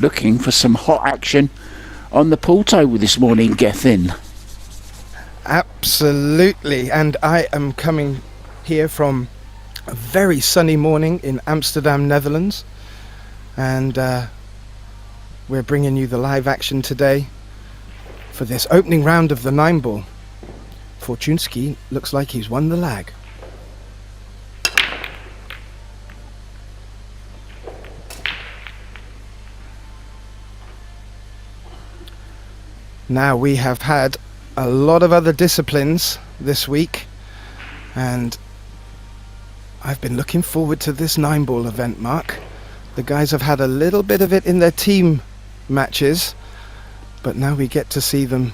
looking for some hot action on the pool table this morning, Gethin. Absolutely, and I am coming here from a very sunny morning in Amsterdam, Netherlands, and we're bringing you the live action today for this opening round of the 9-ball. Fortunski looks like he's won the lag. Now, we have had a lot of other disciplines this week, and I've been looking forward to this 9-ball event, Mark. The guys have had a little bit of it in their team matches, but now we get to see them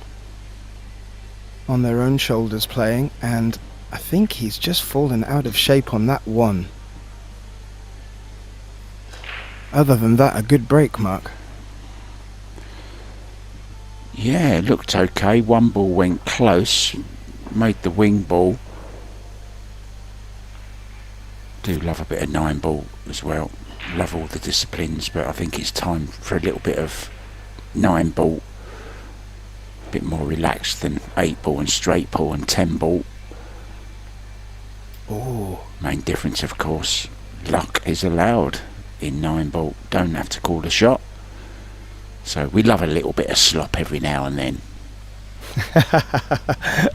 on their own shoulders playing, and I think he's just fallen out of shape on that one. Other than that, a good break, Mark. Yeah, it looked okay. One ball went close, made the wing ball. Do love a bit of 9-ball as well. Love all the disciplines, but I think it's time for a little bit of 9-ball. A bit more relaxed than 8-ball and straight ball and 10-ball. Oh, Main difference, of course, luck is allowed in 9-ball. Don't have to call a shot. So we love a little bit of slop every now and then.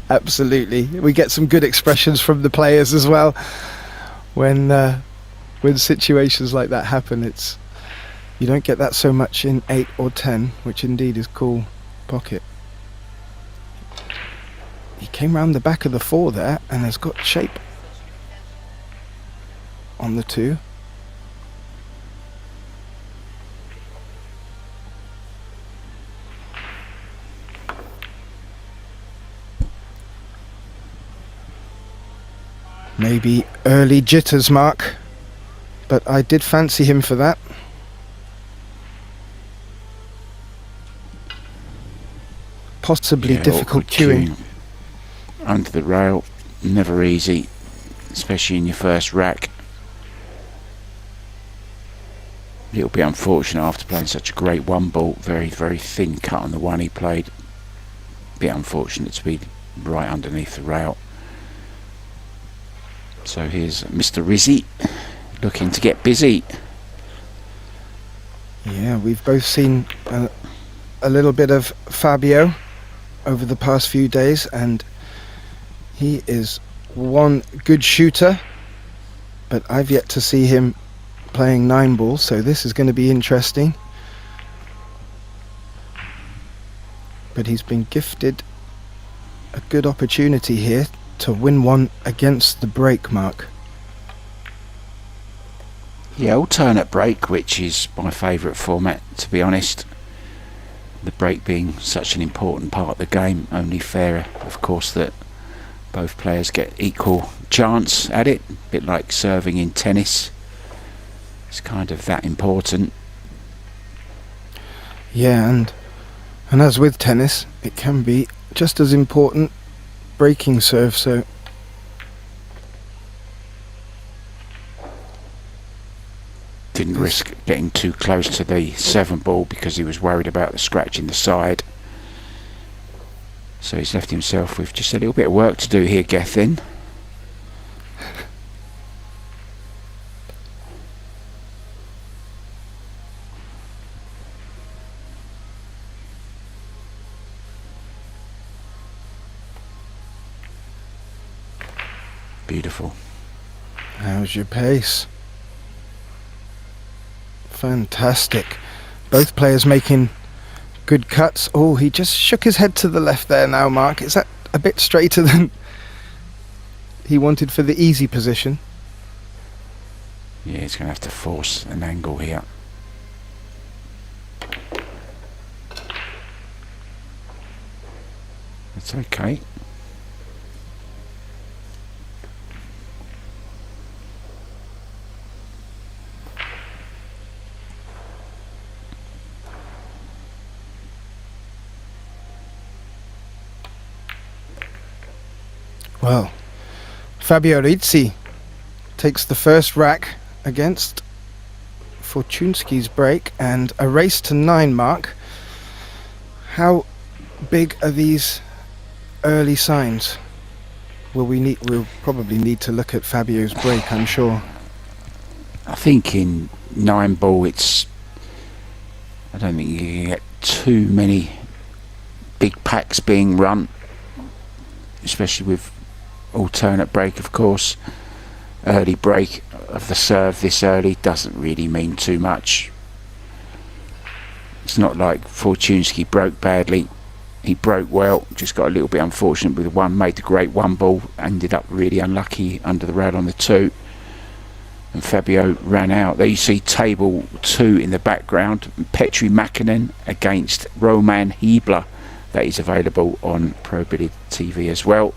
absolutely. We get some good expressions from the players as well. When situations like that happen, you don't get that so much in 8 or 10, which indeed is cool pocket. He came round the back of the 4 there and has got shape on the 2. Maybe early jitters, Mark, but I did fancy him for that. Possibly difficult cueing. Under the rail, never easy, especially in your first rack. A little bit unfortunate after playing such a great 1-ball, very, very thin cut on the one he played. Bit unfortunate to be right underneath the rail. So here's Mr. Rizzy looking to get busy. Yeah, we've both seen a little bit of Fabio over the past few days, and he is one good shooter, but I've yet to see him playing 9-ball, so this is going to be interesting. But he's been gifted a good opportunity here to win one against the break, Mark. Yeah, alternate break, which is my favourite format, to be honest. The break being such an important part of the game, only fair, of course, that both players get equal chance at it. A bit like serving in tennis. It's kind of that important. Yeah, and as with tennis, it can be just as important breaking serve, so didn't risk getting too close to the 7-ball because he was worried about the scratch in the side. So he's left himself with just a little bit of work to do here, Gethin. Beautiful. How's your pace? Fantastic. Both players making good cuts. Oh, he just shook his head to the left there now, Mark. Is that a bit straighter than he wanted for the easy position? Yeah, he's going to have to force an angle here. That's okay. Well, Fabio Rizzy takes the first rack against Fortunski's break and a race to 9 mark. How big are these early signs? We'll probably need to look at Fabio's break, I'm sure. I think in 9 ball I don't think you can get too many big packs being run, especially with alternate break, of course. Early break of the serve this early doesn't really mean too much. It's not like Fortunski broke badly. He broke well, just got a little bit unfortunate with 1, made the great 1 ball, ended up really unlucky under the rail on the 2. And Fabio ran out. There you see table 2 in the background. Petri Makinen against Roman Hebler. That is available on Pro Billiard TV as well.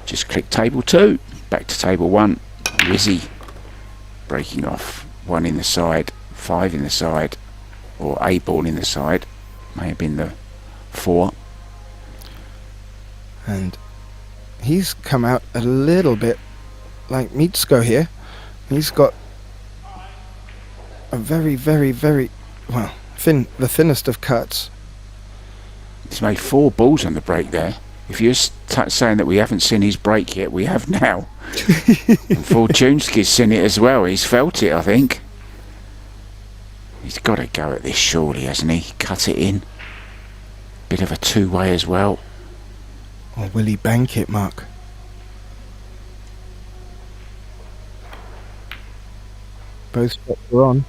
Just click table 2. Back to table 1. Rizzy breaking off 1 in the side, 5 in the side, or a ball in the side. May have been the 4. And he's come out a little bit like Mitsko here. He's got a very, very, very, well, the thinnest of cuts. He's made 4 balls on the break there. If you're saying that we haven't seen his break yet, we have now. And Fortunski's seen it as well. He's felt it, I think. He's got to go at this surely, hasn't he? Cut it in. Bit of a 2-way as well. Or will he bank it, Mark? Both shots are on.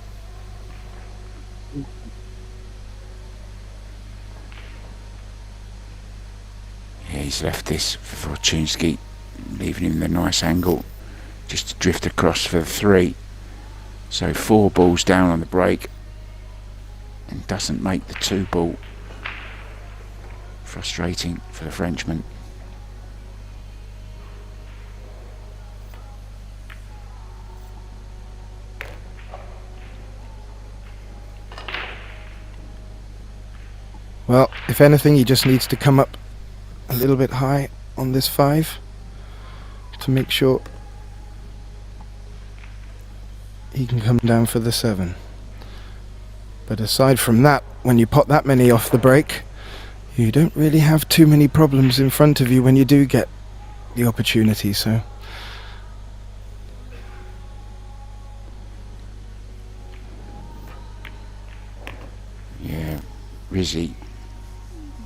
Yeah, he's left this for Fortunski, leaving him the nice angle just to drift across for the 3. So 4 balls down on the break and doesn't make the 2 ball. Frustrating for the Frenchman. Well, if anything, he just needs to come up a little bit high on this 5 to make sure he can come down for the 7. But aside from that, when you pot that many off the break, you don't really have too many problems in front of you when you do get the opportunity, so... Yeah, Rizzy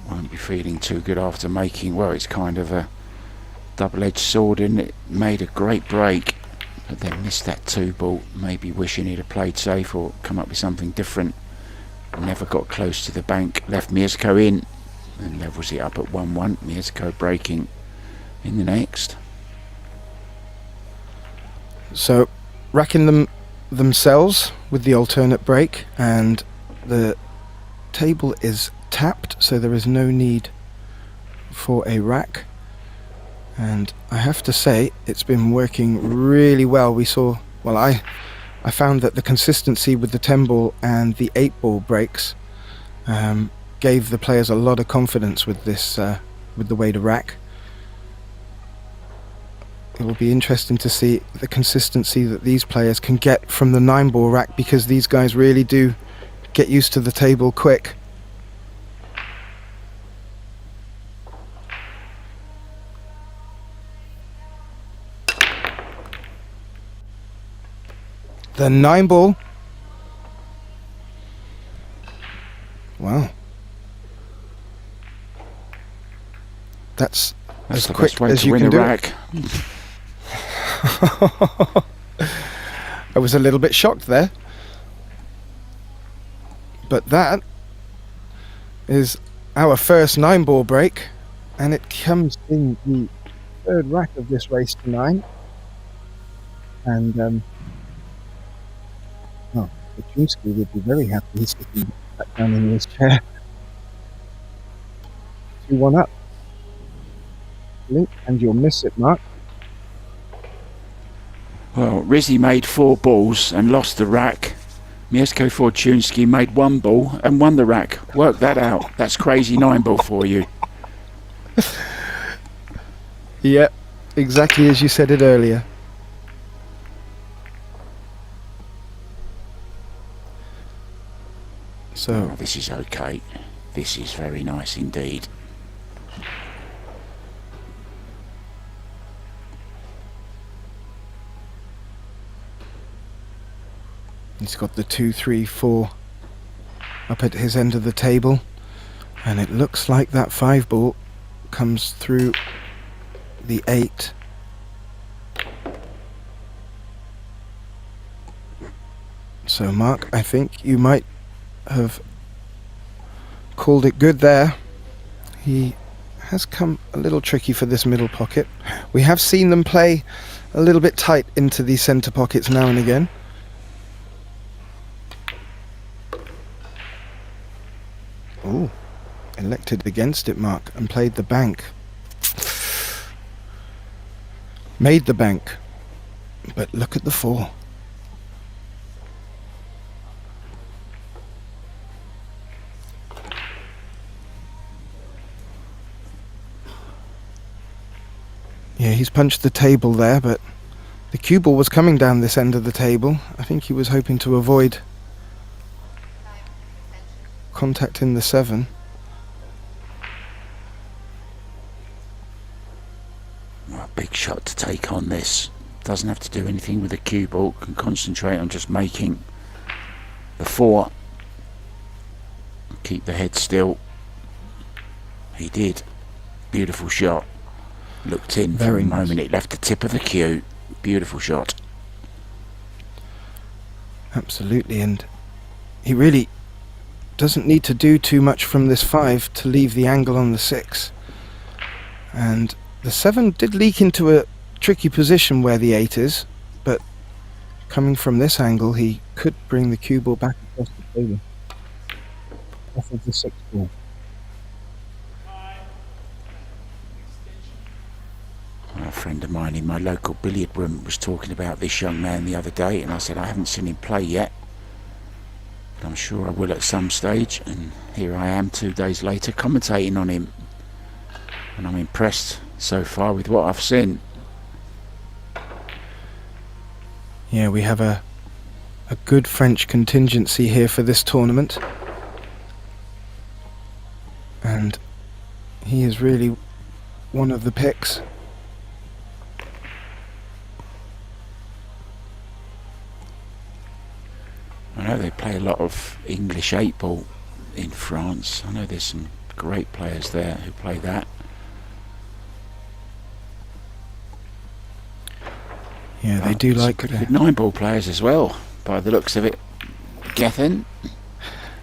won't be feeling too good after making, well, it's kind of a double-edged sword, and it made a great break, but then missed that 2 ball, maybe wishing he'd have played safe or come up with something different. Never got close to the bank, left Mirsko in and levels it up at 1-1. Mirsko breaking in the next. So racking themselves with the alternate break, and the table is tapped, so there is no need for a rack. And I have to say, it's been working really well. I found that the consistency with the 10 ball and the 8 ball breaks gave the players a lot of confidence with this, with the way to rack. It will be interesting to see the consistency that these players can get from the 9 ball rack, because these guys really do get used to the table quick. The 9 ball. Wow. That's as the quick best way as to you win can a do rack. I was a little bit shocked there. But that is our first 9 ball break, and it comes in the 3rd rack of this race to 9. And Fortunski would be very happy. He's sitting back down in his chair. 2-1 up. Link, and you'll miss it, Mark. Well, Rizzy made 4 balls and lost the rack. Mirsko Fortunski made 1 ball and won the rack. Work that out. That's crazy 9 ball for you. Yeah, exactly as you said it earlier. So this is okay. This is very nice indeed. he's got the 2, 3, 4 up at his end of the table, and it looks like that 5 ball comes through the 8. So Mark, I think you might have called it good there. He has come a little tricky for this middle pocket. We have seen them play a little bit tight into these centre pockets now and again. Oh, elected against it, Mark, and played the bank. Made the bank, but look at the 4. Yeah, he's punched the table there, but the cue ball was coming down this end of the table. I think he was hoping to avoid contact in the 7. A big shot to take on this. Doesn't have to do anything with the cue ball. Can concentrate on just making the 4. Keep the head still. He did. Beautiful shot. Looked in for a moment. It left the tip of the cue. Beautiful shot. Absolutely, and he really doesn't need to do too much from this 5 to leave the angle on the 6. And the 7 did leak into a tricky position where the 8 is, but coming from this angle he could bring the cue ball back across the table off of the 6 ball. A friend of mine in my local billiard room was talking about this young man the other day, and I said I haven't seen him play yet, but I'm sure I will at some stage, and here I am 2 days later commentating on him, and I'm impressed so far with what I've seen. Yeah, we have a good French contingency here for this tournament, and he is really one of the picks. I know they play a lot of English 8 ball in France. I know there's some great players there who play that. Yeah, they do like pretty good 9 ball players as well, by the looks of it. Gethin.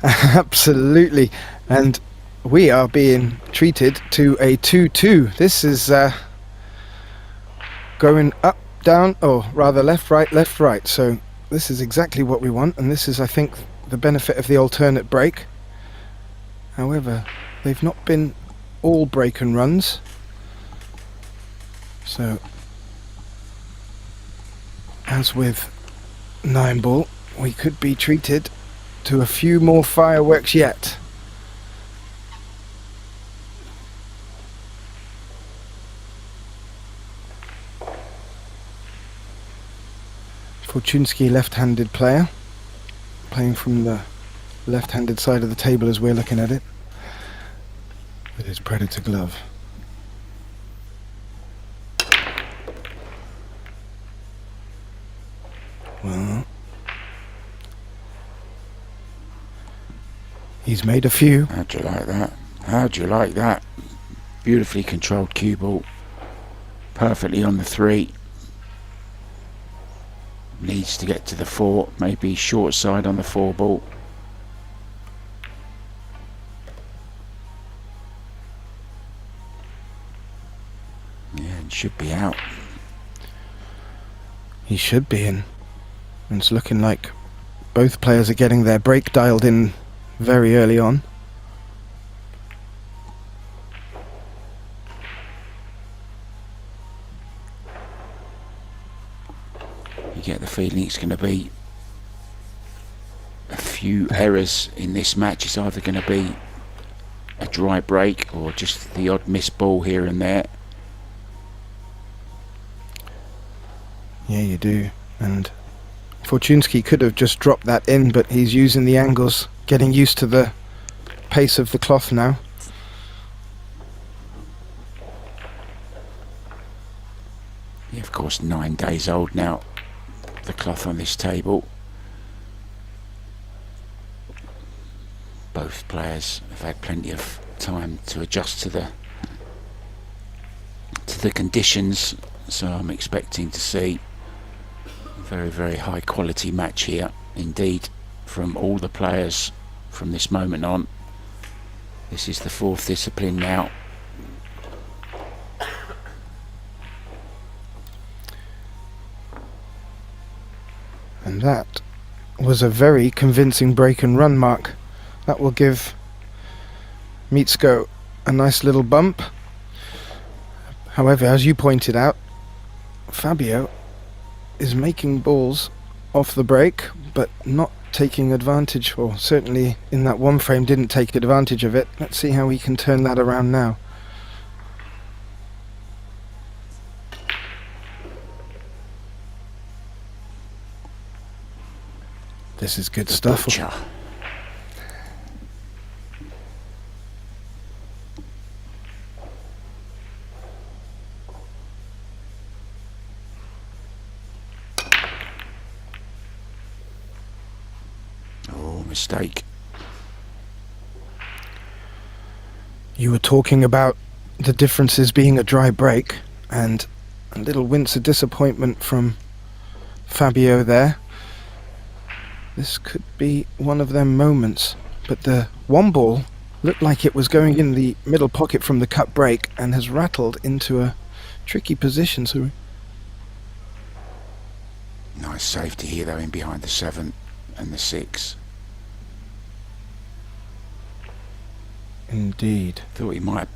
Absolutely, and we are being treated to a 2-2. This is going up, down, or rather left, right. So this is exactly what we want, and this is, I think, the benefit of the alternate break. However, they've not been all break and runs, so as with 9 ball, we could be treated to a few more fireworks yet. Fortuni, left-handed player, playing from the left-handed side of the table as we're looking at it, with his Predator glove. Well, he's made a few. How'd you like that? How'd you like that? Beautifully controlled cue ball. Perfectly on the 3. Needs to get to the 4. Maybe short side on the 4 ball. Yeah, and should be out. He should be in. And it's looking like both players are getting their break dialed in very early on. You get the feeling it's going to be a few errors in this match. It's either going to be a dry break or just the odd missed ball here and there. Yeah, you do. And Fortuni could have just dropped that in, but he's using the angles getting used to the pace of the cloth now. Yeah, of course, 9 days old now, the cloth on this table. Both players have had plenty of time to adjust to the conditions, so I'm expecting to see a very, very high quality match here indeed from all the players from this moment on. This is the 4th discipline now. And that was a very convincing break and run, Mark. That will give Mitsko a nice little bump. However, as you pointed out, Fabio is making balls off the break, but not taking advantage, or certainly in that one frame didn't take advantage of it. Let's see how he can turn that around now. This is good stuff. Butcher. Mistake. You were talking about the differences being a dry break, and a little wince of disappointment from Fabio there. This could be one of them moments, but the one ball looked like it was going in the middle pocket from the cut break and has rattled into a tricky position. So nice safety here though, in behind the 7 and the 6. Indeed. Thought he might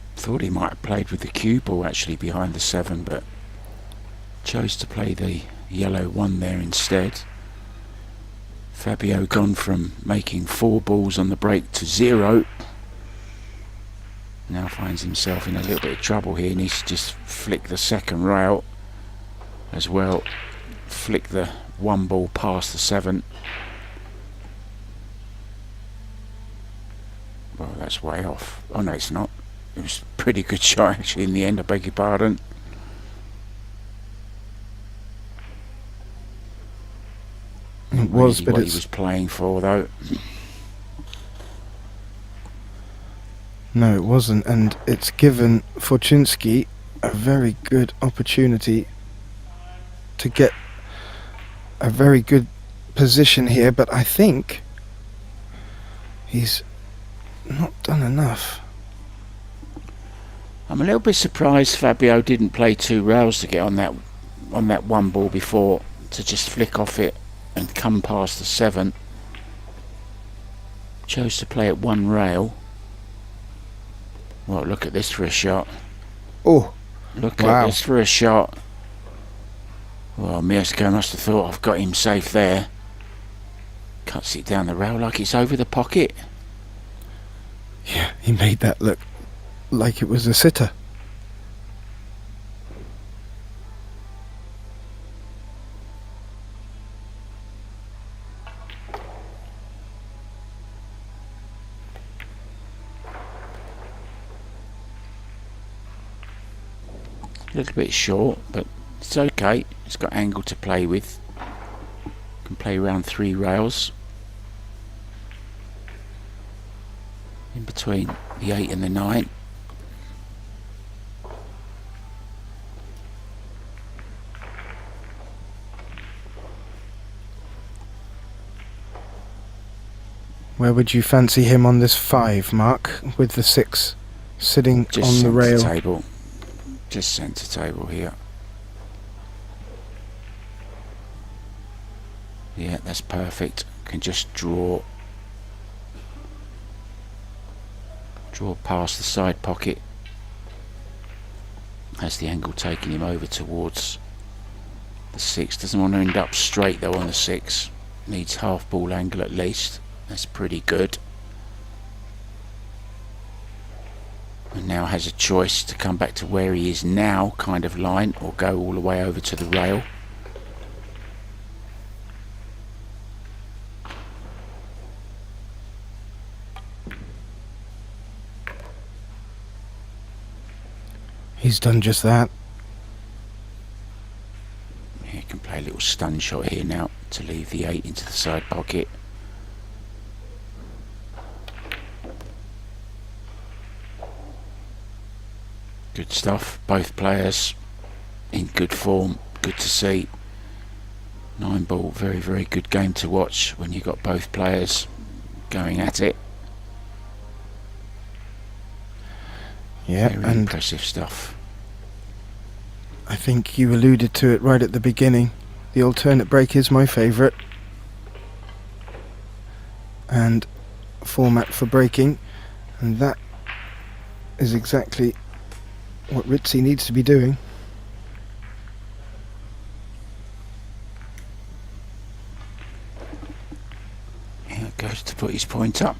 have played with the cue ball actually behind the 7, but chose to play the yellow 1 there instead. Fabio gone from making 4 balls on the break to 0. Now finds himself in a little bit of trouble here. He needs to just flick the second rail as well. Flick the 1 ball past the 7. Well, that's way off. Oh no, it's not. It was a pretty good shot actually in the end, I beg your pardon. It was, really but what it's... he was playing for though. No, it wasn't, and it's given Fortunski a very good opportunity to get a very good position here, but I think he's not done enough. I'm a little bit surprised Fabio didn't play 2 rails to get on that 1 ball before, to just flick off it and come past the 7. Chose to play at 1 rail. Well, look at this for a shot. Oh, look wow. at this for a shot. Well, Mirsko must have thought, I've got him safe there. Cuts it down the rail like it's over the pocket. Yeah, he made that look like it was a sitter. A little bit short, but it's okay. It's got angle to play with. Can play around 3 rails. In between the 8 and the 9. Where would you fancy him on this 5, Mark, with the 6 sitting Just on the rail? table. Just centre table here. Yeah, that's perfect. Can just draw past the side pocket. Has the angle taking him over towards the 6. Doesn't want to end up straight though on the 6. Needs half ball angle at least. That's pretty good. And now has a choice to come back to where he is now, kind of line, or go all the way over to the rail. He's done just that. You can play a little stun shot here now to leave the 8 into the side pocket. Good stuff. Both players in good form. Good to see. 9-ball, very, very good game to watch when you've got both players going at it. Yeah, very and impressive stuff. I think you alluded to it right at the beginning. The alternate break is my favourite. And format for breaking. And that is exactly what Rizzy needs to be doing. Here goes to put his point up.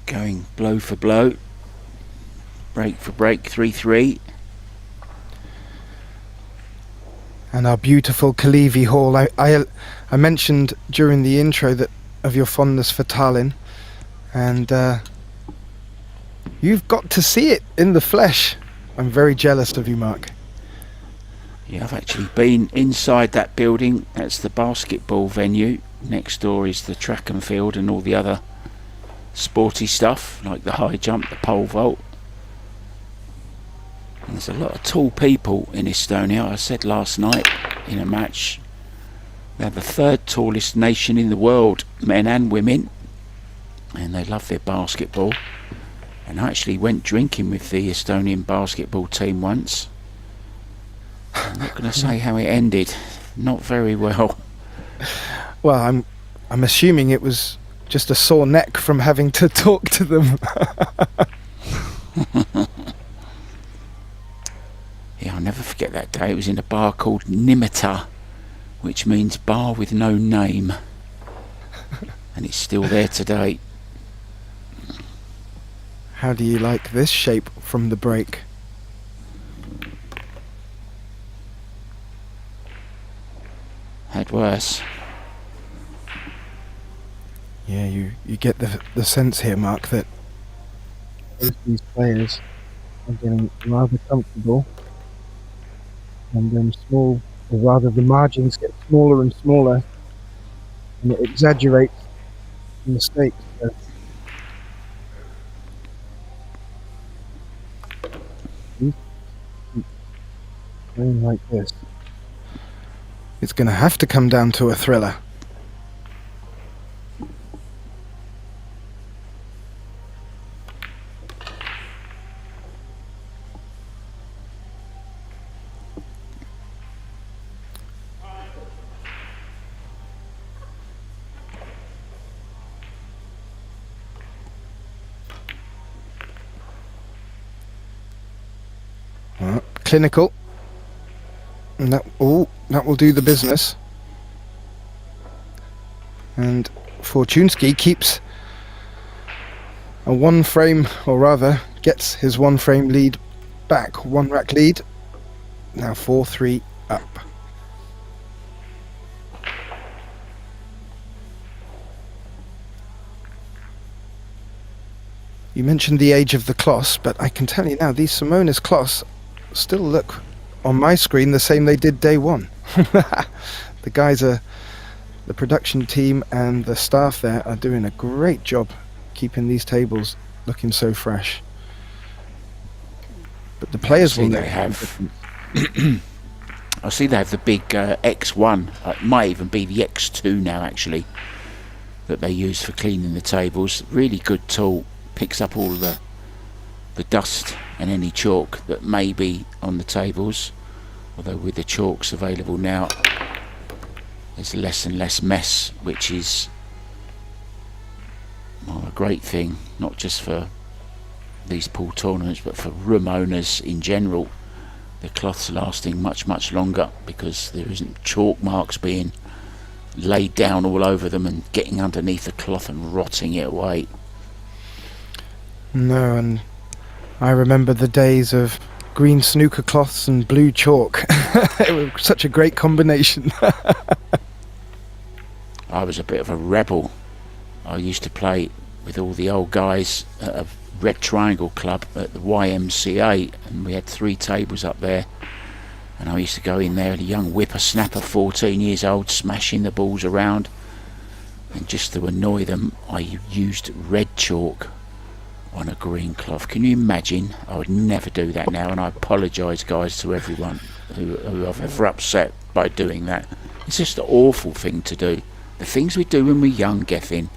Going blow for blow. Break for break, 3-3. And our beautiful Kalevi Hall. I mentioned during the intro that of your fondness for Tallinn, and you've got to see it in the flesh. I'm very jealous of you, Mark. Yeah, I've actually been inside that building. That's the basketball venue. Next door is the track and field and all the other sporty stuff like the high jump, the pole vault. And there's a lot of tall people in Estonia. I said last night in a match, they're the 3rd tallest nation in the world, men and women, and they love their basketball. And I actually went drinking with the Estonian basketball team once. I'm not going to say how it ended. Not very well. Well, I'm assuming it was just a sore neck from having to talk to them. Yeah, I'll never forget that day. It was in a bar called Nimeta, which means bar with no name. And it's still there today. How do you like this shape from the break? Had worse. Yeah, you get the sense here, Mark, that these players are getting rather comfortable, and then small, or rather the margins get smaller and smaller, and it exaggerates the mistakes. So playing like this, it's going to have to come down to a thriller. Clinical, and that will do the business. And Fortunski keeps a 1 frame, or rather gets his 1 frame lead back, 1 rack lead. Now 4-3 up. You mentioned the age of the cloths, but I can tell you now, these Simonis cloths still look on my screen the same they did day one. The guys the production team and the staff there are doing a great job keeping these tables looking so fresh. But the players will have. I see they have the big X1. It might even be the X2 now, actually, that they use for cleaning the tables. Really good tool. Picks up all the dust and any chalk that may be on the tables, although with the chalks available now there's less and less mess, which is a great thing, not just for these pool tournaments but for room owners in general. The cloths are lasting much longer because there isn't chalk marks being laid down all over them and getting underneath the cloth and rotting it away. No, and I remember the days of green snooker cloths and blue chalk. It was such a great combination. I was a bit of a rebel. I used to play with all the old guys at a Red Triangle Club at the YMCA, and we had 3 tables up there, and I used to go in there, a young whippersnapper, 14 years old, smashing the balls around, and just to annoy them I used red chalk on a green cloth. Can you imagine? I would never do that now, and I apologise, guys, to everyone who I've ever upset by doing that. It's just an awful thing to do. The things we do when we're young, Gethin.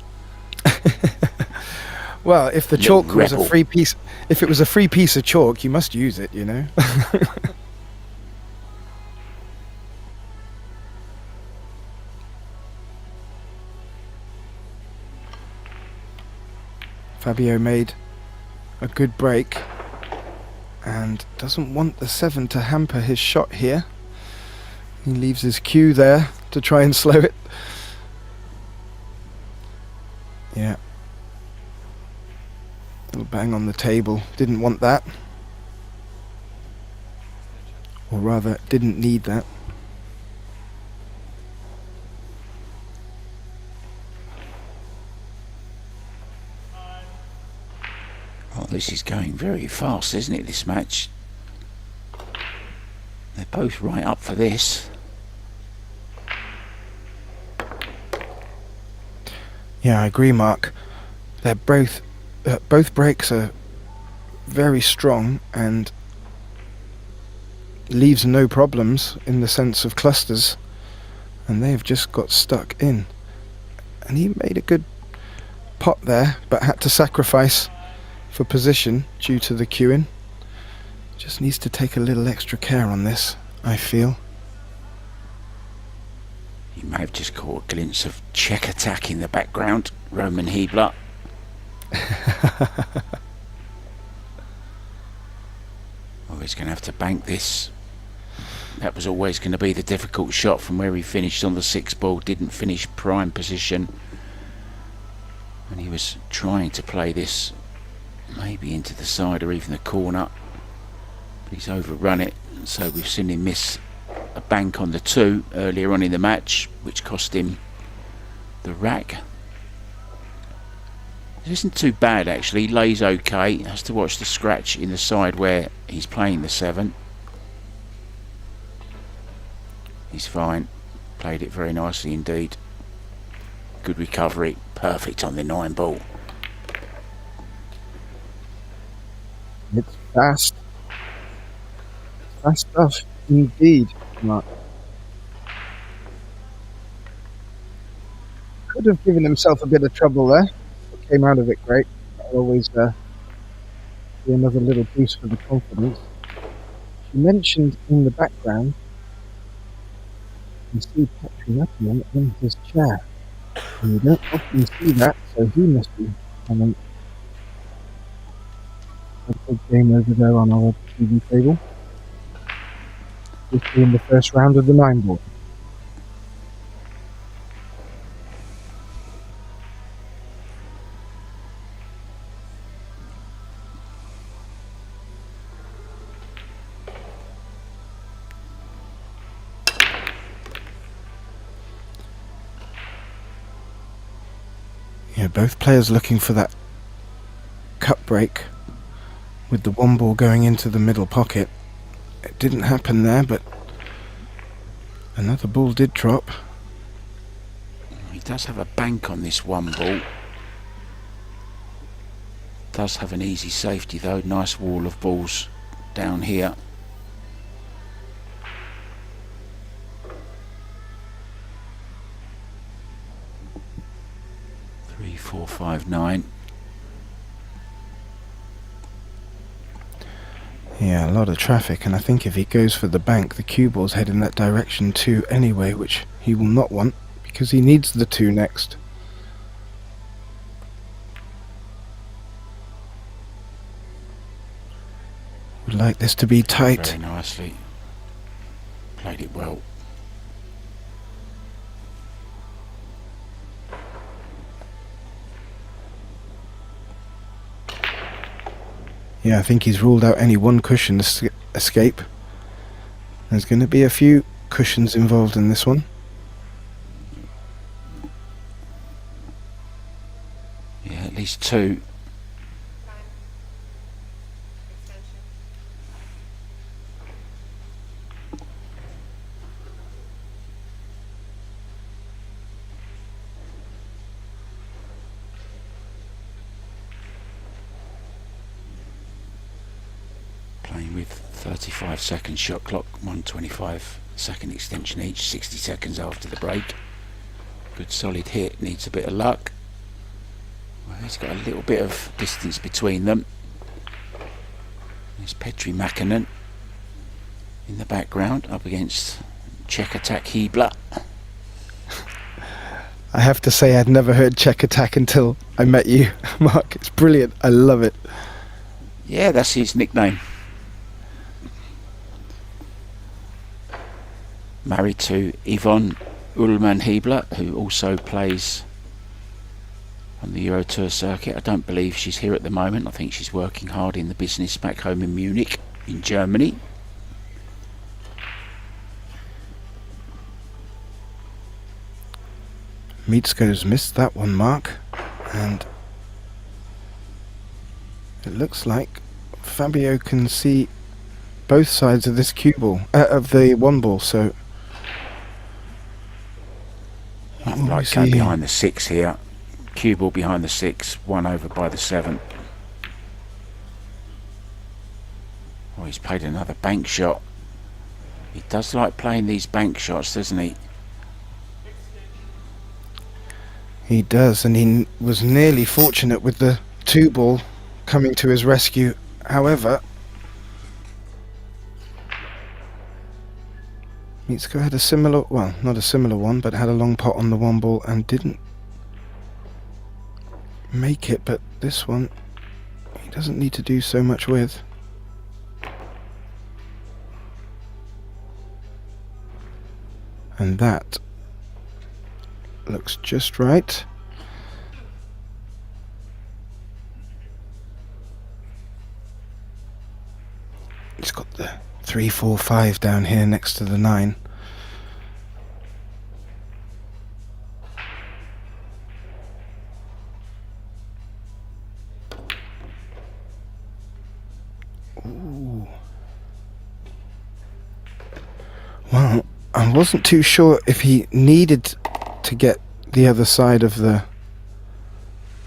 Well, if the chalk was a free piece, if it was a free piece of chalk, you must use it, you know. Fabio made a good break and doesn't want the 7 to hamper his shot here. He leaves his cue there to try and slow it. Yeah. Little bang on the table. Didn't want that. Or rather, didn't need that. Oh, this is going very fast, isn't it, this match? They're both right up for this. Yeah, I agree, Mark. They're both breaks are very strong and leaves no problems in the sense of clusters, and they've just got stuck in. And he made a good pot there, but had to sacrifice for position due to the queuing. Just needs to take a little extra care on this, I feel. You may have just caught a glimpse of check attack in the background. Roman Hebler. Oh, he's going to have to bank this. That was always going to be the difficult shot from where he finished on the 6th ball. Didn't finish prime position. And he was trying to play this maybe into the side or even the corner. But he's overrun it. So we've seen him miss a bank on the 2 earlier on in the match, which cost him the rack. It isn't too bad actually. He lays okay. Has to watch the scratch in the side where he's playing the 7. He's fine. Played it very nicely indeed. Good recovery. Perfect on the 9 ball. It's fast. Fast stuff indeed, Mark. Could have given himself a bit of trouble there. Came out of it great. That'll always be another little boost for the confidence. She mentioned in the background you see Patrick Epbf in his chair. And you don't often see that, so he must be having a big game over there on our TV table. This being the first round of the 9 ball. Yeah, both players looking for that cut break with the 1 ball going into the middle pocket. It didn't happen there, but another ball did drop. He does have a bank on this 1 ball. Does have an easy safety though. Nice wall of balls down here. 3, 4, 5, 9. Yeah, a lot of traffic, and I think if he goes for the bank, the cue ball's head in that direction too anyway, which he will not want because he needs the 2 next. Would like this to be tight. Very nicely. Played it well. Yeah, I think he's ruled out any 1 cushion escape. There's going to be a few cushions involved in this one. Yeah, at least 2. Playing with 35-second shot clock, 125-second extension each, 60 seconds after the break. Good solid hit, needs a bit of luck. Well, he's got a little bit of distance between them. There's Petri Mäkinen in the background up against Czech Attack Hebler. I have to say I'd never heard Czech Attack until I met you, Mark. It's brilliant. I love it. Yeah, that's his nickname. Married to Yvonne Ullmann Hebler, who also plays on the Euro Tour circuit. I don't believe she's here at the moment. I think she's working hard in the business back home in Munich, in Germany. Meetsko's missed that one, Mark, and it looks like Fabio can see both sides of this cue ball, of the one ball, so I'd like to go behind the 6 here. Cue ball behind the 6, 1 over by the 7. Oh, he's played another bank shot. He does like playing these bank shots, doesn't he? He does, and he was nearly fortunate with the 2 ball coming to his rescue. However, Meetsko had a similar, well, not a similar one, but had a long pot on the 1 ball and didn't make it, but this one he doesn't need to do so much with. And that looks just right. It's got the 3, 4, 5 down here next to the 9. Ooh. Well, I wasn't too sure if he needed to get the other side of the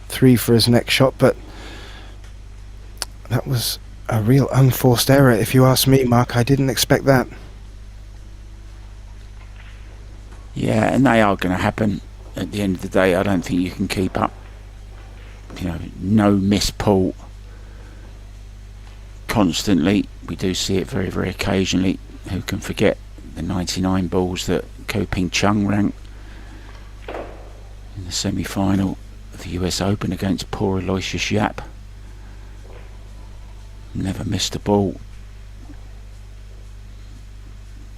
3 for his next shot, but that was a real unforced error, if you ask me, Mark. I didn't expect that. Yeah, and they are going to happen at the end of the day. I don't think you can keep up, you know, no miss pull constantly. We do see it very, very occasionally. Who can forget the 99 balls that Ko Ping Chung ranked in the semi-final of the US Open against poor Aloysius Yap? Never missed a ball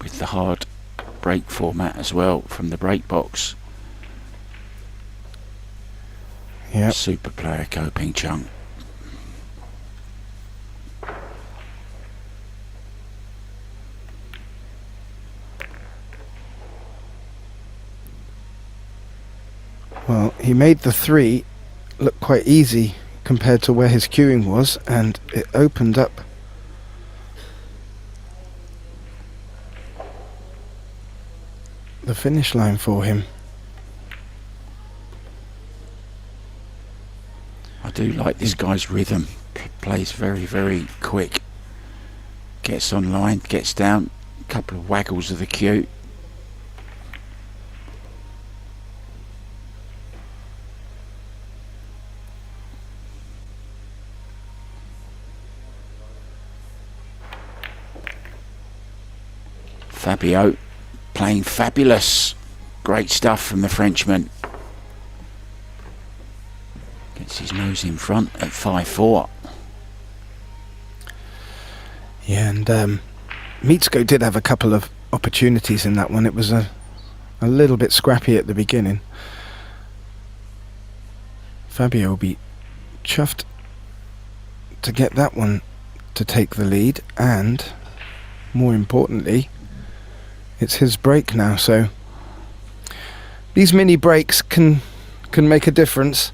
with the hard break format as well from the break box. Yep. Super player Ko Ping Chung. Well, he made the 3 look quite easy compared to where his queuing was, and it opened up the finish line for him. I do like this guy's rhythm. Plays very, very quick. Gets online, gets down, a couple of waggles of the cue. Fabio playing fabulous. Great stuff from the Frenchman. Gets his nose in front at 5-4. Yeah, and Meetsko did have a couple of opportunities in that one. It was a little bit scrappy at the beginning. Fabio will be chuffed to get that one to take the lead, and more importantly, it's his break now, so these mini breaks can make a difference.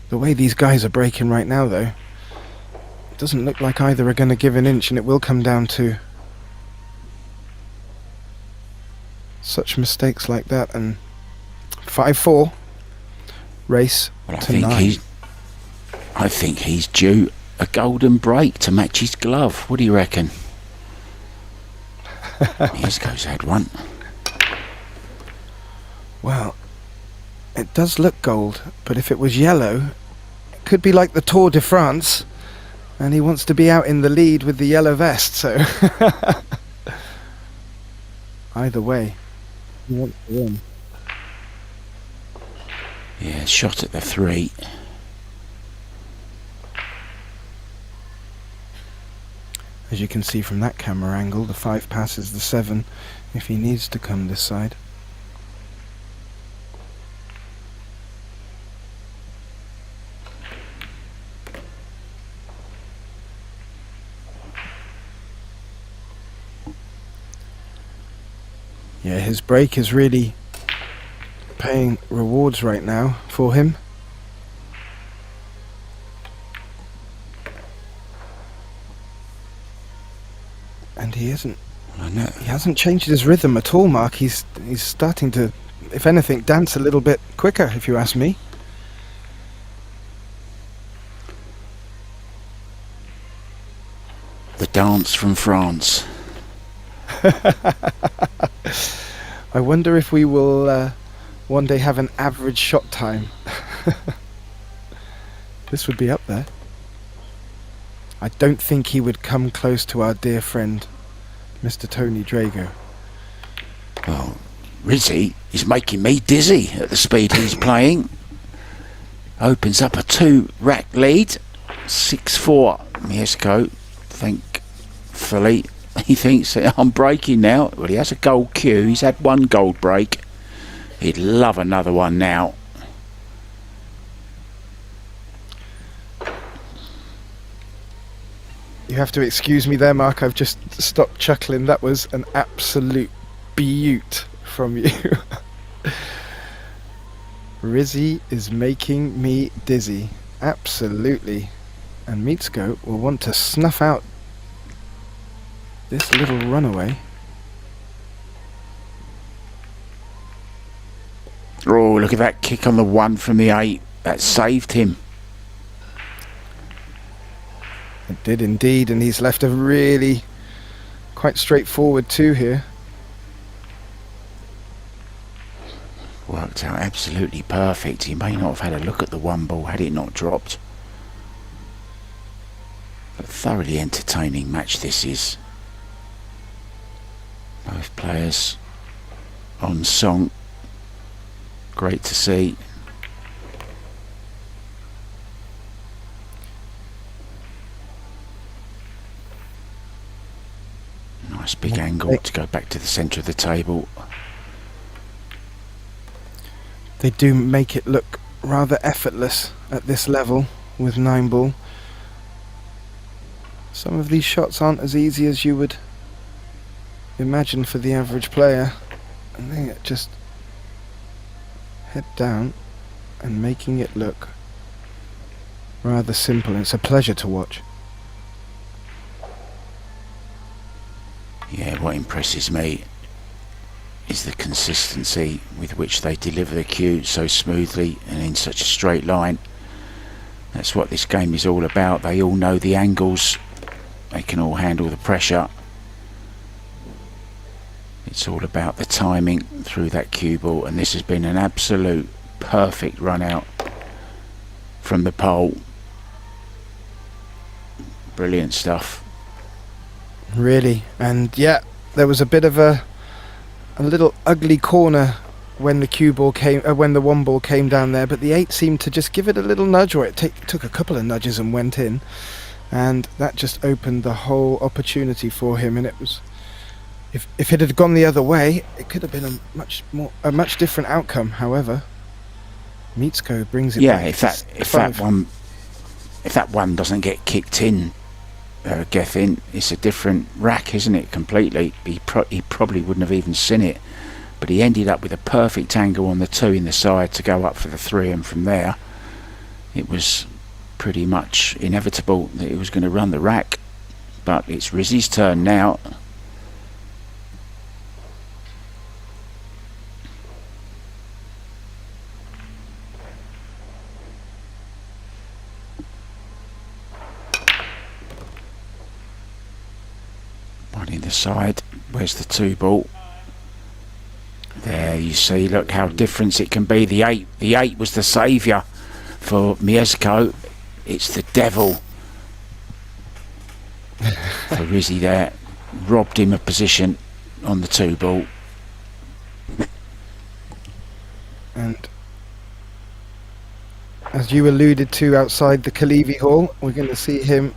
The way these guys are breaking right now, though, it doesn't look like either are going to give an inch, and it will come down to such mistakes like that. And 5-4 race Well, to 9. I think he's due a golden break to match his glove. What do you reckon? Mieszko's had one. Well, it does look gold, but if it was yellow, it could be like the Tour de France, and he wants to be out in the lead with the yellow vest, so either way, he wants to win. Yeah, shot at the 3. As you can see from that camera angle, the 5 passes the 7 if he needs to come this side. Yeah, his break is really paying rewards right now for him. And he hasn't changed his rhythm at all, Mark. He's starting to, if anything, dance a little bit quicker, if you ask me. The dance from France. I wonder if we will one day have an average shot time. This would be up there. I don't think he would come close to our dear friend, Mr. Tony Drago. Well, Rizzy is making me dizzy at the speed he's playing. Opens up a 2-rack lead. 6-4. Mieszko, thankfully, he thinks I'm breaking now. Well, he has a gold cue. He's had 1 gold break. He'd love another one now. You have to excuse me there, Mark. I've just stopped chuckling. That was an absolute beaut from you. Rizzy is making me dizzy. Absolutely. And Mieszko will want to snuff out this little runaway. Oh, look at that kick on the 1 from the 8. That saved him. It did indeed, and he's left a really quite straightforward 2 here. Worked out absolutely perfect. He may not have had a look at the 1 ball had it not dropped. But thoroughly entertaining match this is. Both players on song. Great to see. Nice big angle to go back to the centre of the table. They do make it look rather effortless at this level with 9 ball. Some of these shots aren't as easy as you would imagine for the average player. And they just head down and making it look rather simple. It's a pleasure to watch. Yeah, what impresses me is the consistency with which they deliver the cue so smoothly and in such a straight line. That's what this game is all about. They all know the angles. They can all handle the pressure. It's all about the timing through that cue ball, and this has been an absolute perfect run out from the pole. Brilliant stuff. Really, and yeah, there was a bit of a little ugly corner when the cue ball came, when the 1 ball came down there, but the 8 seemed to just give it a little nudge, or it took a couple of nudges and went in, and that just opened the whole opportunity for him. And it was, if it had gone the other way, it could have been a much different outcome. However, Mieszko brings it back. If that one doesn't get kicked in, Gethin, it's a different rack, isn't it, completely. He probably wouldn't have even seen it, but he ended up with a perfect angle on the 2 in the side to go up for the 3, and from there it was pretty much inevitable that he was going to run the rack. But it's Rizzy's turn now. Putting the side. Where's the 2 ball? There you see, look how different it can be. The 8 was the saviour for Mieszko. It's the devil for Rizzy there. Robbed him of position on the 2 ball. And as you alluded to outside the Kalevi Hall, we're going to see him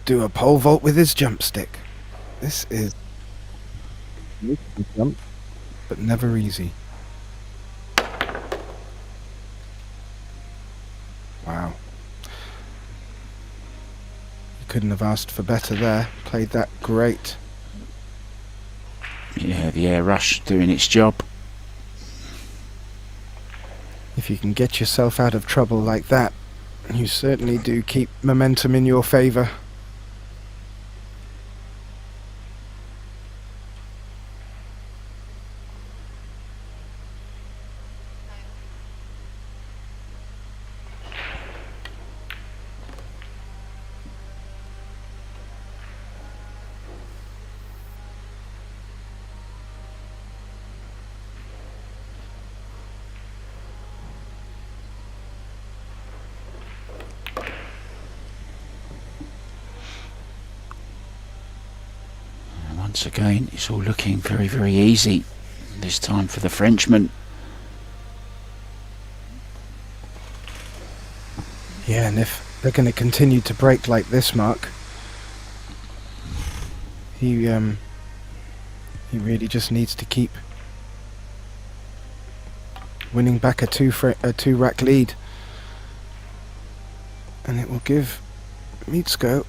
do a pole vault with his jump stick. This is jump, but never easy. Wow. You couldn't have asked for better there. Played that great. Yeah, the air rush doing its job. If you can get yourself out of trouble like that, you certainly do keep momentum in your favour. Once again, it's all looking very, very easy this time for the Frenchman. Yeah, and if they're going to continue to break like this, Mark, he really just needs to keep winning back a two rack lead, and it will give Mieszko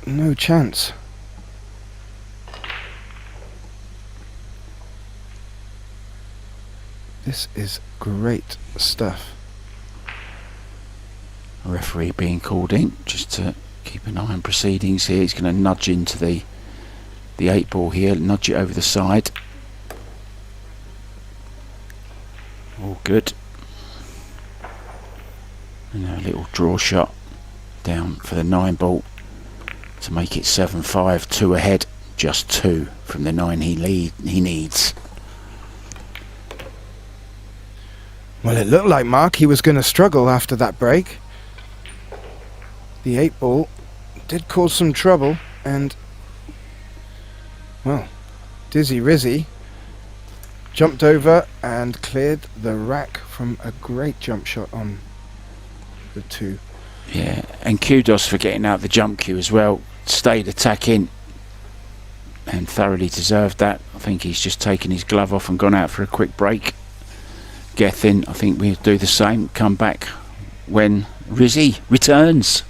no chance. This is great stuff. A referee being called in just to keep an eye on proceedings here. He's going to nudge into the 8 ball here, nudge it over the side. All good. And now a little draw shot down for the 9 ball to make it 7-5, 2 ahead, just 2 from the 9 he needs. Well, it looked like, Mark, he was going to struggle after that break. The 8 ball did cause some trouble, and, well, Dizzy Rizzy jumped over and cleared the rack from a great jump shot on the 2. Yeah, and kudos for getting out the jump cue as well. Stayed attacking and thoroughly deserved that. I think he's just taken his glove off and gone out for a quick break. Gethin, I think we'll do the same. Come back when Rizzy returns.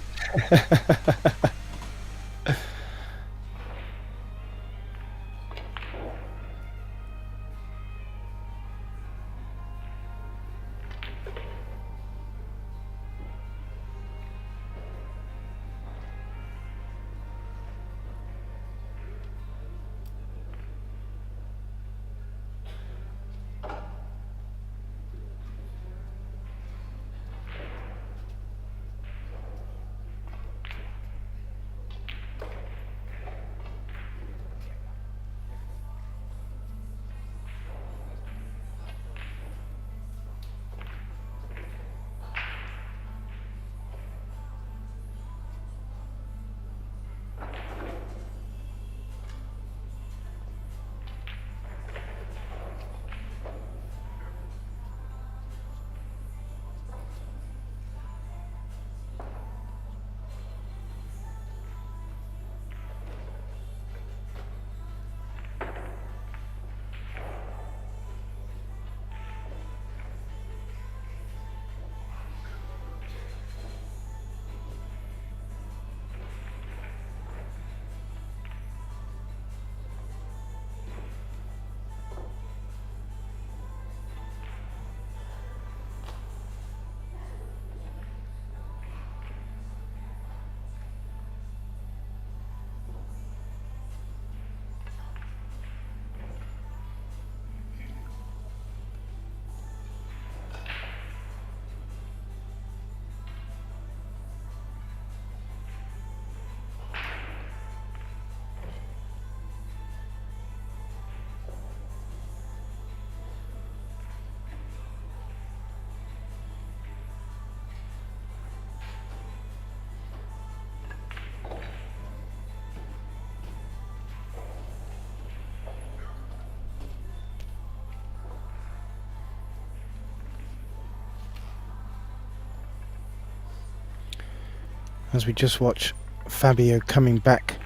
as we just watch Fabio coming back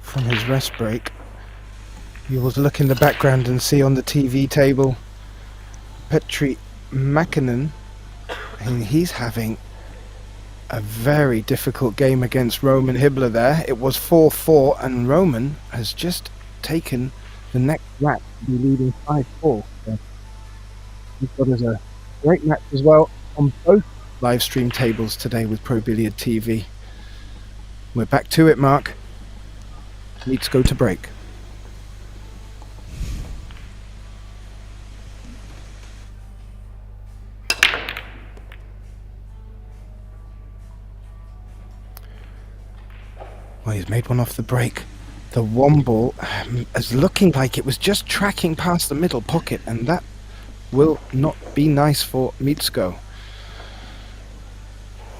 from his rest break. You will look in the background and see on the TV table Petri Mäkinen, and he's having a very difficult game against Roman Hibbler there. It was 4-4 and Roman has just taken the next rack to be leading 5-4. So he's got us a great match as well on both live stream tables today with Pro Billiard TV. We're back to it, Mark. Let's go to break. Well, he's made one off the break. The one ball is looking like it was just tracking past the middle pocket, and that will not be nice for Mitsko.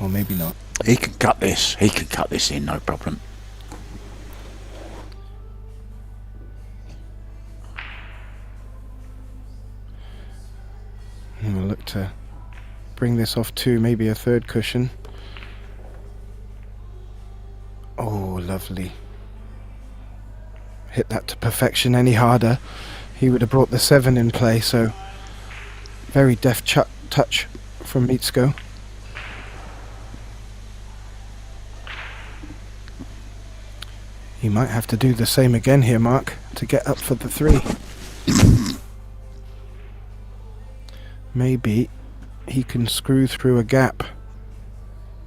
Or maybe not. He can cut this. He can cut this in, no problem. And we'll look to bring this off to maybe a third cushion. Oh, lovely. Hit that to perfection. Any harder, he would have brought the 7 in play, so very deft touch from Mitsko. He might have to do the same again here, Mark, to get up for the 3. Maybe he can screw through a gap.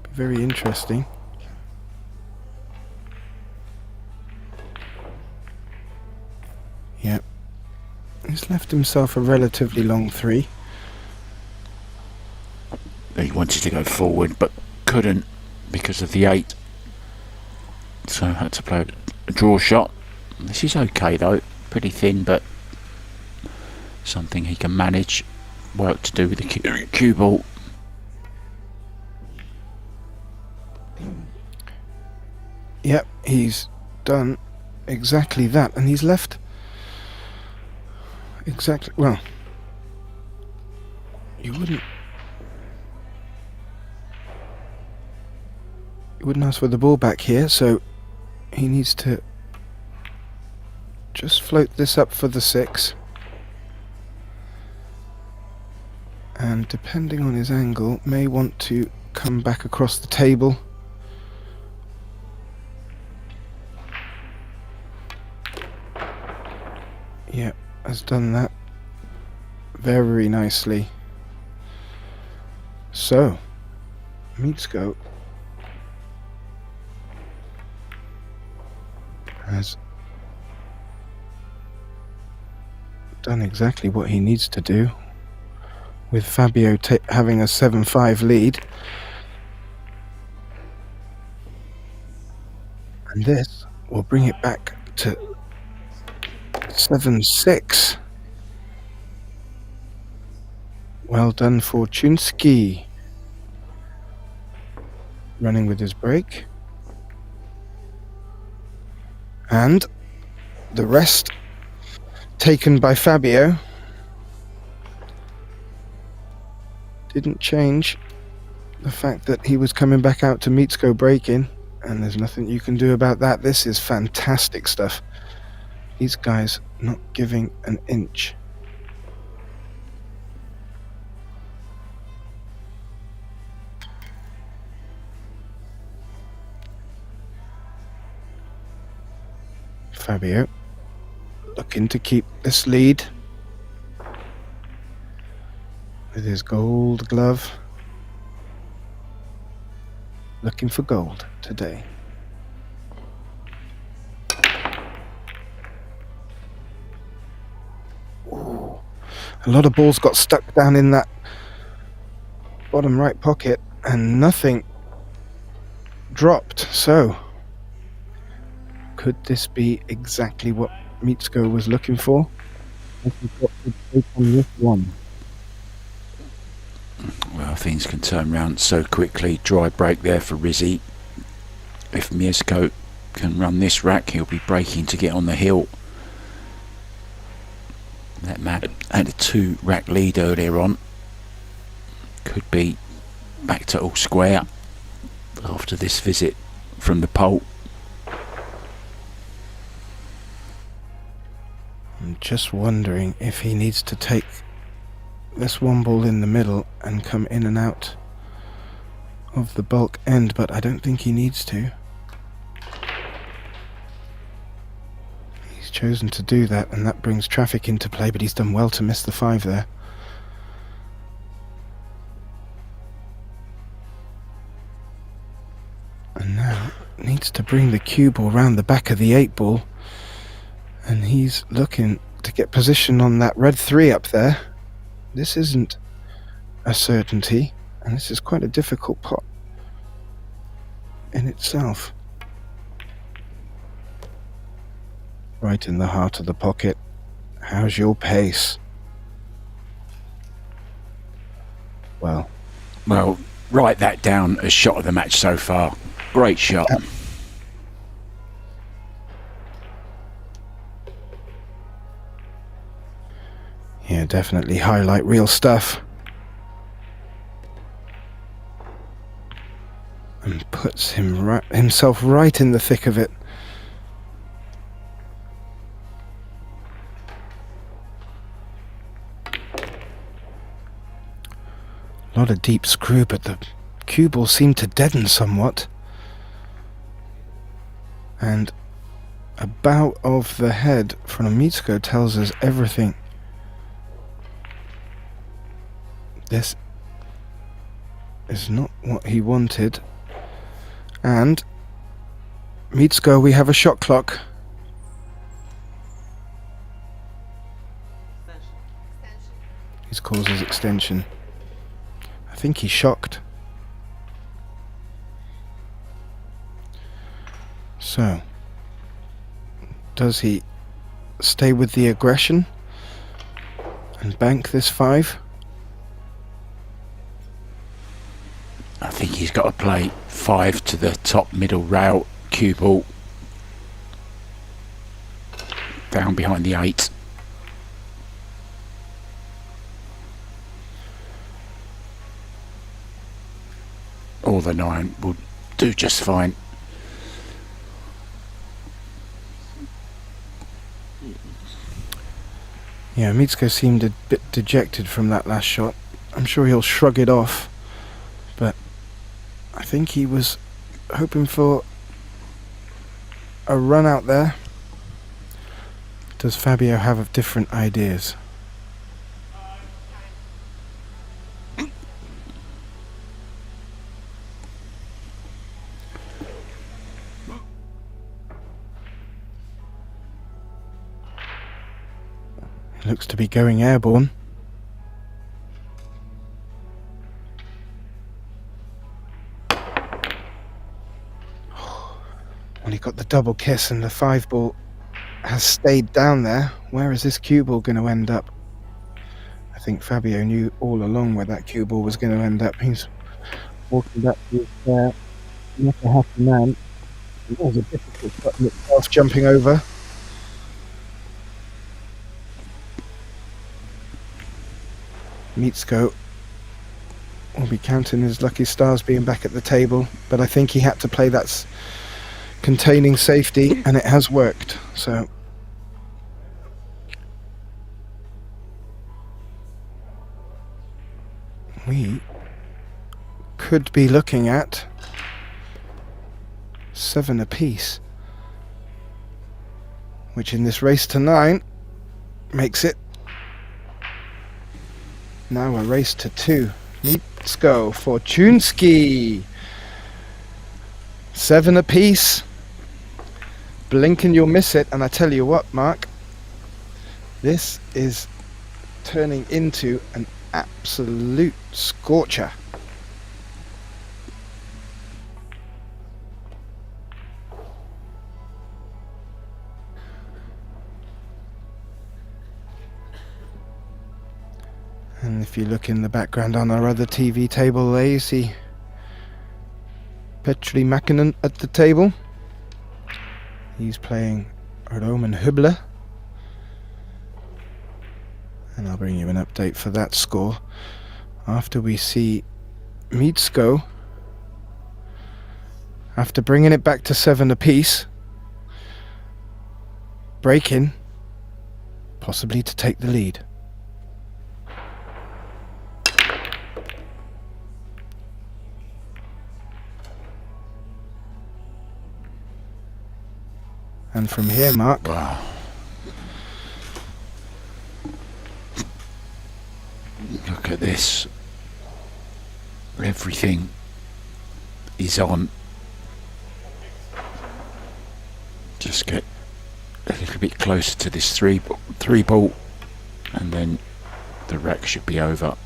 Be very interesting. Yep. He's left himself a relatively long 3. He wanted to go forward but couldn't because of the 8. So had to play a draw shot. This is okay though. Pretty thin, but something he can manage. Work to do with the cue ball. Yep, he's done exactly that, and he's left exactly, well, you wouldn't ask for the ball back here, so he needs to just float this up for the 6, and depending on his angle may want to come back across the table. Yep, has done that very nicely. So Mitsko has done exactly what he needs to do, with Fabio having a 7-5 lead. And this will bring it back to 7-6. Well done, Fortuni. Running with his break. And the rest taken by Fabio. Didn't change the fact that he was coming back out to Mitsko breaking, and there's nothing you can do about that. This is fantastic stuff. These guys not giving an inch. Fabio looking to keep this lead with his gold glove. Looking for gold today. Ooh. A lot of balls got stuck down in that bottom right pocket and nothing dropped. So could this be exactly what Mitsko was looking for? This is what could take on this one. Well, things can turn round so quickly. Dry break there for Rizzy. If Mitsko can run this rack, he'll be breaking to get on the hill. That man had a 2-rack lead earlier on. Could be back to all square. after this visit from the pole. I'm just wondering if he needs to take this one ball in the middle and come in and out of the bulk end, but I don't think he needs to. He's chosen to do that, and that brings traffic into play, but he's done well to miss the 5 there. And now needs to bring the cue ball round the back of the 8 ball, and he's looking to get position on that red 3 up there. This isn't a certainty, and this is quite a difficult pot in itself. Right in the heart of the pocket. How's your pace? Well, write that down as shot of the match so far. Great shot. Yeah, definitely highlight real stuff. And puts himself right in the thick of it. A lot of deep screw, but the cue ball seemed to deaden somewhat. And a bow of the head from Amitsko tells us everything. This is not what he wanted. And Mitsuko, we have a shot clock. His calls his extension. I think he's shocked. So, does he stay with the aggression and bank this 5? I think he's got to play 5 to the top middle rail, cue ball down behind the 8. Or the 9 will do just fine. Yeah, Mitsuko seemed a bit dejected from that last shot. I'm sure he'll shrug it off, but I think he was hoping for a run out there. Does Fabio have different ideas? Looks to be going airborne. Well, he got the double kiss and the 5 ball has stayed down there. Where is this cue ball going to end up? I think Fabio knew all along where that cue ball was going to end up. He's walking back to his not a happy man. It was a difficult shot in itself, jumping over. Mitsuko will be counting his lucky stars being back at the table, but I think he had to play that containing safety, and it has worked. So we could be looking at 7 apiece, which in this race to 9 makes it now a race to 2. Let's go for Fortunski. 7 apiece. Blink and you'll miss it. And I tell you what, Mark, this is turning into an absolute scorcher. And if you look in the background on our other TV table there, you see Petri Mäkinen at the table. He's playing Roman Hübler. And I'll bring you an update for that score after we see Mitsuko After bringing it back to 7 apiece, breaking, possibly to take the lead. And from here, Mark. Wow. Look at this. Everything is on. Just get a little bit closer to this three ball, and then the rack should be over.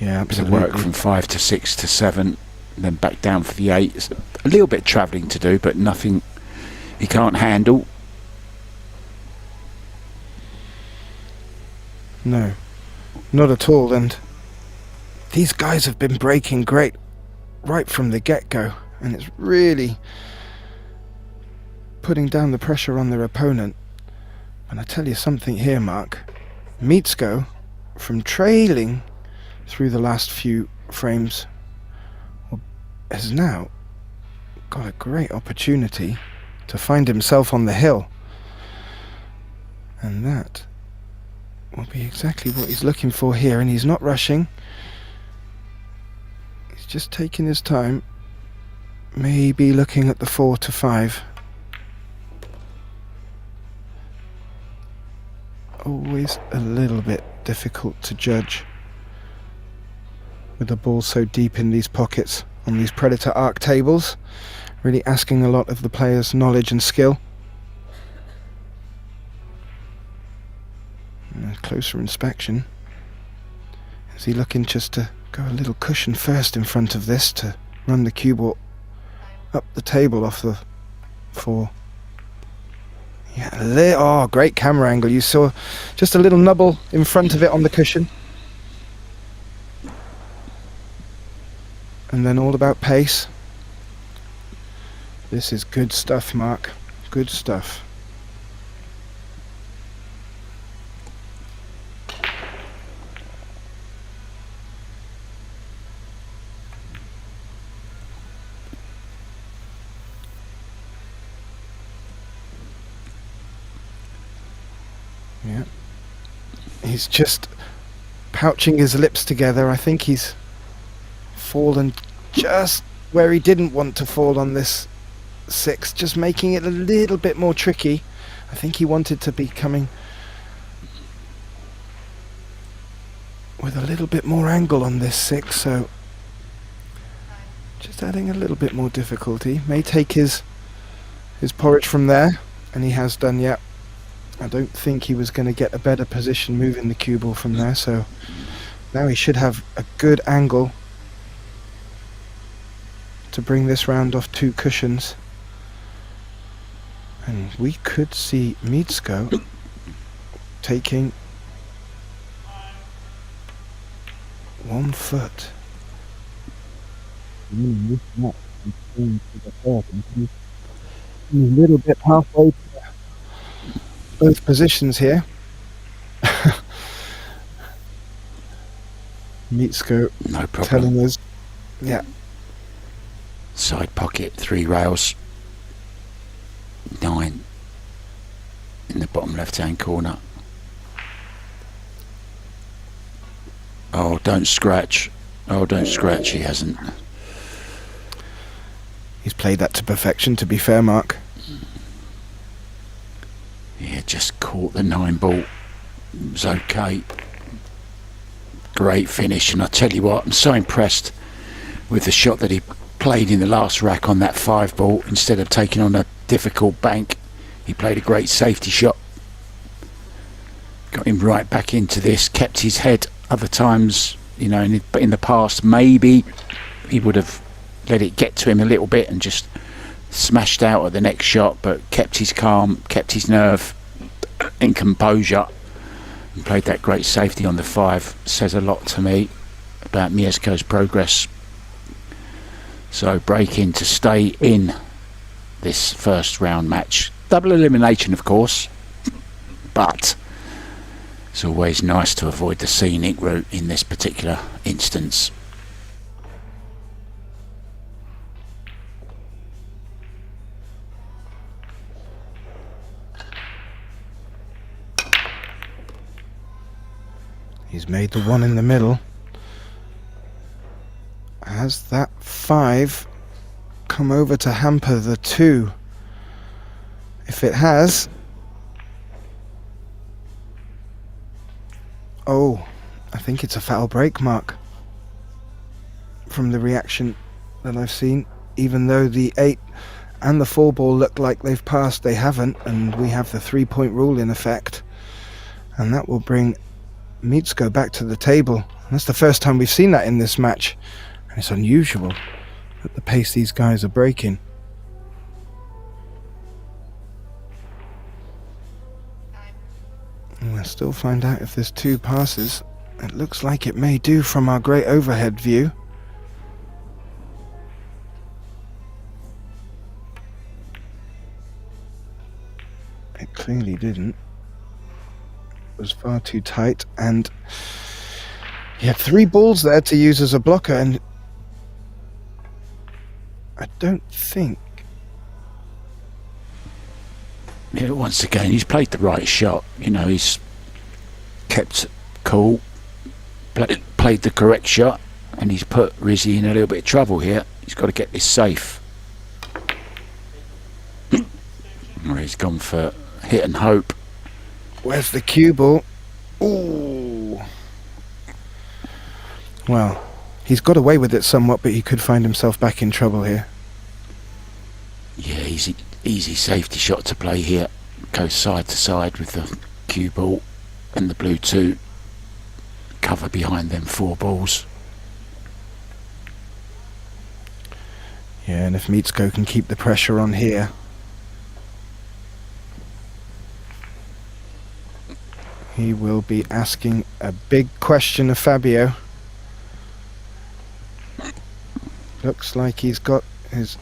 Yeah, absolutely. Work from 5 to 6 to 7, and then back down for the 8. It's a little bit of travelling to do, but nothing he can't handle. No, not at all. And these guys have been breaking great right from the get-go, and it's really putting down the pressure on their opponent. And I tell you something here, Mark. Mitsko, from trailing through the last few frames, has now got a great opportunity to find himself on the hill. And that will be exactly what he's looking for here, and he's not rushing. He's just taking his time, maybe looking at the 4 to 5. Always a little bit difficult to judge with the ball so deep in these pockets on these Predator arc tables, really asking a lot of the player's knowledge and skill. And a closer inspection. Is he looking just to go a little cushion first in front of this to run the cue ball up the table off the 4? Yeah, oh, great camera angle. You saw just a little nubble in front of it on the cushion. And then all about pace. This is good stuff, Mark. Good stuff. Yeah. He's just pouching his lips together. I think he's fallen just where he didn't want to fall on this 6, just making it a little bit more tricky. I think he wanted to be coming with a little bit more angle on this 6, so just adding a little bit more difficulty. May take his porridge from there, and he has done. Yet I don't think he was going to get a better position moving the cue ball from there, so now he should have a good angle to bring this round off 2 cushions. And we could see Mitsko taking 1 foot. A little bit halfway to both positions here. Mitsko No problem. telling us, yeah. Side pocket, 3 rails, 9 in the bottom left-hand corner. Oh, don't scratch. Oh, don't scratch. He hasn't. He's played that to perfection, to be fair, Mark. Yeah, just caught the 9 ball. It was okay. Great finish, and I tell you what, I'm so impressed with the shot that he played in the last rack on that 5 ball. Instead of taking on a difficult bank, he played a great safety shot. Got him right back into this, kept his head. Other times, you know, in the past, maybe he would have let it get to him a little bit and just smashed out at the next shot, but kept his calm, kept his nerve and composure, and played that great safety on the 5. Says a lot to me about Mieszko's progress. So breaking to stay in this first round match. Double elimination, of course, but it's always nice to avoid the scenic route in this particular instance. He's made the 1 in the middle. Has that 5 come over to hamper the 2? If it has... Oh, I think it's a foul break, Mark. From the reaction that I've seen, even though the 8 and the 4 ball look like they've passed, they haven't, and we have the 3-point rule in effect. And that will bring Mitsko back to the table. And that's the first time we've seen that in this match. And it's unusual at the pace these guys are breaking. And we'll still find out if there's 2 passes. It looks like it may do from our great overhead view. It clearly didn't. It was far too tight, and he had 3 balls there to use as a blocker, and I don't think... Yeah, once again, he's played the right shot. You know, he's kept cool, played the correct shot, and he's put Rizzy in a little bit of trouble here. He's got to get this safe. Where he's gone for hit and hope. Where's the cue ball? Ooh. Well, he's got away with it somewhat, but he could find himself back in trouble here. Yeah, easy safety shot to play here. Goes side to side with the cue ball and the blue 2. Cover behind them 4 balls. Yeah, and if Mitsko can keep the pressure on here, he will be asking a big question of Fabio. Looks like he's got his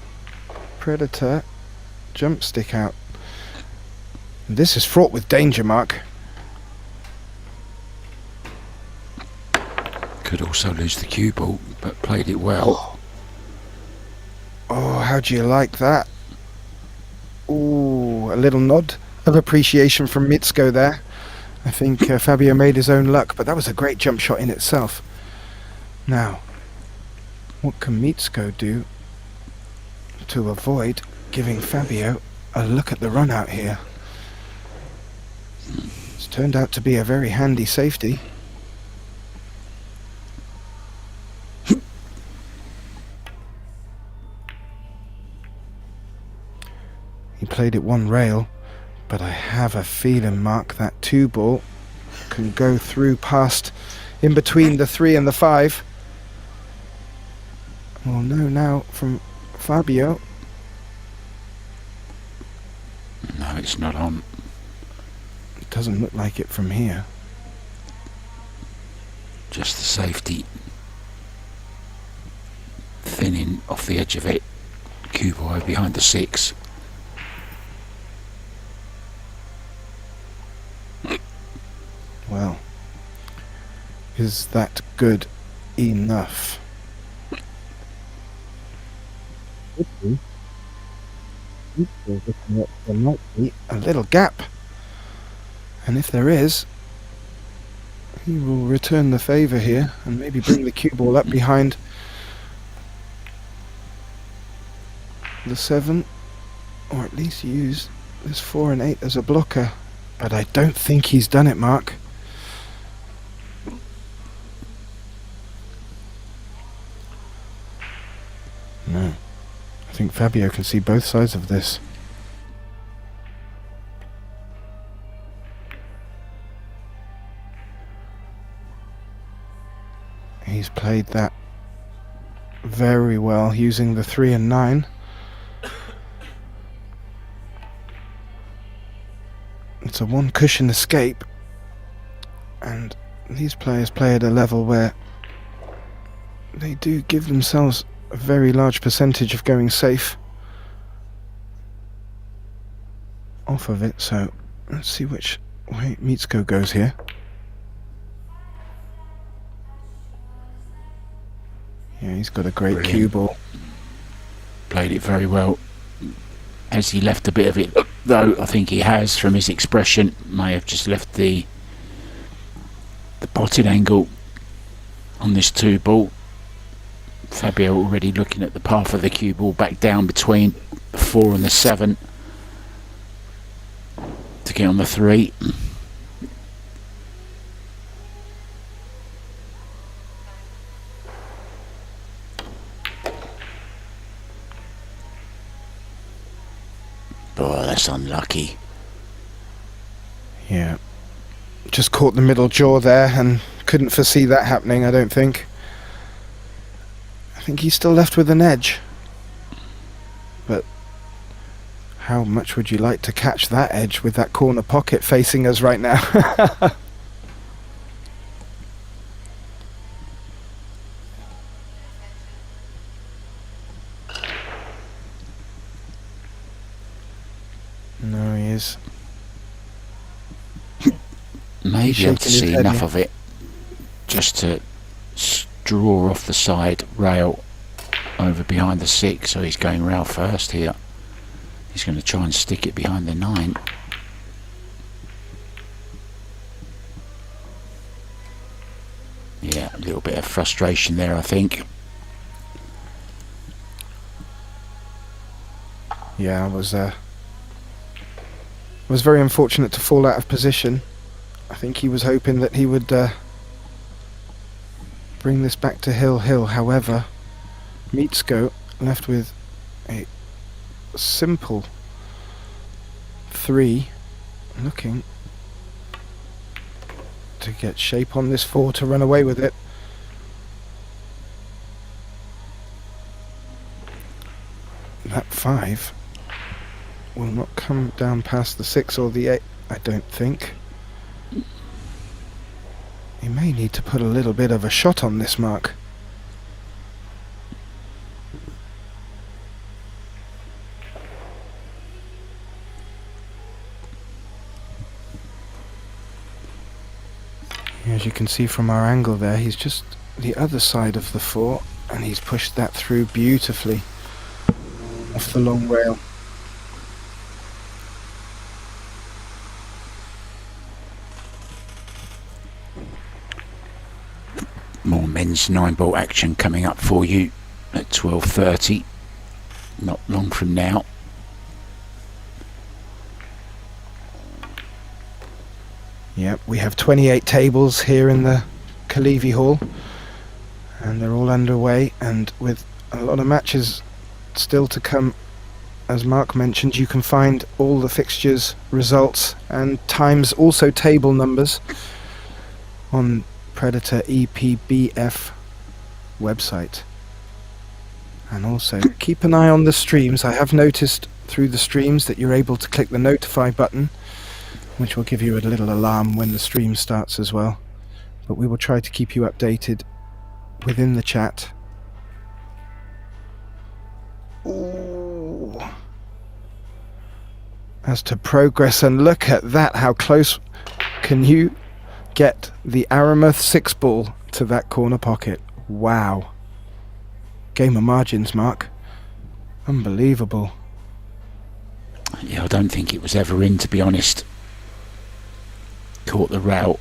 Predator jump stick out. This is fraught with danger, Mark. Could also lose the cue ball, but played it well. Oh, how do you like that? Ooh, a little nod of appreciation from Mitsko there. I think Fabio made his own luck, but that was a great jump shot in itself. Now, what can Mitsko do to avoid giving Fabio a look at the run out here? It's turned out to be a very handy safety. He played it 1 rail, but I have a feeling, Mark, that 2 ball can go through past in between the 3 and the 5. Well, no, now from Fabio. No, it's not on. It doesn't look like it from here. Just the safety. Thinning off the edge of it. Cue ball behind the 6. Well, is that good enough? There might be a little gap, and if there is, he will return the favour here and maybe bring the cue ball up behind the 7, or at least use this 4 and 8 as a blocker. But I don't think he's done it, Mark. No. I think Fabio can see both sides of this. He's played that very well using the 3 and 9. It's a 1 cushion escape, and these players play at a level where they do give themselves a very large percentage of going safe off of it. So let's see which way Mitsko goes here. Yeah, he's got a great cue ball. Played it very well. Has he left a bit of it, though? I think he has, from his expression. May have just left the potted angle on this 2 ball. Fabio already looking at the path of the cue ball back down between the 4 and the 7 to get on the 3. Oh, that's unlucky. Yeah. Just caught the middle jaw there and couldn't foresee that happening, I don't think. I think he's still left with an edge. But how much would you like to catch that edge with that corner pocket facing us right now? No, he is. Maybe able to see enough of it just to draw off the side rail over behind the 6, so he's going rail first here. He's going to try and stick it behind the 9. Yeah, a little bit of frustration there, I think. Yeah, I was very unfortunate to fall out of position. I think he was hoping that he would bring this back to Hill. However, Mitsko left with a simple 3, looking to get shape on this 4 to run away with it. That 5 will not come down past the 6 or the 8, I don't think. He may need to put a little bit of a shot on this mark. As you can see from our angle there, he's just the other side of the 4, and he's pushed that through beautifully off the long rail. More men's 9-ball action coming up for you at 12:30, not long from now. Yep, we have 28 tables here in the Kalevi Hall, and they're all underway, and with a lot of matches still to come. As Mark mentioned, you can find all the fixtures, results and times, also table numbers, on Predator Epbf website. And also keep an eye on the streams. I have noticed through the streams that you're able to click the notify button, which will give you a little alarm when the stream starts as well. But we will try to keep you updated within the chat. Ooh. As to progress, and look at that, how close can you get the Aramith 6-ball to that corner pocket? Wow. Game of margins, Mark. Unbelievable. Yeah, I don't think it was ever in, to be honest. Caught the rail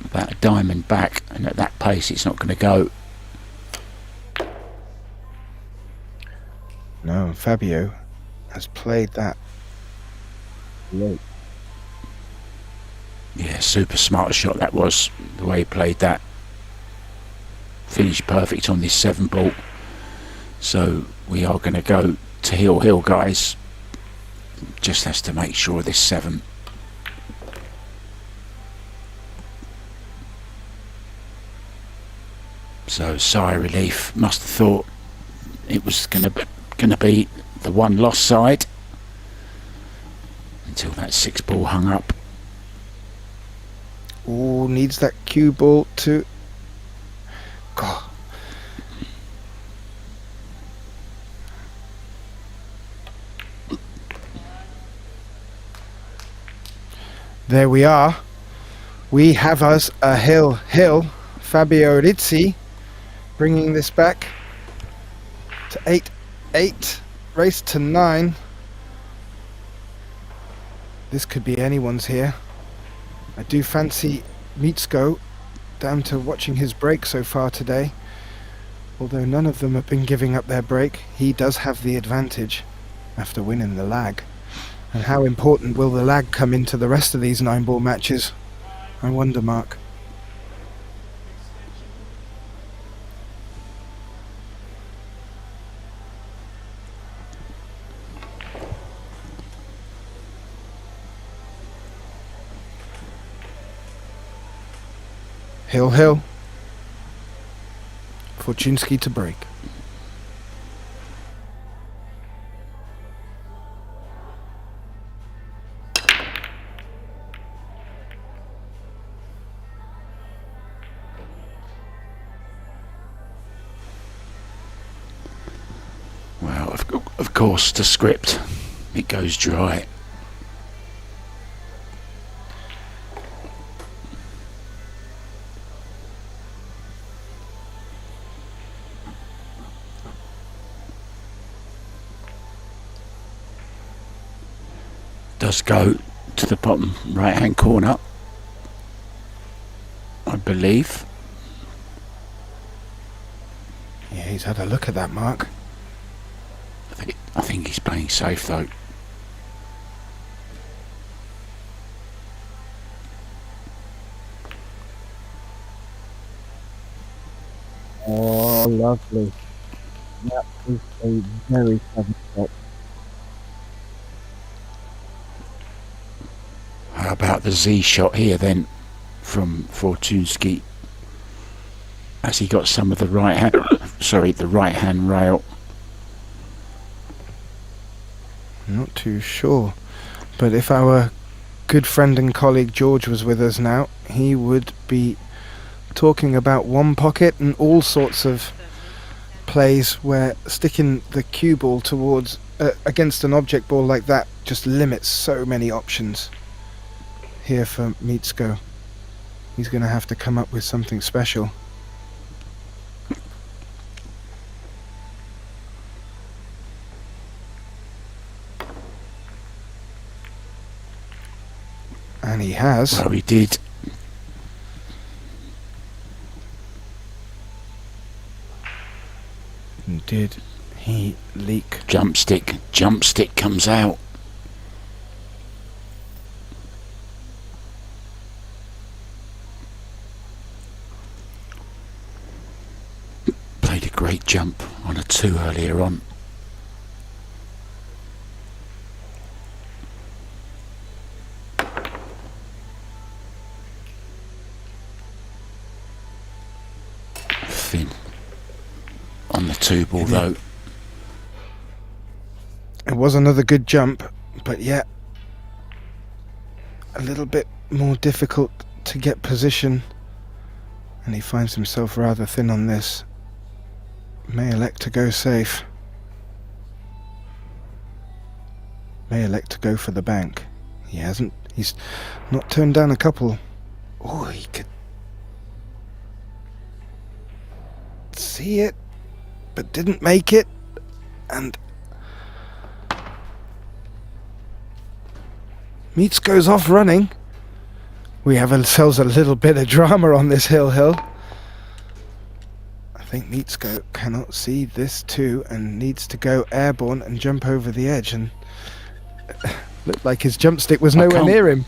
about a diamond back, and at that pace it's not going to go. No, Fabio has played that late. Yeah, super smart shot that was, the way he played that. Finished perfect on this 7-ball. So we are going to go to Hill, guys. Just has to make sure this 7. So sigh of relief. Must have thought it was going to be the one lost side until that 6-ball hung up. Oh, needs that cue ball to... God. There we are. We have us a Hill. Fabio Rizzy bringing this back to 8-8. Race to 9. This could be anyone's here. I do fancy Mitsko down to watching his break so far today. Although none of them have been giving up their break, he does have the advantage after winning the lag. And how important will the lag come into the rest of these 9-ball matches? I wonder, Mark. Hill, hill. Fortunski to break. Well, of course, to script, it goes dry. Does go to the bottom right hand corner, I believe. Yeah, he's had a look at that, Mark. I think he's playing safe though. Oh, lovely. That was a very clever shot. How about the Z shot here then from Fortunski, as he got some of the right hand rail. Not too sure, but if our good friend and colleague George was with us now, he would be talking about one pocket and all sorts of plays where sticking the cue ball towards against an object ball like that just limits so many options. Here for Mitsko, he's going to have to come up with something special. And he has. Well, he did. Did he leak? Jump stick comes out. Played a great jump on a 2 earlier on. Thin on the 2 ball though. It was another good jump, but yet a little bit more difficult to get position, and he finds himself rather thin on this. May elect to go safe. May elect to go for the bank. He hasn't. He's not turned down a couple. Oh, he could see it, but didn't make it, and Meets goes off running. We have ourselves a little bit of drama on this hill. I think Meetsko cannot see this too and needs to go airborne and jump over the edge, and looked like his jump stick was nowhere near him.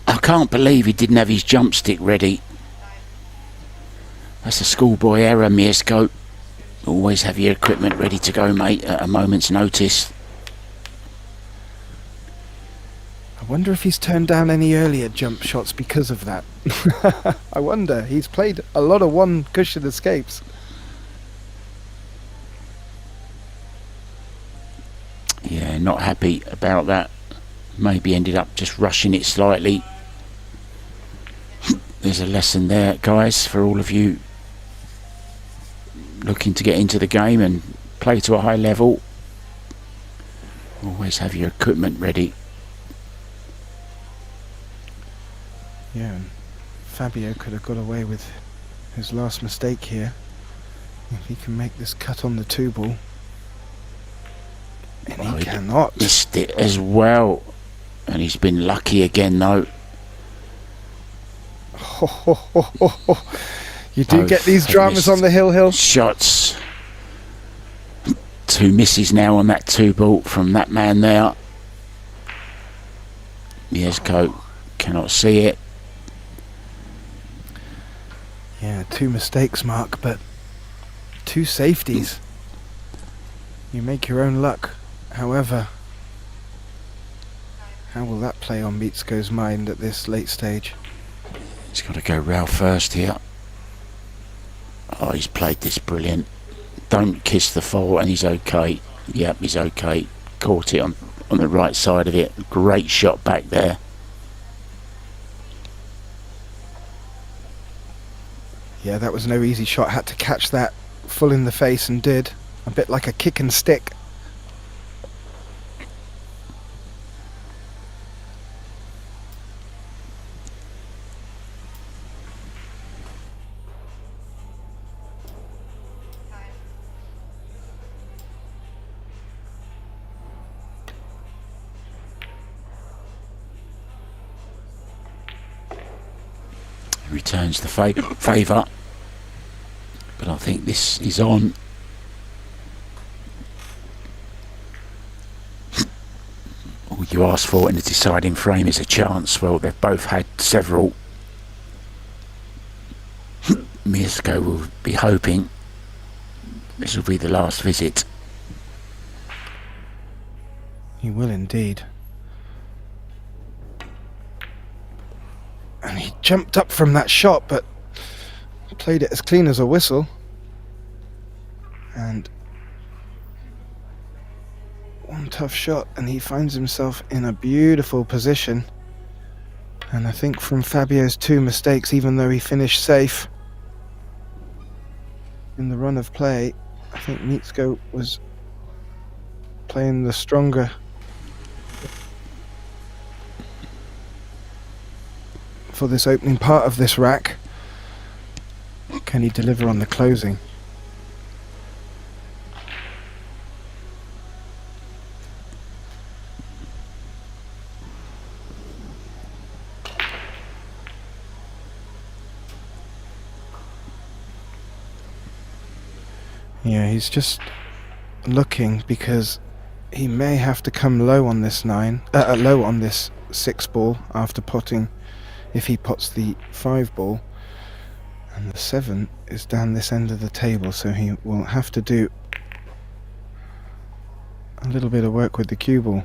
I can't believe he didn't have his jump stick ready. That's a schoolboy error, Mirsko. Always have your equipment ready to go, mate, at a moment's notice. I wonder if he's turned down any earlier jump shots because of that. I wonder. He's played a lot of one cushion escapes. Yeah, not happy about that. Maybe ended up just rushing it slightly. There's a lesson there, guys, for all of you looking to get into the game and play to a high level. Always have your equipment ready. Yeah, and Fabio could have got away with his last mistake here. If he can make this cut on the 2 ball. And he cannot. Missed it as well. And he's been lucky again, though. Oh, You do Both get these have dramas on missed the hill. shots. 2 misses now on that 2 ball from that man there. Mieszko cannot see it. Yeah, 2 mistakes, Mark, but 2 safeties. You make your own luck. However, how will that play on Mieszko's mind at this late stage? He's got to go rail first here. Oh, he's played this brilliant. Don't kiss the fall, and he's okay. Yep, he's okay. Caught it on the right side of it. Great shot back there. Yeah, that was no easy shot. Had to catch that full in the face and did. A bit like a kick and stick. Returns the favour, but I think this is on. All you ask for in the deciding frame is a chance. Well, they've both had several. Mieszko will be hoping this will be the last visit. He will indeed. And he jumped up from that shot, but played it as clean as a whistle. And one tough shot, and he finds himself in a beautiful position. And I think from Fabio's 2 mistakes, even though he finished safe in the run of play, I think Mieszko was playing the stronger for this opening part of this rack. Can he deliver on the closing? Yeah, he's just looking because he may have to come low on this low on this 6 ball after potting. If he pots the 5 ball, and the 7 is down this end of the table, so he will have to do a little bit of work with the cue ball.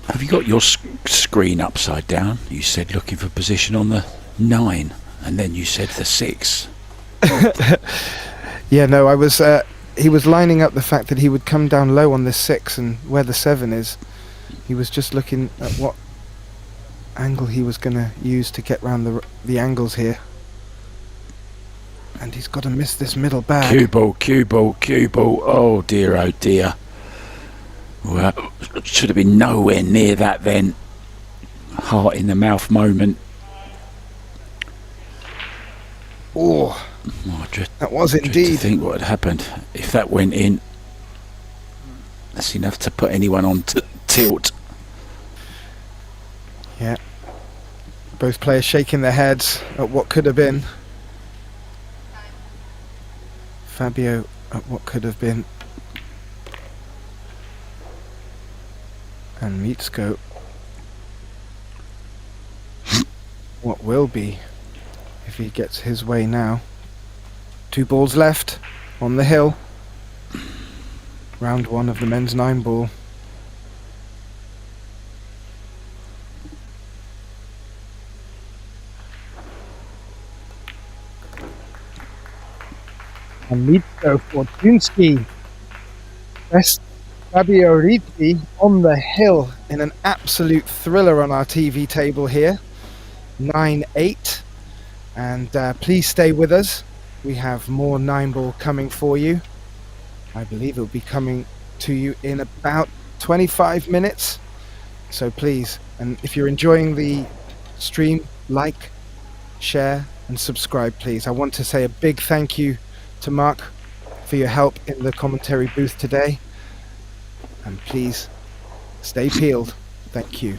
Have you got your screen upside down? You said looking for position on the 9, and then you said the 6. Yeah, no, I was. He was lining up the fact that he would come down low on this 6, and where the 7 is, he was just looking at what angle he was going to use to get round the angles here. And he's got to miss this middle bag. Cue ball, cue ball, cue ball. Oh dear, oh dear. Well, should have been nowhere near that then. Heart in the mouth moment. Oh, that was indeed. To think what had happened if that went in. That's enough to put anyone on tilt. Yeah. Both players shaking their heads at what could have been. Fabio at what could have been. And Mieszko what will be if he gets his way now. 2 balls left on the hill. Round 1 of the men's 9 ball. And Mieszko Fortuni best Fabio Rizzy on the hill in an absolute thriller on our TV table here. 9-8. And please stay with us. We have more 9 ball coming for you. I believe it will be coming to you in about 25 minutes. So please, and if you're enjoying the stream, like, share and subscribe please. I want to say a big thank you to Mark for your help in the commentary booth today, and please stay peeled. Thank you.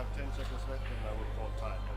have 10 seconds left and I will call time.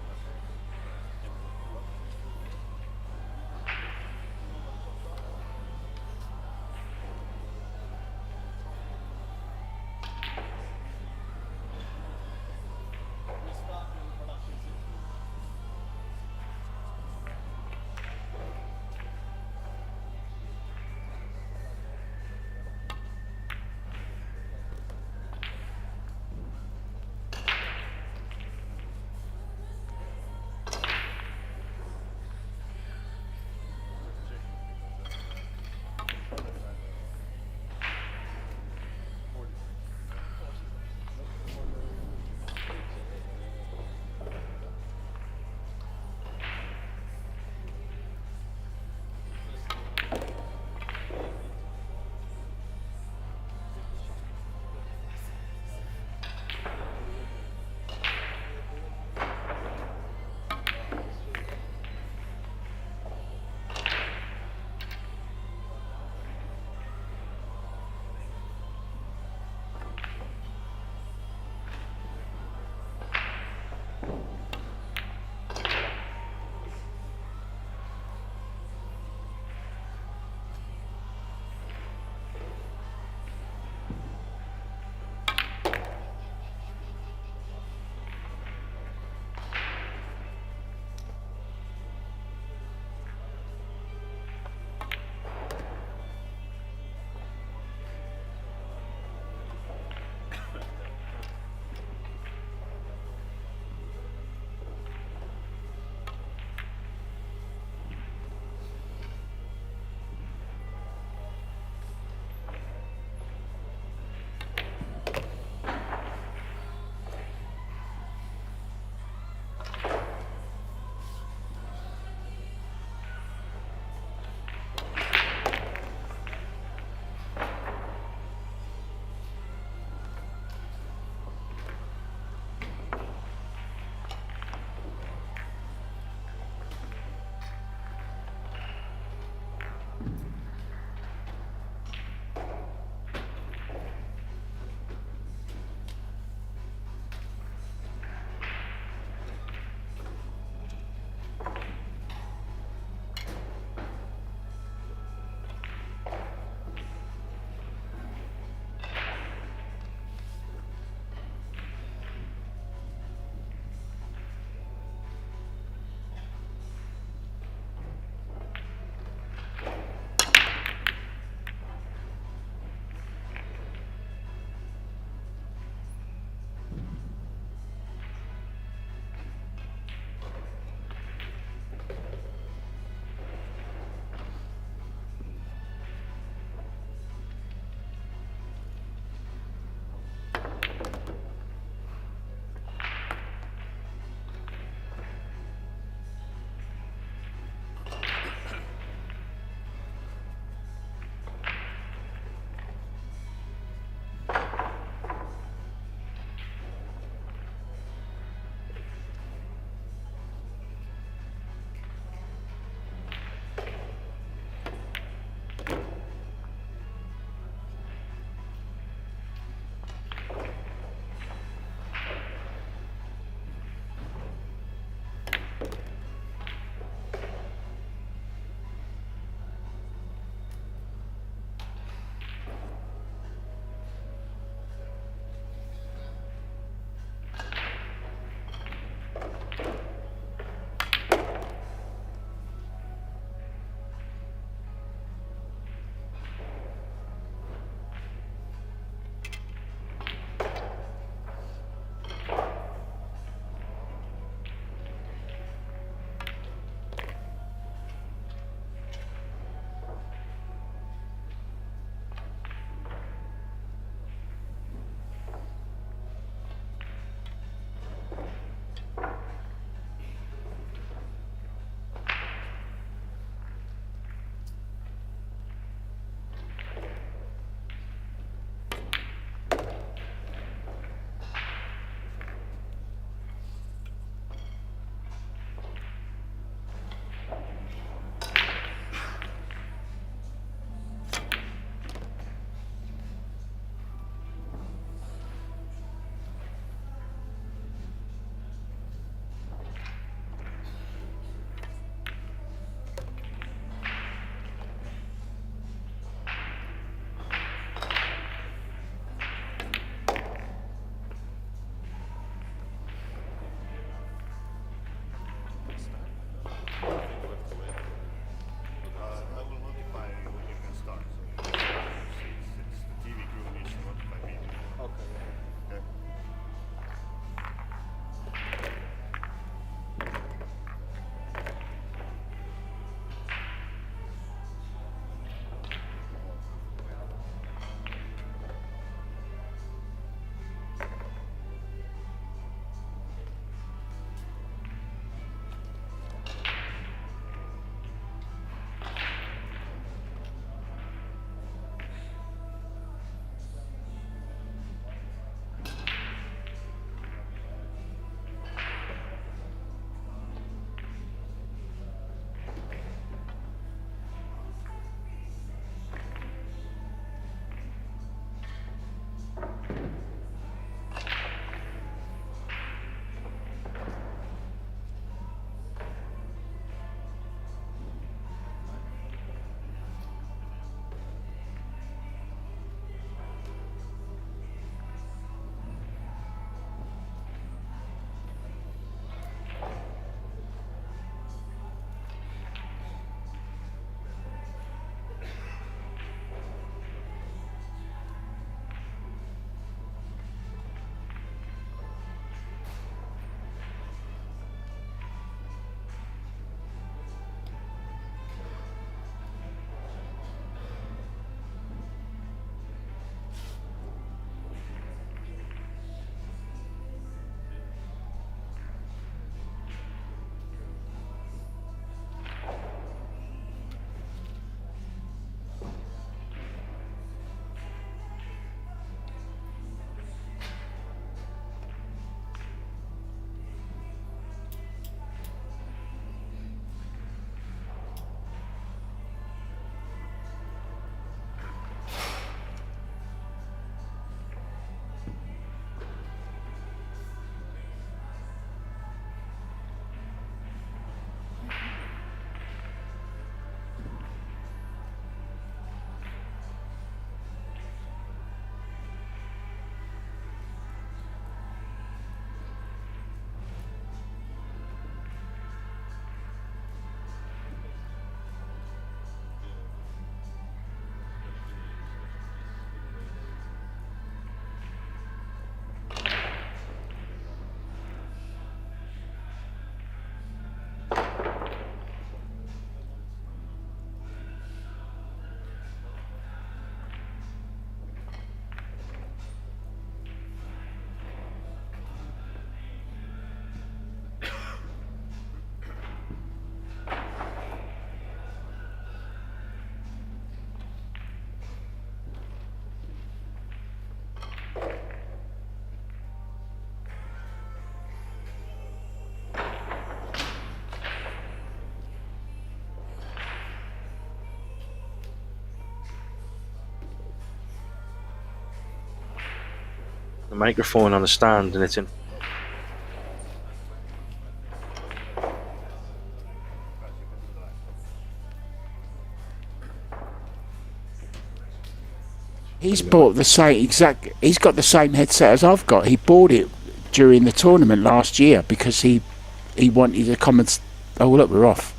the microphone on a stand, and it's in. He's bought the same exact. He's got the same headset as I've got. He bought it during the tournament last year because he wanted to come and. Oh look, we're off.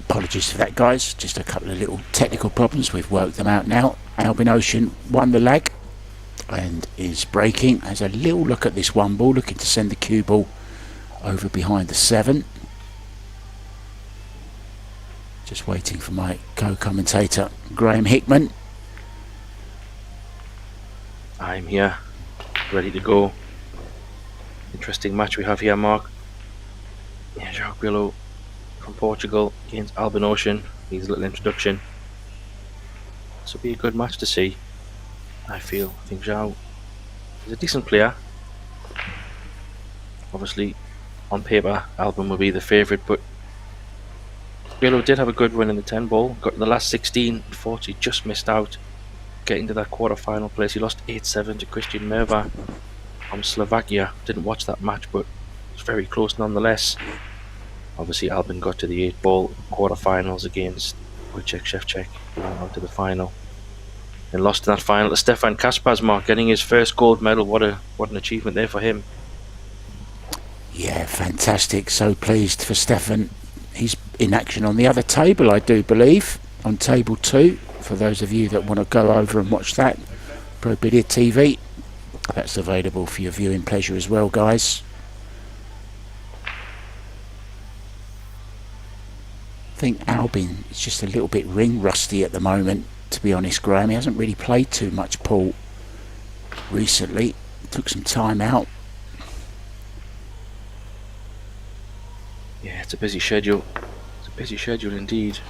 Apologies for that, guys. Just a couple of little technical problems. We've worked them out now. Ouschan won the leg and is breaking. Has a little look at this one ball, looking to send the cue ball over behind the 7. Just waiting for my co-commentator Graham Hickman. I'm here, ready to go. Interesting match we have here, Mark. Yeah, Gillow from Portugal against Ouschan. His little introduction. This will be a good match to see, I feel. I think Zhao is a decent player. Obviously, on paper, Albin will be the favourite, but Gillow did have a good run in the 10 ball. Got to the last 16, unfortunately just missed out getting to that quarter-final place. He lost 8-7 to Christian Merva from Slovakia. Didn't watch that match, but it was very close nonetheless. Obviously, Albin got to the 8-ball quarter-finals against Wojciech Szewczak, who went on to the final. And lost in that final to Stefan Kasparsmark, getting his first gold medal. What an achievement there for him. Yeah, fantastic. So pleased for Stefan. He's in action on the other table, I do believe, on table 2. For those of you that want to go over and watch that, Pro Billiard TV, that's available for your viewing pleasure as well, guys. I think Albin is just a little bit ring rusty at the moment, to be honest, Graham. He hasn't really played too much pool recently. Took some time out. Yeah, it's a busy schedule. It's a busy schedule indeed.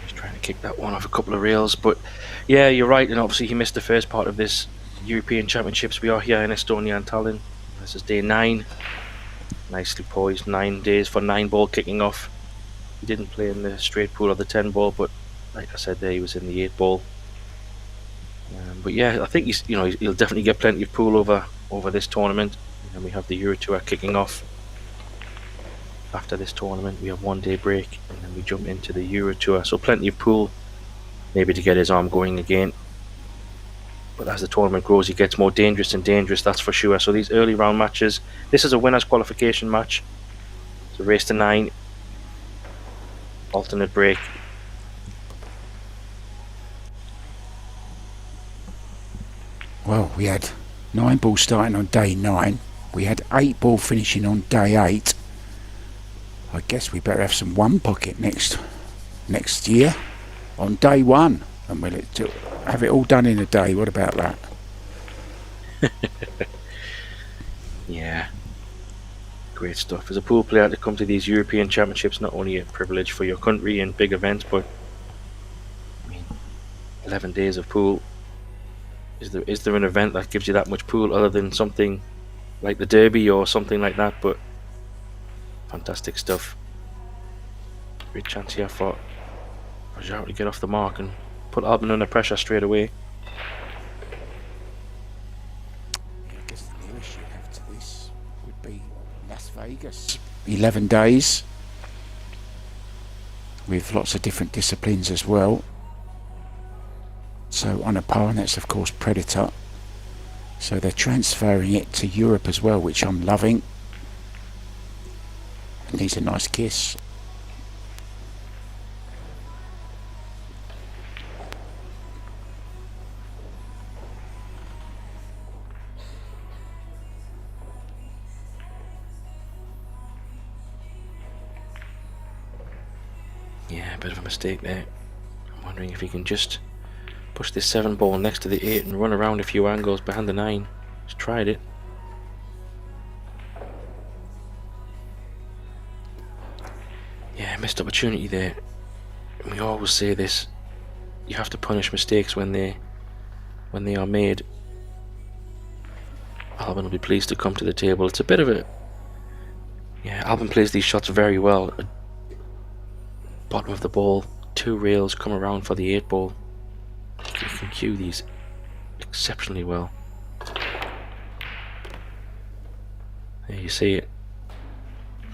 He's trying to kick that one off a couple of rails, but yeah, you're right. And obviously he missed the first part of this European Championships. We are here in Estonia and Tallinn. This is day 9. Nicely poised. 9 days for 9-ball kicking off. He didn't play in the straight pool or the 10-ball, but like I said there, he was in the 8-ball. But yeah, I think he'll definitely get plenty of pool over this tournament. And we have the Euro Tour kicking off. After this tournament, we have 1 day break, and then we jump into the Euro Tour. So plenty of pool, maybe to get his arm going again. But as the tournament grows, he gets more dangerous and dangerous, that's for sure. So these early round matches, this is a winners qualification match. It's a race to 9. Alternate break. Well, we had 9-ball starting on day 9. We had 8-ball finishing on day 8. I guess we better have some 1 pocket next year on day 1, and we'll have it all done in a day. What about that? Yeah, great stuff. As a pool player, to come to these European Championships, not only a privilege for your country and big events, but I mean, 11 days of pool. Is there an event that gives you that much pool other than something like the Derby or something like that? But fantastic stuff. Great chance here for Rajao to get off the mark and put Albin under pressure straight away. I guess the nearest you have to this would be Las Vegas. 11 days with lots of different disciplines as well. So on a par, and that's of course Predator. So they're transferring it to Europe as well, which I'm loving. And needs a nice kiss. Yeah, a bit of a mistake there. I'm wondering if he can just push this 7 ball next to the 8 and run around a few angles behind the 9. He's tried it. Yeah, missed opportunity there. We always say this, you have to punish mistakes when they are made. Albin will be pleased to come to the table. It's a bit of a... Yeah, Albin plays these shots very well. Bottom of the ball, 2 rails come around for the 8 ball. You can cue these exceptionally well. There you see it.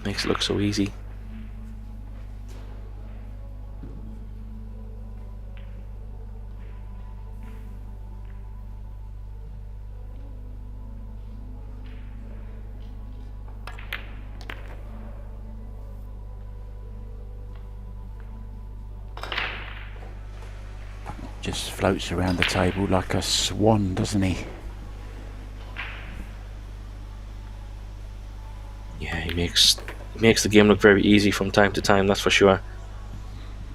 Makes it look so easy. Just floats around the table like a swan, doesn't he? Yeah, he makes the game look very easy from time to time, that's for sure.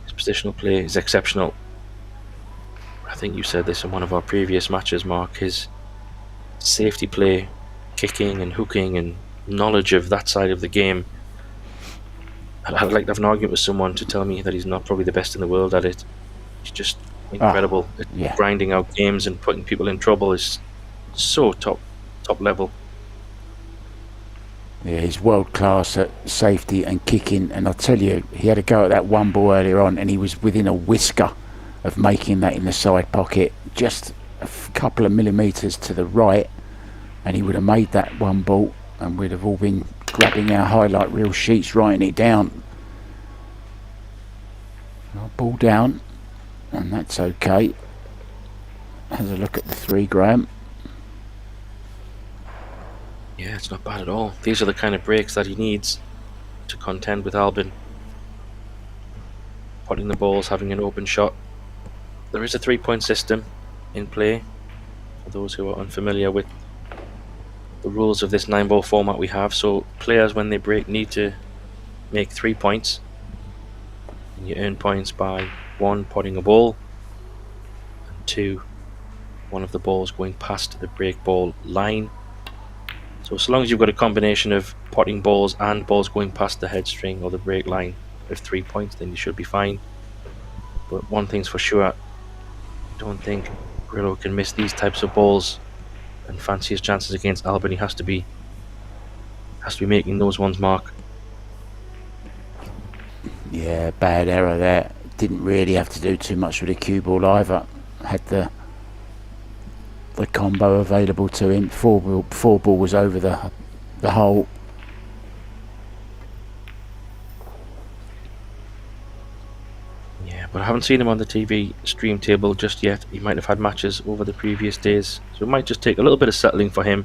His positional play is exceptional. I think you said this in one of our previous matches, Mark. His safety play, kicking and hooking and knowledge of that side of the game. I'd like to have an argument with someone to tell me that he's not probably the best in the world at it. He's just incredible. Yeah. Grinding out games and putting people in trouble is so top level. Yeah, he's world class at safety and kicking, and I'll tell you, he had a go at that 1 ball earlier on and he was within a whisker of making that in the side pocket, just a couple of millimetres to the right, and he would have made that 1 ball and we'd have all been grabbing our highlight reel sheets, writing it down. Ball down, and that's okay. Has a look at the 3 Graham. Yeah, it's not bad at all. These are the kind of breaks that he needs to contend with Albin. Putting the balls, having an open shot. There is a 3-point system in play for those who are unfamiliar with the rules of this 9-ball format we have. So players, when they break, need to make 3 points, and you earn points by 1, potting a ball, and 2, one of the balls going past the break ball line. So long as you've got a combination of potting balls and balls going past the head string or the break line with 3 points, then you should be fine. But one thing's for sure, I don't think Gillow can miss these types of balls and fancy his chances against Albin. He has to be making those ones, Mark. Yeah, bad error there. Didn't really have to do too much with the cue ball either. Had the combo available to him. 4 ball was over the hole. Yeah, but I haven't seen him on the TV stream table just yet. He might have had matches over the previous days, so it might just take a little bit of settling for him.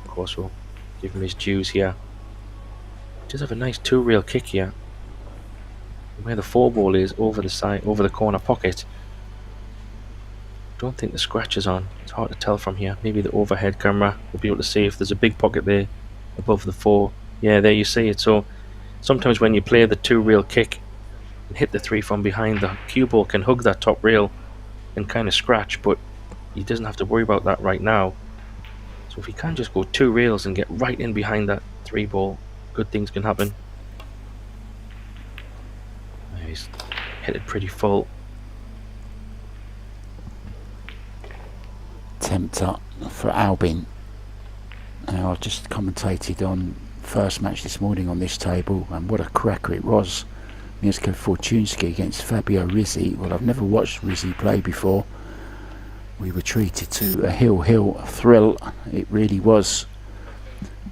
Of course, we'll give him his dues here. He does have a nice 2-reel kick here. Where the 4 ball is over the side, over the corner pocket. Don't think the scratch is on. It's hard to tell from here. Maybe the overhead camera will be able to see if there's a big pocket there above the 4. Yeah, there you see it. So sometimes when you play the 2-reel kick and hit the 3 from behind, the cue ball can hug that top rail and kind of scratch, but he doesn't have to worry about that right now. So if he can just go 2 rails and get right in behind that 3 ball, good things can happen. He's hit it pretty full. Tempter for Albin. Now, I've just commentated on first match this morning on this table, and what a cracker it was Mieszko Fortunski against Fabio Rizzy. Well, I've never watched Rizzy play before. We were treated to a hill thrill. It really was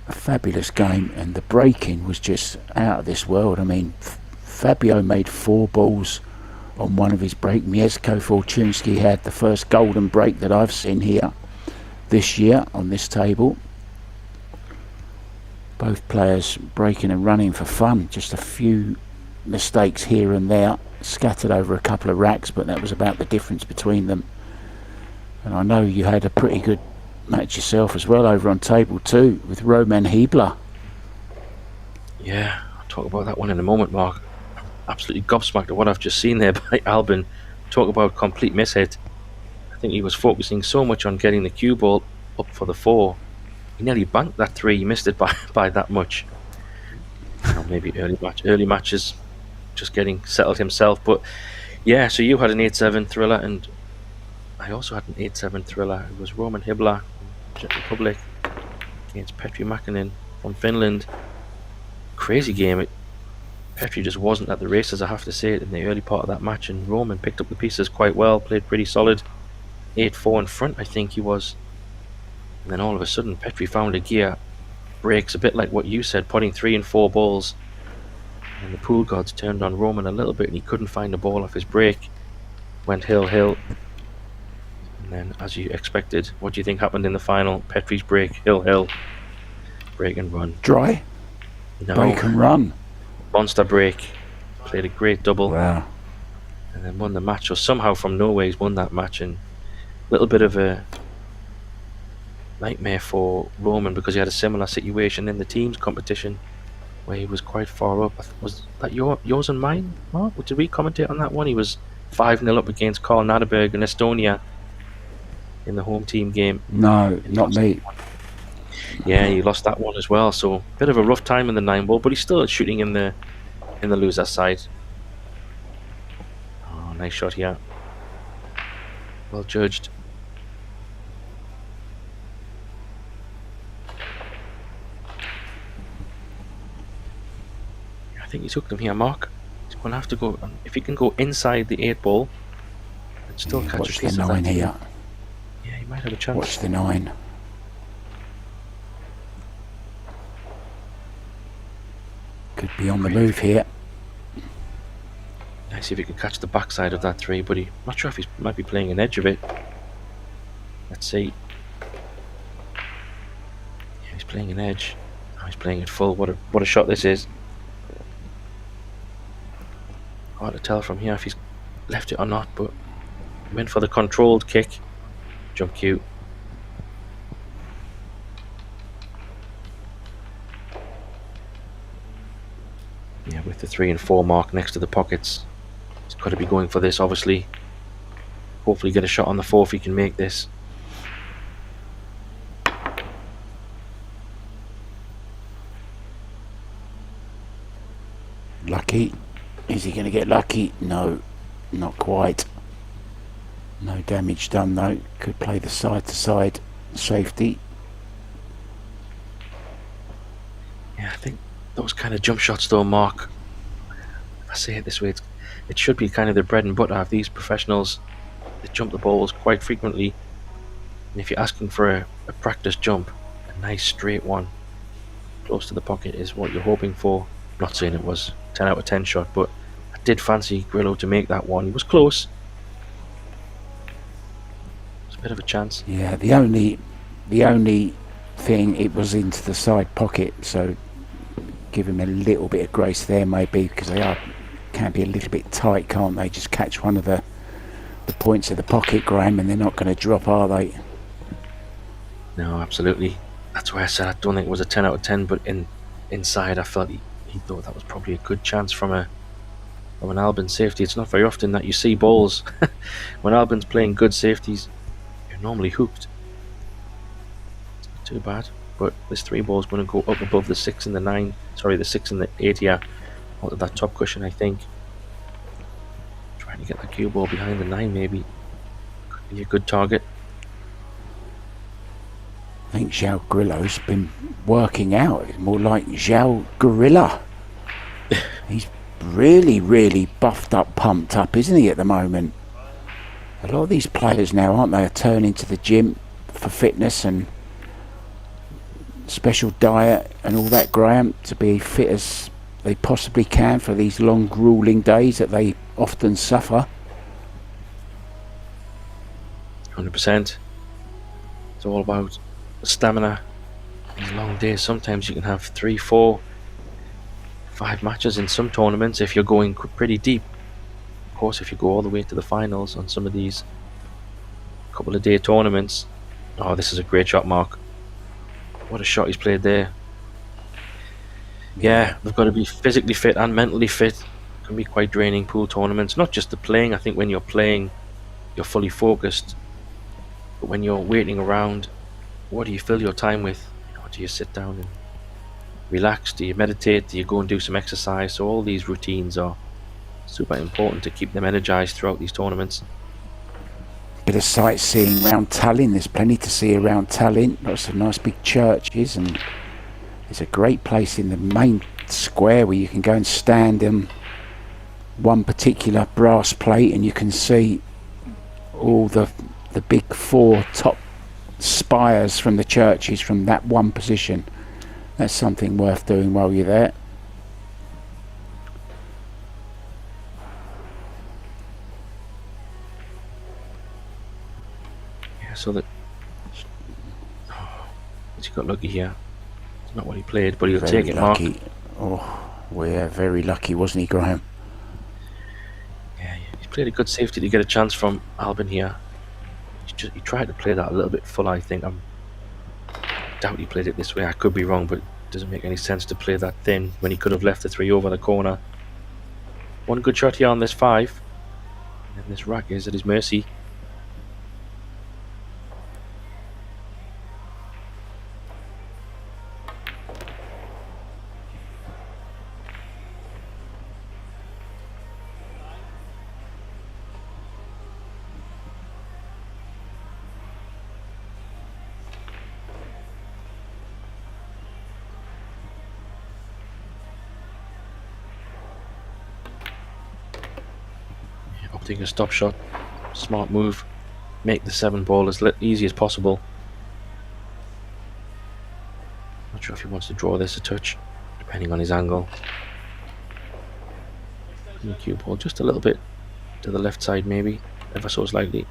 a fabulous game, and the breaking was just out of this world. I mean, Fabio made 4 balls on one of his break. Mieszko Fortunski had the first golden break that I've seen here this year on this table. Both players breaking and running for fun. Just a few mistakes here and there, scattered over a couple of racks, but that was about the difference between them. And I know you had a pretty good match yourself as well over on table 2 with Roman Hebler. Yeah, I'll talk about that one in a moment, Mark. I'm absolutely gobsmacked at what I've just seen there by Albin. Talk about complete mishit. I think he was focusing so much on getting the cue ball up for the 4. He nearly banked that 3. He missed it by that much. Maybe early matches, just getting settled himself. But yeah, so you had an 8-7 thriller, and I also had an 8-7 thriller. It was Roman Hebler from Czech Republic against Petri Makinen from Finland. Crazy game. Petri just wasn't at the races, I have to say, in the early part of that match, and Roman picked up the pieces quite well, played pretty solid. 8-4 in front, I think he was. And then all of a sudden, Petri found a gear, breaks, a bit like what you said, putting 3 and 4 balls. And the pool gods turned on Roman a little bit, and he couldn't find the ball off his break. Went hill. And then, as you expected, what do you think happened in the final? Petri's break, hill, break and run. Dry? No. Break and run. Monster break. Played a great double. Wow. And then won the match. So somehow from nowhere he's won that match, and a little bit of a nightmare for Roman, because he had a similar situation in the teams competition where he was quite far up. Was that yours and mine, Mark? Did we commentate on that one? He was 5-0 up against Karl Naderberg in Estonia in the home team game. No, not me. Yeah, he lost that one as well. So bit of a rough time in the 9 ball, but he's still shooting in the loser side. Oh, nice shot here. Well judged. I think he took them here, Mark. He's going to have to go. If he can go inside the 8 ball and still catch Watch a the piece of 9 that. here. Yeah, he might have a chance. Watch the 9. Could be on the move here. Let's see if he can catch the backside of that 3, but I'm not sure if he might be playing an edge of it. Let's see. Yeah, he's playing an edge. Oh, he's playing it full. What a shot this is. Hard to tell from here if he's left it or not, but he went for the controlled kick. Jump cue. Yeah, with the 3 and 4 mark next to the pockets. He's got to be going for this, obviously. Hopefully get a shot on the 4 if he can make this. Lucky. Is he going to get lucky? No, not quite. No damage done though. Could play the side to side safety. Yeah, I think those kind of jump shots though, Mark, if I say it this way, it should be kind of the bread and butter of these professionals. They jump the balls quite frequently, and if you're asking for a practice jump, a nice straight one close to the pocket is what you're hoping for. I'm not saying it was 10 out of 10 shot, but I did fancy Gillow to make that one. He was close. It's a bit of a chance. Yeah, the only thing, it was into the side pocket, so give him a little bit of grace there maybe, because they can be a little bit tight, can't they? Just catch one of the points of the pocket, Graham, and they're not going to drop, are they? No, absolutely. That's why I said I don't think it was a 10 out of 10, but inside I felt he thought that was probably a good chance from an Albin safety. It's not very often that you see balls when Albin's playing good safeties, you're normally hooked. It's not too bad, but this 3 ball is going to go up above the 6 and the 9, sorry, the 6 and the 8 here, out of that top cushion, I think. Trying to get the cue ball behind the 9 maybe. Could be a good target. I think Zhao Grillo's been working out. It's more like Zhao Gorilla. He's really buffed up, pumped up, isn't he, at the moment? A lot of these players now, aren't they, are turning to the gym for fitness and special diet and all that, Graham, to be fit as they possibly can for these long, grueling days that they often suffer. 100%. It's all about stamina. These long days, sometimes you can have 3, 4, 5 matches in some tournaments if you're going pretty deep. Of course, if you go all the way to the finals on some of these couple of day tournaments. Oh, this is a great shot, Mark. What a shot he's played there. Yeah, they've got to be physically fit and mentally fit. It can be quite draining, pool tournaments. Not just the playing. I think when you're playing, you're fully focused. But when you're waiting around, what do you fill your time with? Do you sit down and relax? Do you meditate? Do you go and do some exercise? So all these routines are super important to keep them energized throughout these tournaments. Bit of sightseeing around Tallinn. There's plenty to see around Tallinn. Lots of nice big churches, and there's a great place in the main square where you can go and stand on one particular brass plate and you can see all the big 4 top spires from the churches from that one position. That's something worth doing while you're there. Yeah, so that he got lucky here. It's not what he played, but he'll take it, Mark. Oh, we're very lucky, wasn't he, Graham? Yeah, he's played a good safety to get a chance from Albin here. He tried to play that a little bit full, I think. I doubt he played it this way. I could be wrong, but it doesn't make any sense to play that thin when he could have left the 3 over the corner. One good shot here on this 5. And this rack is at his mercy. Opting a stop shot, smart move, make the 7 ball as easy as possible. Not sure if he wants to draw this a touch, depending on his angle. And the cue ball just a little bit to the left side, maybe, ever so slightly.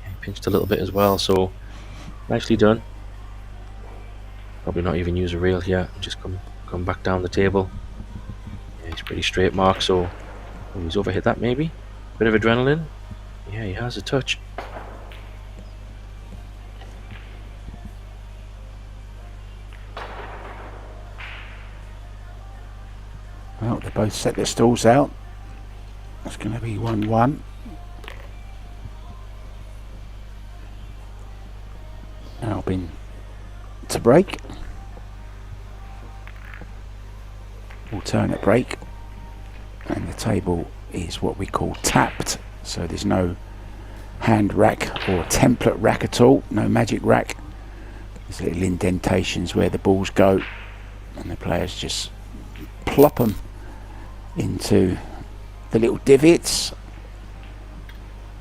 He pinched a little bit as well, so nicely done. Probably not even use a rail here, just come back down the table. Yeah, he's pretty straight, Mark, so oh, he's overhit that maybe. Bit of adrenaline. Yeah, he has a touch. Well, they both set their stalls out. That's going to be 1-1. Albin to break. Alternate break. And the table is what we call tapped, so there's no hand rack or template rack at all, no magic rack. There's little indentations where the balls go and the players just plop them into the little divots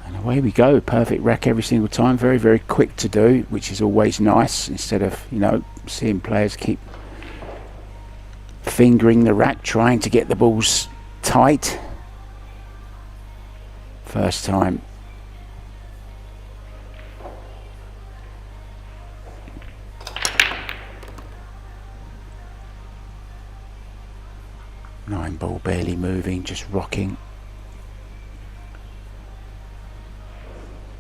and away we go. Perfect rack every single time, very quick to do, which is always nice, instead of, you know, seeing players keep fingering the rack trying to get the balls tight. First time. Nine ball barely moving, just rocking.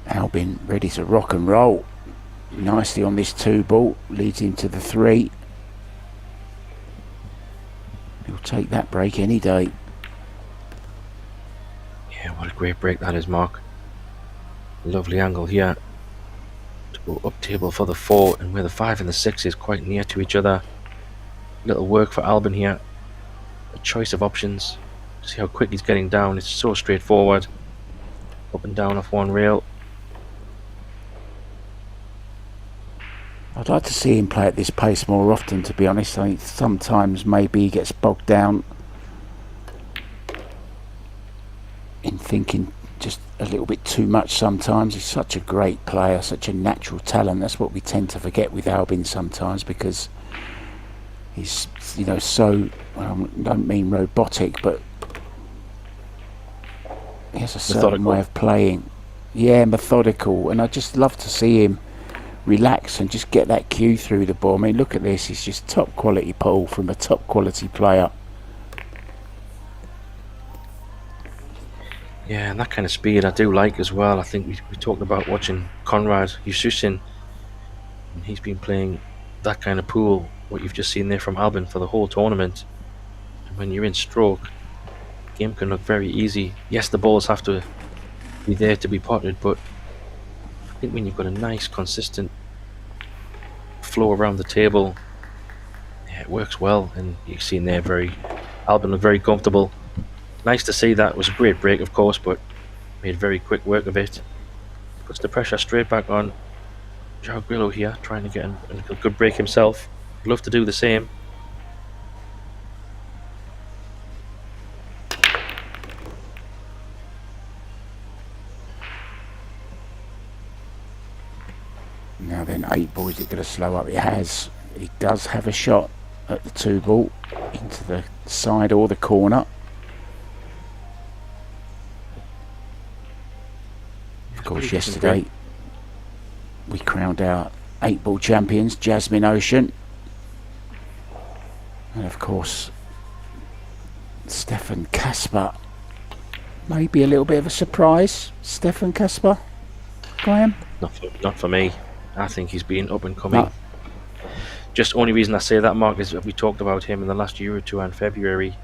Albin ready to rock and roll nicely on this 2 ball, leads him to the 3. He'll take that break any day. Yeah, what a great break that is, Mark. Lovely angle here to go up table for the 4, and where the 5 and the 6 is quite near to each other. Little work for Albin here. A choice of options. See how quick he's getting down. It's so straightforward. Up and down off one rail. I'd like to see him play at this pace more often, to be honest. I think sometimes maybe he gets bogged down in thinking just a little bit too much sometimes. He's such a great player, such a natural talent. That's what we tend to forget with Albin sometimes, because he's, you know, so, well, I don't mean robotic, but he has a certain way of playing. Yeah, methodical, and I just love to see him relax and just get that cue through the ball. I mean, look at this, he's just top quality pull from a top quality player. Yeah, and that kind of speed I do like as well. I think we talked about watching Conrad Ouschan, and he's been playing that kind of pool, what you've just seen there from Albin, for the whole tournament. And when you're in stroke, the game can look very easy. Yes, the balls have to be there to be potted, but I think when you've got a nice consistent flow around the table, yeah, it works well. And you've seen there, Albin looked very comfortable. Nice to see that. It was a great break, of course, but made very quick work of it. Puts the pressure straight back on Gillow here, trying to get a good break himself. Would love to do the same. Now then, 8 ball, is it going to slow up? It has. He does have a shot at the 2 ball into the side or the corner. Of course, yesterday we crowned our 8 ball champions, Jasmine Ouschan, and of course Stefan Kasper. Maybe a little bit of a surprise, Stefan Kasper, Graham? Not for me. I think he's been up and coming. No. Just only reason I say that, Mark, is that we talked about him in the last year or two in February.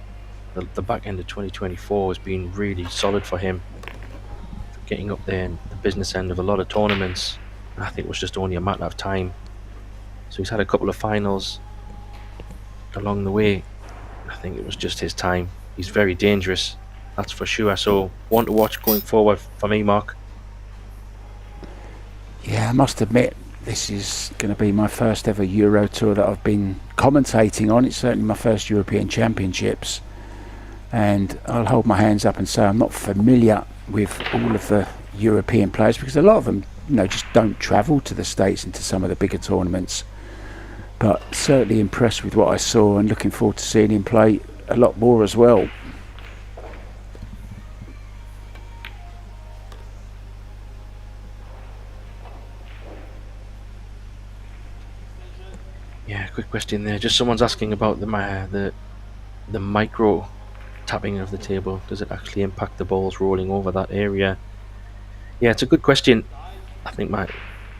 The back end of 2024 has been really solid for him, getting up there in the business end of a lot of tournaments. I think it was just only a matter of time. So he's had a couple of finals along the way. I think it was just his time. He's very dangerous, that's for sure. So one to watch going forward for me, Mark. Yeah, I must admit, this is going to be my first ever Euro Tour that I've been commentating on. It's certainly my first European Championships, and I'll hold my hands up and say I'm not familiar with all of the European players, because a lot of them, you know, just don't travel to the States and to some of the bigger tournaments. But certainly impressed with what I saw, and looking forward to seeing him play a lot more as well. Yeah, quick question there. Just someone's asking about the micro tapping of the table. Does it actually impact the balls rolling over that area? Yeah, it's a good question. I think the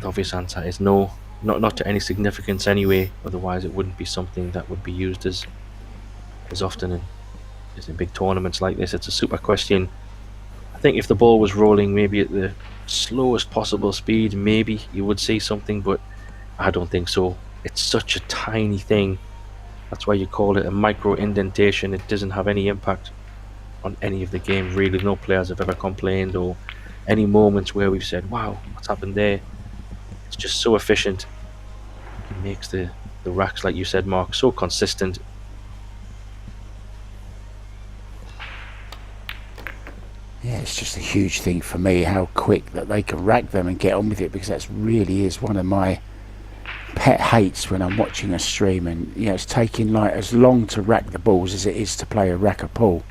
obvious answer is no, not to any significance anyway. Otherwise, it wouldn't be something that would be used as often as in big tournaments like this. It's a super question. I think if the ball was rolling maybe at the slowest possible speed, maybe you would see something, but I don't think so. It's such a tiny thing. That's why you call it a micro indentation. It doesn't have any impact on any of the game, really. No players have ever complained, or any moments where we've said, wow, what's happened there? It's just so efficient. It makes the racks, like you said, Mark, so consistent. Yeah, it's just a huge thing for me how quick that they can rack them and get on with it, because that really is one of my pet hates when I'm watching a stream, and you know, it's taking like as long to rack the balls as it is to play a rack a pull.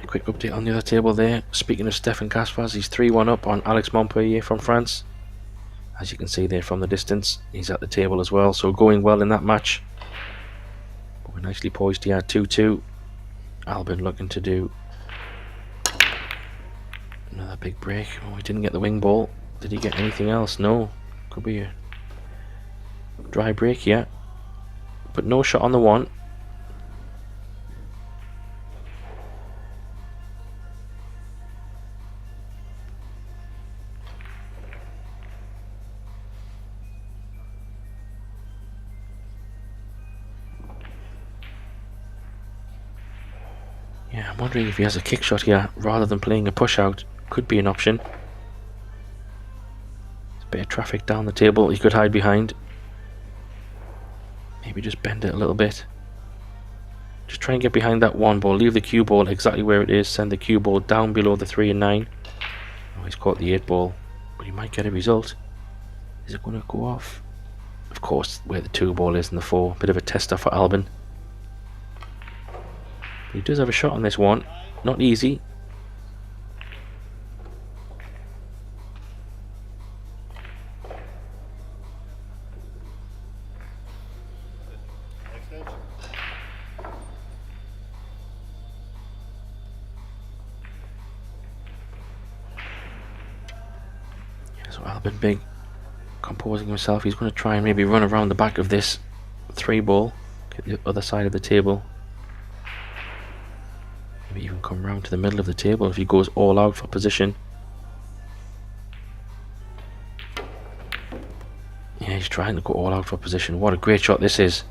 Quick update on the other table there. Speaking of Stefan Kaspers, he's 3-1 up on Alex Montpellier from France. As you can see there from the distance, he's at the table as well, so going well in that match. But we're nicely poised here, 2-2. Albin looking to do another big break. Oh, he didn't get the wing ball. Did he get anything else? No. Could be a dry break, yeah. But no shot on the one. Yeah, I'm wondering if he has a kick shot here rather than playing a push out. Could be an option. There's a bit of traffic down the table he could hide behind. Maybe just bend it a little bit. Just try and get behind that 1 ball. Leave the cue ball exactly where it is. Send the cue ball down below the 3 and 9. Oh, he's caught the 8 ball, but he might get a result. Is it going to go off? Of course, where the 2 ball is and the 4. Bit of a tester for Albin. He does have a shot on this one. Not easy. So Albin Big composing himself. He's going to try and maybe run around the back of this 3 ball. Get the other side of the table. Maybe even come round to the middle of the table if he goes all out for position. Yeah, he's trying to go all out for position. What a great shot this is.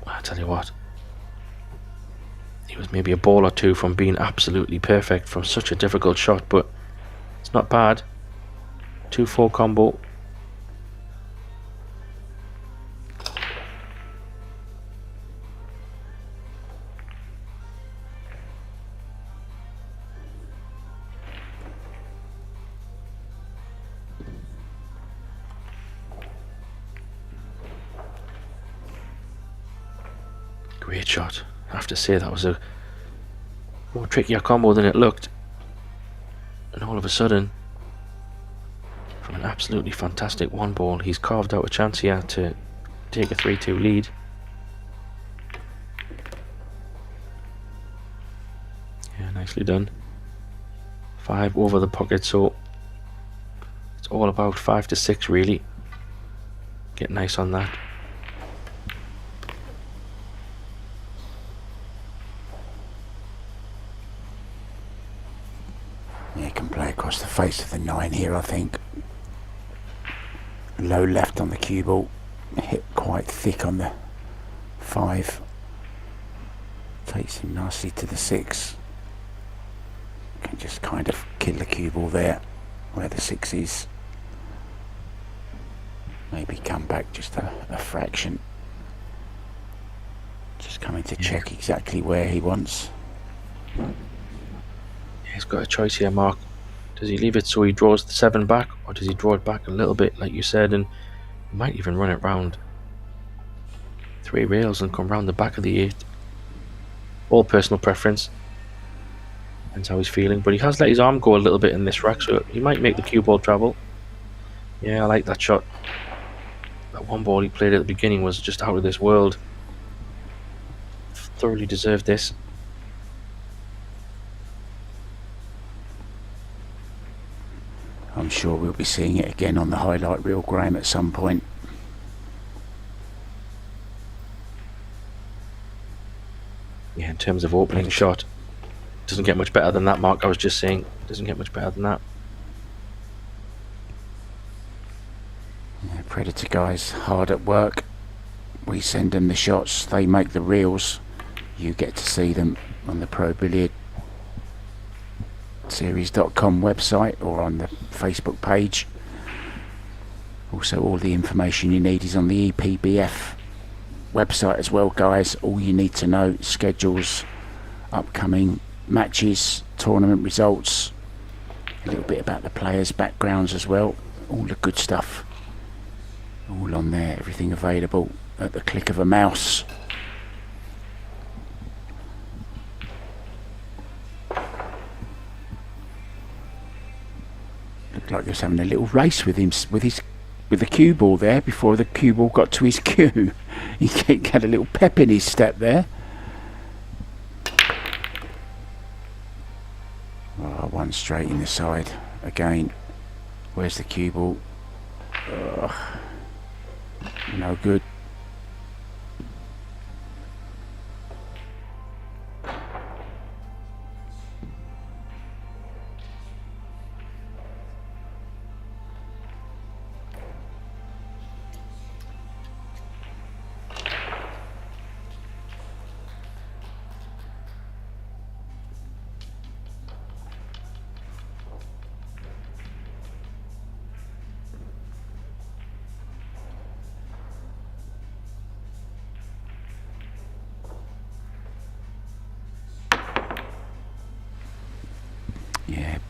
I tell you what, he was maybe a ball or 2 from being absolutely perfect from such a difficult shot, but it's not bad. 2-4 combo. Great shot. I have to say that was a more trickier combo than it looked. And all of a sudden, from an absolutely fantastic 1 ball, he's carved out a chance here to take a 3-2 lead. Yeah, nicely done. 5 over the pocket, so it's all about 5 to 6 really. Get nice on that. Yeah, can play across the face of the 9 here, I think. Low left on the cue ball, hit quite thick on the 5. Takes him nicely to the 6. Can just kind of kill the cue ball there, where the 6 is. Maybe come back just a fraction. Just coming to check exactly where he wants. He's got a choice here, Mark. Does he leave it so he draws the 7 back, or does he draw it back a little bit like you said, and he might even run it round 3 rails and come round the back of the 8. All personal preference. Depends how he's feeling, but he has let his arm go a little bit in this rack, so he might make the cue ball travel. Yeah, I like that shot. That 1 ball he played at the beginning was just out of this world. Thoroughly deserved this. I'm sure we'll be seeing it again on the highlight reel, Graham, at some point. Yeah, in terms of opening shot, doesn't get much better than that, Mark. I was just saying, doesn't get much better than that. Yeah, Predator guys hard at work. We send them the shots, they make the reels. You get to see them on the Pro Billiard Series.com website or on the Facebook page. Also, all the information you need is on the Epbf website as well, guys. All you need to know: schedules, upcoming matches, tournament results, a little bit about the players' backgrounds as well. All the good stuff, all on there. Everything available at the click of a mouse. Looked like he was having a little race with him, with the cue ball there before the cue ball got to his cue. He had a little pep in his step there. Oh, 1 straight in the side again. Where's the cue ball? No good.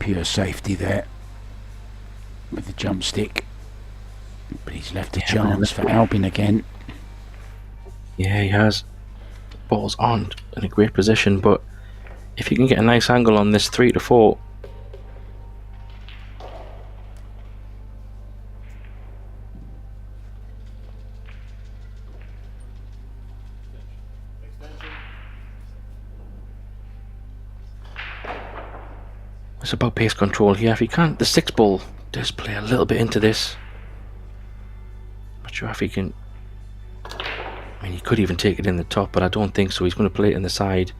pure safety there with the jump stick, but he's left a chance for Albin again. Yeah, he has. Balls aren't in a great position, but if you can get a nice angle on this 3 to 4, it's about pace control here. If he can't, the 6 ball does play a little bit into this. Not sure if he can. I mean, he could even take it in the top, but I don't think so. He's going to play it in the side.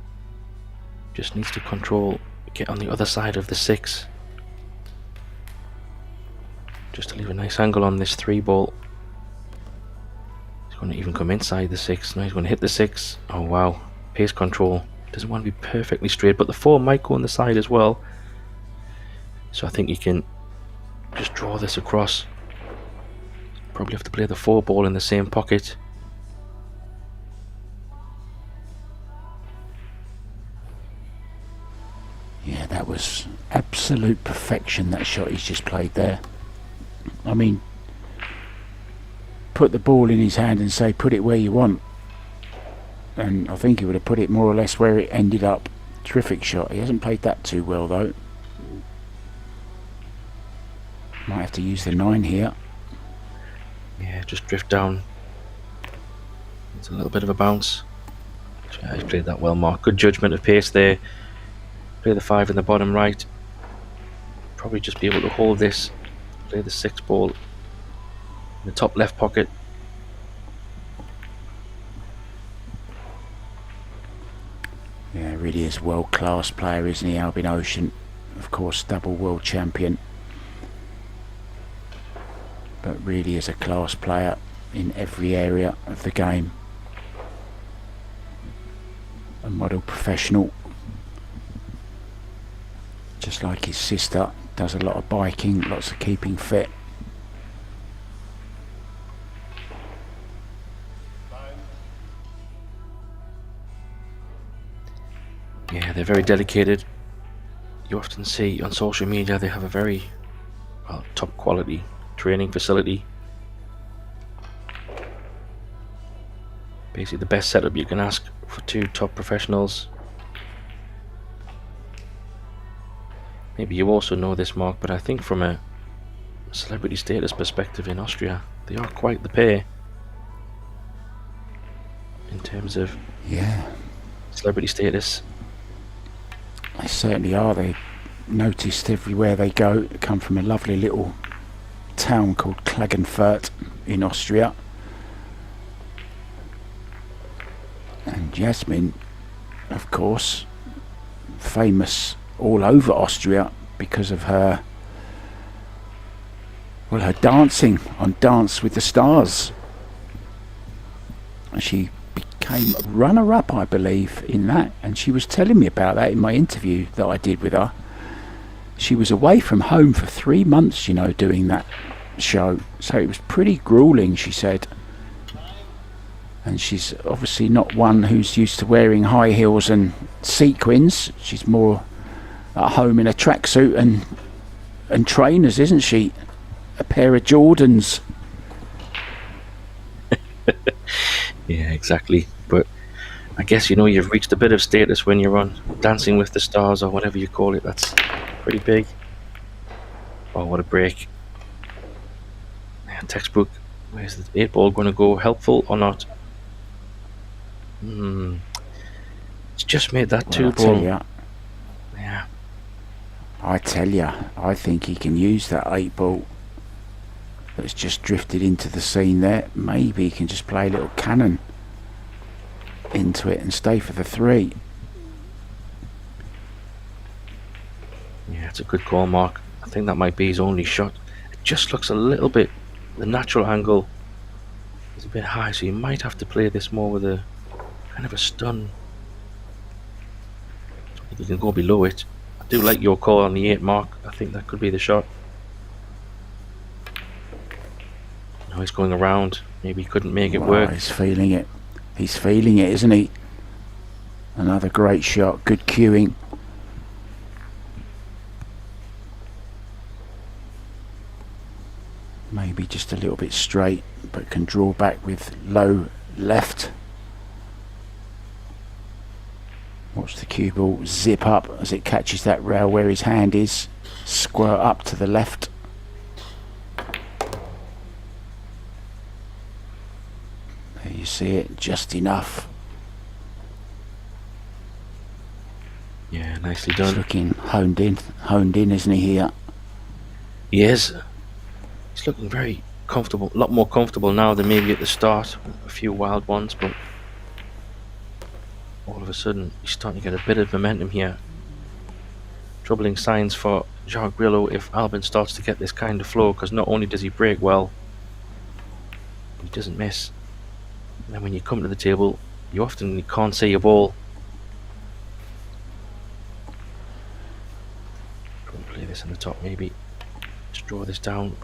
Just needs to control, get on the other side of the 6. Just to leave a nice angle on this 3 ball. He's going to even come inside the 6. Now he's going to hit the 6. Oh wow, pace control. Doesn't want to be perfectly straight, but the 4 might go on the side as well. So I think you can just draw this across. Probably have to play the 4 ball in the same pocket. Yeah, that was absolute perfection, that shot he's just played there. I mean, put the ball in his hand and say, put it where you want. And I think he would have put it more or less where it ended up. Terrific shot. He hasn't played that too well though. Might have to use the 9 here. Yeah, just drift down. It's a little bit of a bounce. Yeah, he's played that well, Mark. Good judgment of pace there. Play the 5 in the bottom right. Probably just be able to hold this. Play the 6 ball in the top left pocket. Yeah, really is a world-class player, isn't he, Albin Ouschan? Of course, double world champion. But really is a class player in every area of the game. A model professional. Just like his sister, does a lot of biking, lots of keeping fit. Yeah, they're very dedicated. You often see on social media they have a very top quality training facility. Basically the best setup you can ask for 2 top professionals. Maybe you also know this, Mark, but I think from a celebrity status perspective in Austria, they are quite the pair in terms of celebrity status. They certainly are. They noticed everywhere they go. They come from a lovely little town called Klagenfurt in Austria. And Jasmine, of course, famous all over Austria because of her, well, her dancing on Dance with the Stars. She became runner-up, I believe, in that, and she was telling me about that in my interview that I did with her. She was away from home for 3 months, you know, doing that show, so it was pretty grueling, she said. And she's obviously not one who's used to wearing high heels and sequins. She's more at home in a tracksuit and trainers, isn't she? A pair of Jordans. Yeah, exactly. But I guess, you know, you've reached a bit of status when you're on Dancing with the Stars or whatever you call it. That's pretty big. Oh, what a break. Yeah, textbook. Where's the 8 ball going to go? Helpful or not? It's just made that 2 ball. Yeah. I tell you, I think he can use that 8 ball that's just drifted into the scene there. Maybe he can just play a little cannon into it and stay for the 3. Yeah, it's a good call, Mark. I think that might be his only shot. It just looks a little bit, the natural angle is a bit high, so you might have to play this more with a kind of a stun. You can go below it. I do like your call on the 8, Mark. I think that could be the shot. Now he's going around. Maybe he couldn't make it work. He's feeling it. He's feeling it, isn't he? Another great shot. Good cueing. maybe just a little bit straight, but can draw back with low left. Watch the cue ball zip up as it catches that rail where his hand is, squirt up to the left. There you see it, just enough. Yeah, nicely He's done. looking honed in, isn't he, here? He is. He's looking very comfortable, a lot more comfortable now than maybe at the start. A few wild ones, but all of a sudden he's starting to get a bit of momentum here. Troubling signs for Gillow if Albin starts to get this kind of flow, because not only does he break well, he doesn't miss. And then when you come to the table, you often can't see your ball. Play this on the top, maybe. Just draw this down.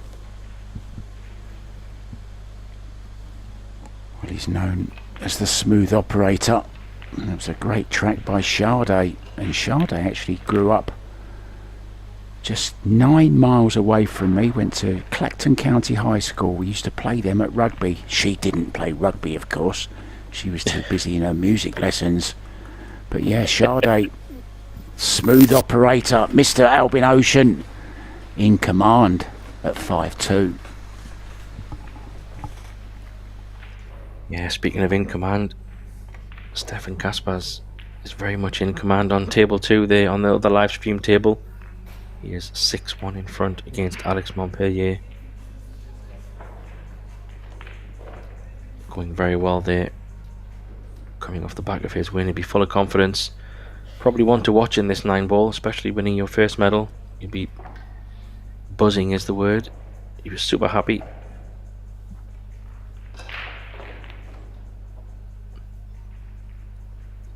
Well, he's known as the smooth operator. That was a great track by Sade, and Sade actually grew up just 9 miles away from me. Went to Clacton County High School. We used to play them at rugby. She didn't play rugby, of course. She was too busy in her music lessons. But yeah, Sade, smooth operator, Mr. Albin Ouschan, in command at 5-2. Yeah, speaking of in command, Stefan Kaspers is very much in command on table 2 there on the live stream table. He is 6-1 in front against Alex Montpellier. Going very well there. Coming off the back of his win, he'd be full of confidence. Probably one to watch in this 9-ball, especially winning your first medal. You'd be buzzing is the word. He was super happy.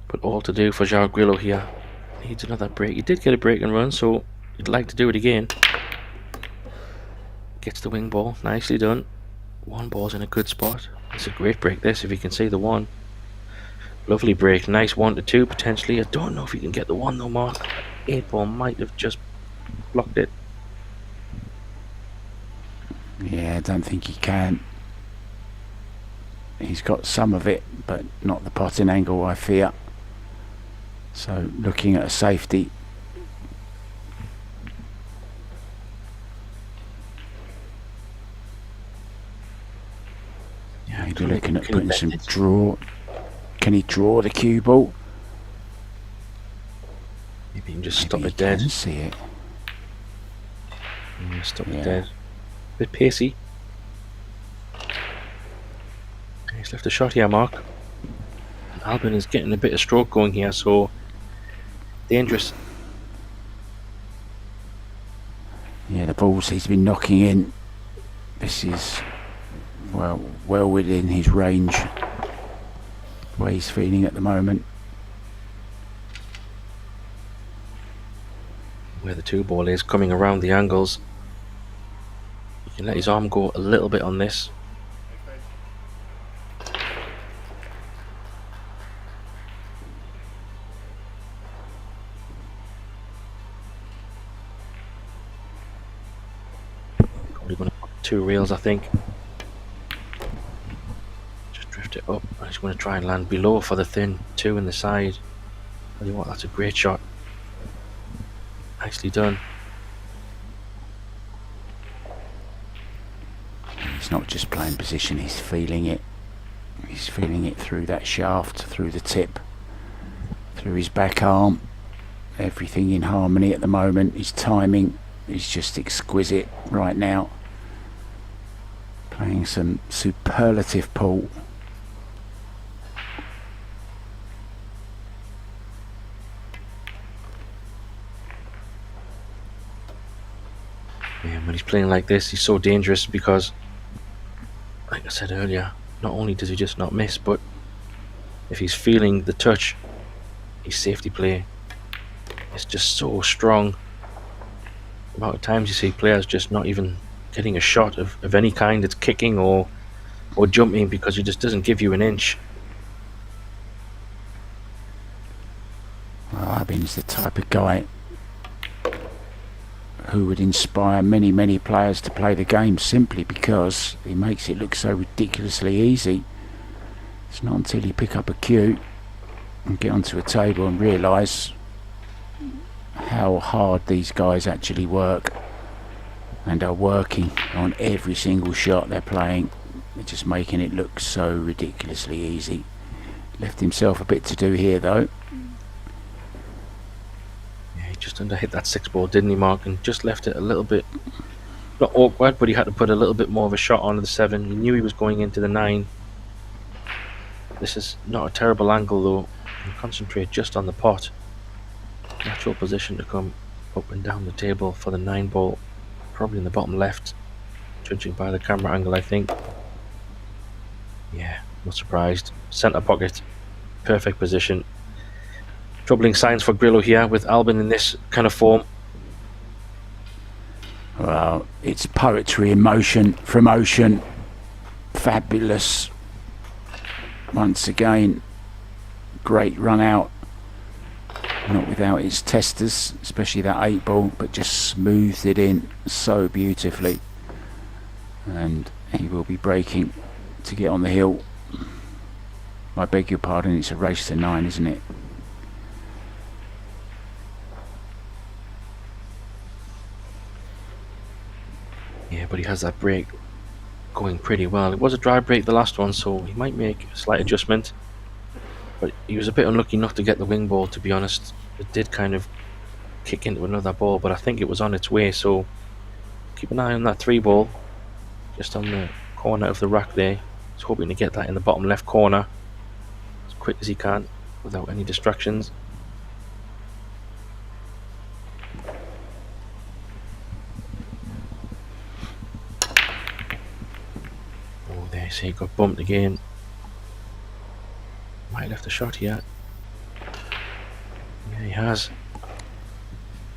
But all to do for Gillow here. Needs another break. He did get a break and run, so he'd like to do it again. Gets the wing ball, nicely done. 1 ball's in a good spot. It's a great break this, if you can see the 1. Lovely break, nice 1-2 potentially. I don't know if he can get the 1 though, Mark. 8-ball might have just blocked it. Yeah, I don't think he can. He's got some of it, but not the potting angle, I fear. So looking at a safety. Yeah, maybe looking at putting some draw. Can he draw the cue ball? Maybe you can just stop it dead. Can see it. Yeah, stop it dead. Bit pacey. He's left a shot here, Mark. And Albin is getting a bit of stroke going here, so dangerous. Yeah, the balls he's been knocking in. This is well within his range. The way he's feeling at the moment. Where the 2-ball is coming around the angles. You can let his arm go a little bit on this. Probably going to put 2 reels, I think. Just drift it up. I'm just going to try and land below for the thin 2 in the side. Tell you what, that's a great shot. Nicely done. He's not just playing position, he's feeling it. He's feeling it through that shaft, through the tip, through his back arm. Everything in harmony at the moment. His timing is just exquisite right now. Playing some superlative pool. Yeah, when he's playing like this, he's so dangerous because, like I said earlier, not only does he just not miss, but if he's feeling the touch, his safety play is just so strong. The amount of times you see players just not even getting a shot of any kind, it's kicking or jumping because he just doesn't give you an inch. Well, Albin's the type of guy who would inspire many players to play the game, simply because he makes it look so ridiculously easy. It's not until you pick up a cue and get onto a table and realise how hard these guys actually work and are working on every single shot they're playing. They're just making it look so ridiculously easy. Left himself a bit to do here though. Yeah, he just underhit that 6 ball, didn't he, Mark? And just left it a little bit, not awkward, but he had to put a little bit more of a shot onto the 7. He knew he was going into the 9. This is not a terrible angle though. And concentrate just on the pot. Natural position to come up and down the table for the 9 ball. Probably in the bottom left, judging by the camera angle, I think. Yeah, not surprised. Centre pocket, perfect position. Troubling signs for Gillow here with Albin in this kind of form. Well, it's poetry in motion from Ouschan. Fabulous. Once again, great run out. Not without its testers, especially that 8 ball, but just smoothed it in so beautifully. And he will be breaking to get on the hill. I beg your pardon, it's a race to 9, isn't it? Yeah, but he has that break going pretty well. It was a dry break the last one, so he might make a slight adjustment. But he was a bit unlucky not to get the wing ball, to be honest. It did kind of kick into another ball, but I think it was on its way, so keep an eye on that 3 ball. Just on the corner of the rack there. He's hoping to get that in the bottom left corner as quick as he can without any distractions. Oh, there you see, he got bumped again. Might have left a shot here. Yeah, he has.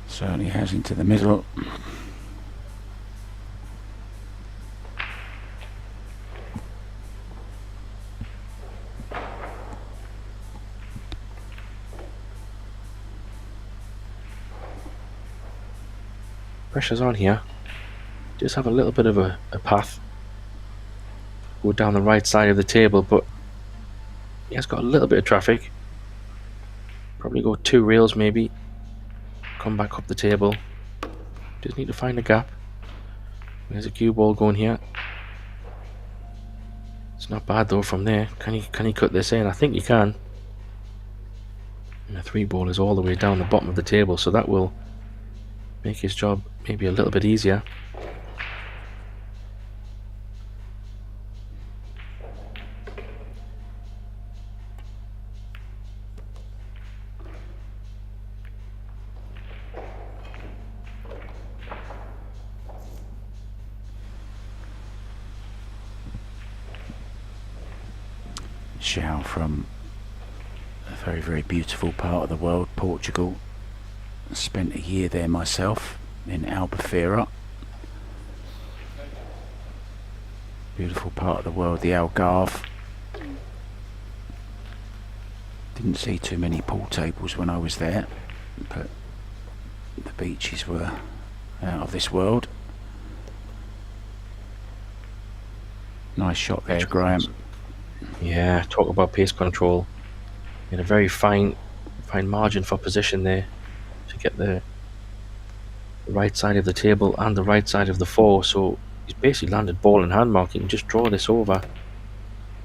Certainly has, into the middle. Pressure's on here. Just have a little bit of a path. Go down the right side of the table, but he has got a little bit of traffic. Probably go 2 reels maybe. Come back up the table. Just need to find a gap. There's a cue ball going here. It's not bad though from there. Can he cut this in? I think he can. And the 3 ball is all the way down the bottom of the table, so that will make his job maybe a little bit easier. Ouschan from a very beautiful part of the world, Portugal. Spent a year there myself in Albufeira. Beautiful part of the world, the Algarve. Didn't see too many pool tables when I was there, but the beaches were out of this world. Nice shot there, Graham. Yeah, talk about pace control. In a very fine margin for position there to get the right side of the table and the right side of the 4. So he's basically landed ball in hand, Mark. You can just draw this over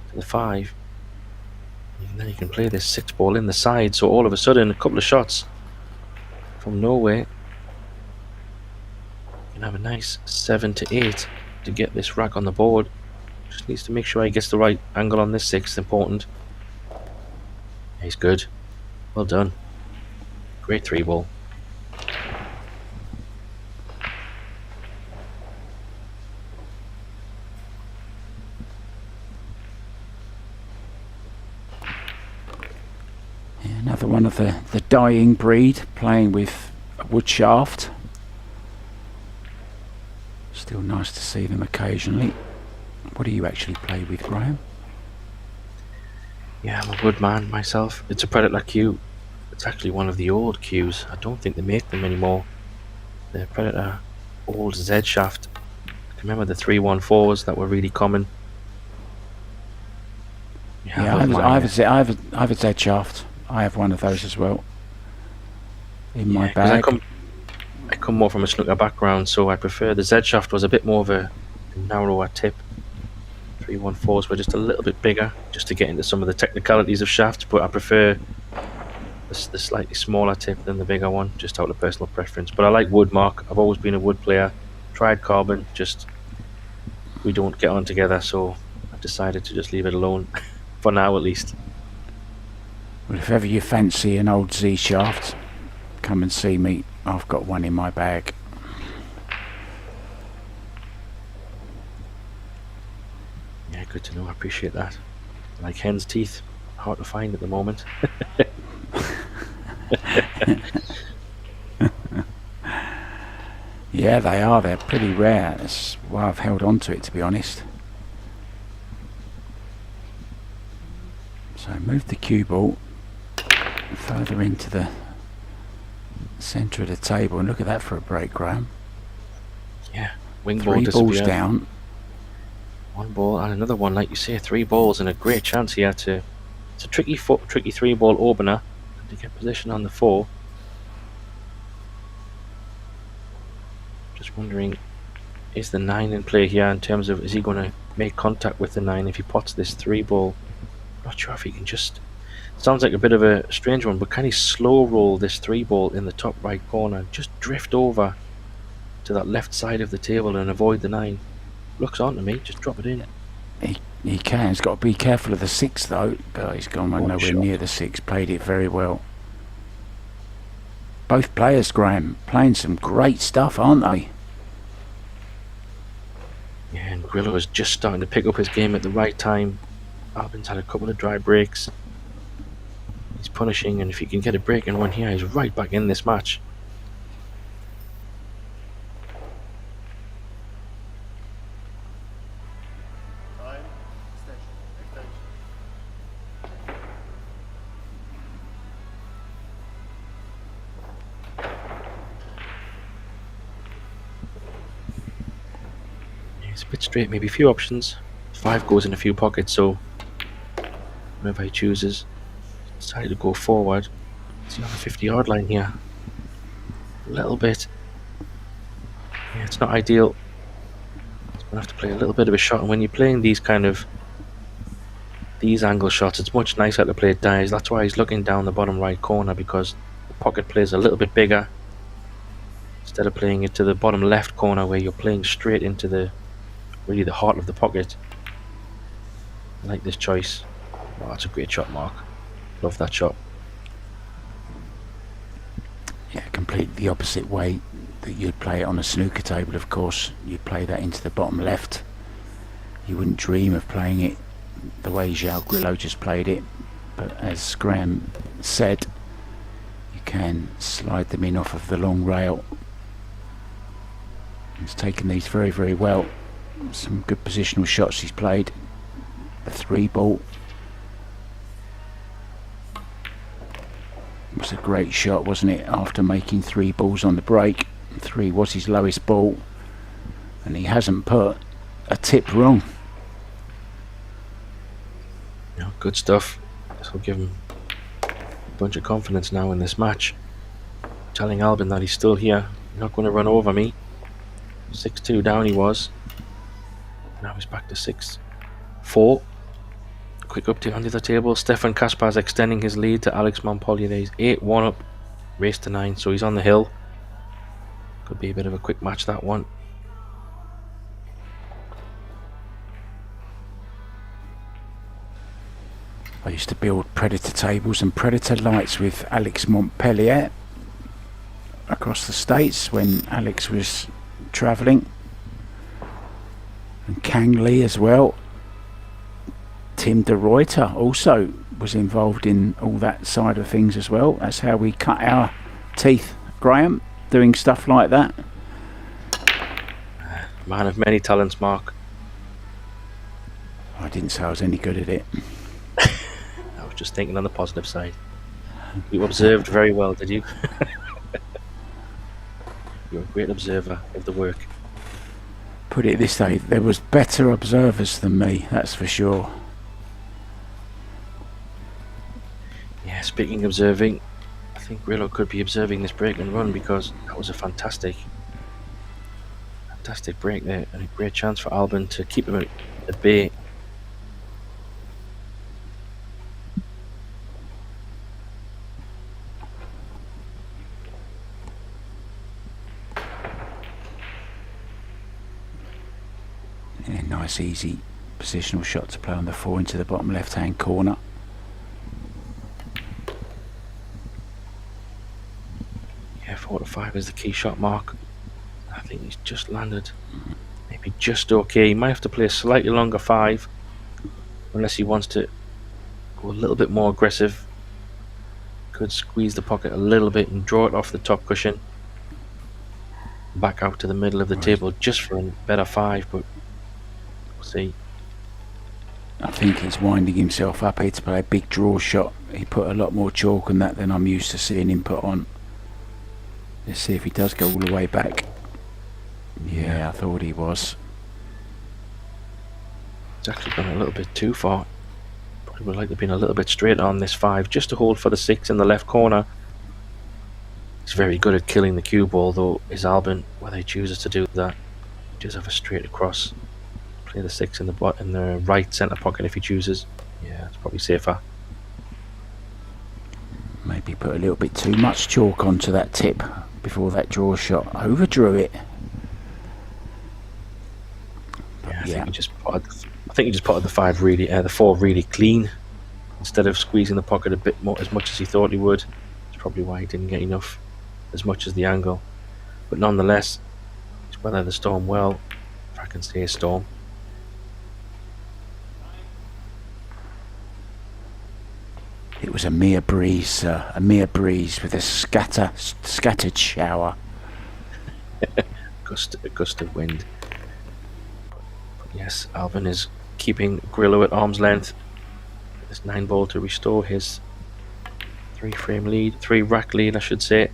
to the 5. And then you can play this 6 ball in the side. So all of a sudden, a couple of shots from nowhere. You can have a nice 7 to 8 to get this rack on the board. Just needs to make sure he gets the right angle on this 6. Important. He's good. Well done. Great 3 ball. Yeah, another one of the dying breed, playing with a wood shaft. Still nice to see them occasionally. What do you actually play with, Graham? Yeah, I'm a wood man myself. It's a Predator cue. It's actually one of the old cues. I don't think they make them anymore. the Predator old Z shaft. I can remember the 314s that were really common. Yeah, I have a Z shaft. I have one of those as well in my bag. I come more from a snooker background, so I prefer the Z shaft was a bit more of a narrower tip. 314s were just a little bit bigger, just to get into some of the technicalities of shafts, but I prefer the slightly smaller tip than the bigger one, just out of personal preference. But I like wood, Mark. I've always been a wood player. Tried carbon, just we don't get on together, so I've decided to just leave it alone for now, at least. Well, if ever you fancy an old Z shaft, come and see me. I've got one in my bag. Yeah, good to know. I appreciate that. Like hen's teeth, hard to find at the moment. Yeah, they are. They're pretty rare. That's why I've held on to it, to be honest. So move the cue ball further into the centre of the table, and look at that for a break, Graham. Yeah, wing ball 3 balls disappeared. down. 1 ball and another one, like you say, 3 balls, and a great chance here to. It's a tricky 3-ball opener to get position on the 4. Just wondering, is the 9 in play here in terms of, is he going to make contact with the 9 if he pots this 3-ball? Not sure if he can just. Sounds like a bit of a strange one, but can he slow roll this 3-ball in the top right corner and just drift over to that left side of the table and avoid the 9? Looks on to me, just drop it in. He can. He's got to be careful of the 6 though, but he's gone nowhere shot. near the 6. Played it very well. Both players, Graham, playing some great stuff, aren't they? Yeah, and Gillow is just starting to pick up his game at the right time. Albin's had a couple of dry breaks. He's punishing, and if he can get a break in one here, he's right back in this match. Time, extension. Yeah, it's a bit straight, maybe a few options. 5 goes in a few pockets, so whatever he chooses. Decided to go forward. He's on the 50-yard line here. A little bit. Yeah, it's not ideal. He's going to have to play a little bit of a shot, and when you're playing these angle shots, it's much nicer to play dives. That's why he's looking down the bottom right corner, because the pocket plays a little bit bigger instead of playing it to the bottom left corner where you're playing straight into the heart of the pocket. I like this choice. Oh, that's a great shot, Mark. Love that shot. Yeah, completely the opposite way that you'd play it on a snooker table, of course. You'd play that into the bottom left. You wouldn't dream of playing it the way Gillow just played it. But as Graham said, you can slide them in off of the long rail. He's taken these very, very well. Some good positional shots he's played. The 3-ball was a great shot, wasn't it? After making 3 balls on the break, 3 was his lowest ball, and he hasn't put a tip wrong. Yeah, good stuff. This will give him a bunch of confidence now in this match. Telling Albin that he's still here. You're not going to run over me. 6-2 down he was. Now he's back to 6-4. Quick update on the other table. Stefan Kaspar's extending his lead to Alex Montpellier. He's 8-1 up. Race to 9, so he's on the hill. Could be a bit of a quick match, that one. I used to build Predator tables and Predator lights with Alex Montpellier across the States when Alex was travelling. And Kang Lee as well. Tim de Ruyter also was involved in all that side of things as well. That's how we cut our teeth, Graham, doing stuff like that. Man of many talents, Mark. I didn't say I was any good at it. I was just thinking on the positive side. You observed very well, did you? You're a great observer of the work. Put it this way, there was better observers than me, that's for sure. Yeah, speaking of observing, I think Gillow could be observing this break and run, because that was a fantastic break there, and a great chance for Albin to keep him at bay. Yeah, nice easy positional shot to play on the 4 into the bottom left hand corner. Yeah, 4 to 5 is the key shot mark. I think he's just landed. Maybe just okay. He might have to play a slightly longer 5, unless he wants to go a little bit more aggressive. Could squeeze the pocket a little bit and draw it off the top cushion. Back out to the middle of the table just for a better 5, but we'll see. I think he's winding himself up here to play a big draw shot. He put a lot more chalk on that than I'm used to seeing him put on. Let's see if he does go all the way back. Yeah, I thought he was. It's actually gone a little bit too far. Probably would like to have been a little bit straighter on this 5, just to hold for the 6 in the left corner. He's very good at killing the cue ball, though, is Albin, whether he chooses to do that. He does have a straight across. Play the 6 in the right centre pocket if he chooses. Yeah, it's probably safer. Maybe put a little bit too much chalk onto that tip before that draw shot. Overdrew it. Yeah, I think he just potted the 5 really, the 4 really clean, instead of squeezing the pocket a bit more, as much as he thought he would. That's probably why he didn't get enough, as much as the angle. But nonetheless, he's weathered the storm well, if I can say a storm. It was a mere breeze, sir. A mere breeze with a scattered shower. A gust of wind. But yes, Albin is keeping Gillow at arm's length. This 9 ball to restore his 3 rack lead, I should say.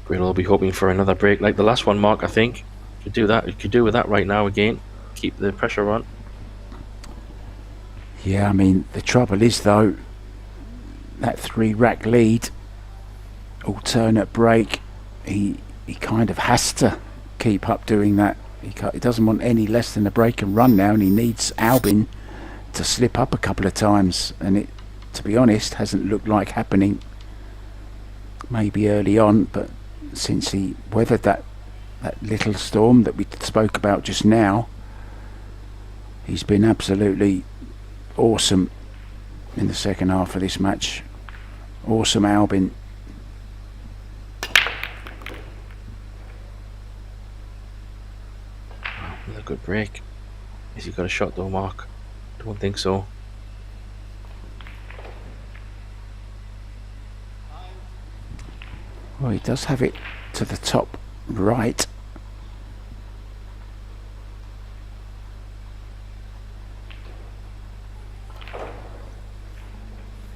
Gillow will be hoping for another break like the last one, Mark. I think you could do with that right now again. Keep the pressure on. Yeah, I mean, the trouble is though, that 3 rack lead, alternate break, he kind of has to keep up doing that. He doesn't want any less than a break and run now, and he needs Albin to slip up a couple of times, and it, to be honest, hasn't looked like happening. Maybe early on, but since he weathered that little storm that we spoke about just now, he's been absolutely awesome in the second half of this match. Awesome, Albin. Another good break. Has he got a shot though, Mark? Don't think so. Well, he does have it to the top right.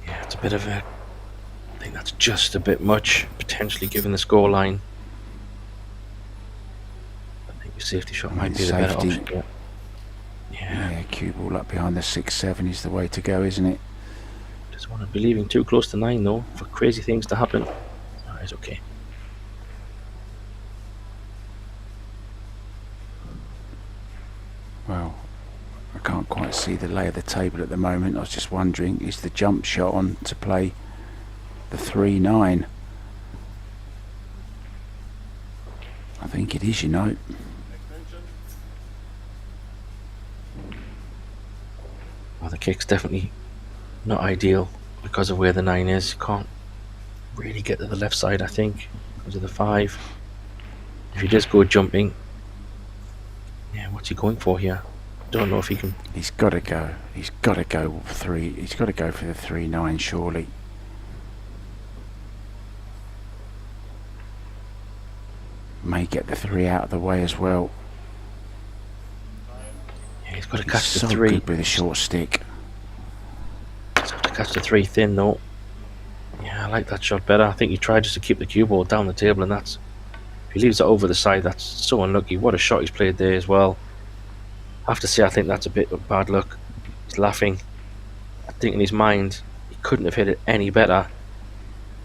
Yeah, it's a bit of a... I think that's just a bit much, potentially, given the scoreline. I think your safety shot might be the better option. Yeah, cue ball up behind the 6-7 is the way to go, isn't it? Just want to be leaving too close to 9 though, for crazy things to happen. It's okay. Well, I can't quite see the lay of the table at the moment. I was just wondering, is the jump shot on to play the 3-9? I think it is, you know. Well, the kick's definitely not ideal because of where the 9 is. Can't really get to the left side, I think, because of the 5. If he does go jumping, yeah, what's he going for here? Don't know if he can. He's got to go. He's got to go 3. He's got to go for the 3-9, surely. May get the 3 out of the way as well. Yeah, he's got to catch the so 3 good with a short stick. catch the 3 thin though. Yeah, I like that shot better. I think he tried just to keep the cue ball down the table, and that's, if he leaves it over the side, that's so unlucky. What a shot he's played there as well. I have to say, I think that's a bit of bad luck. He's laughing. I think in his mind, he couldn't have hit it any better.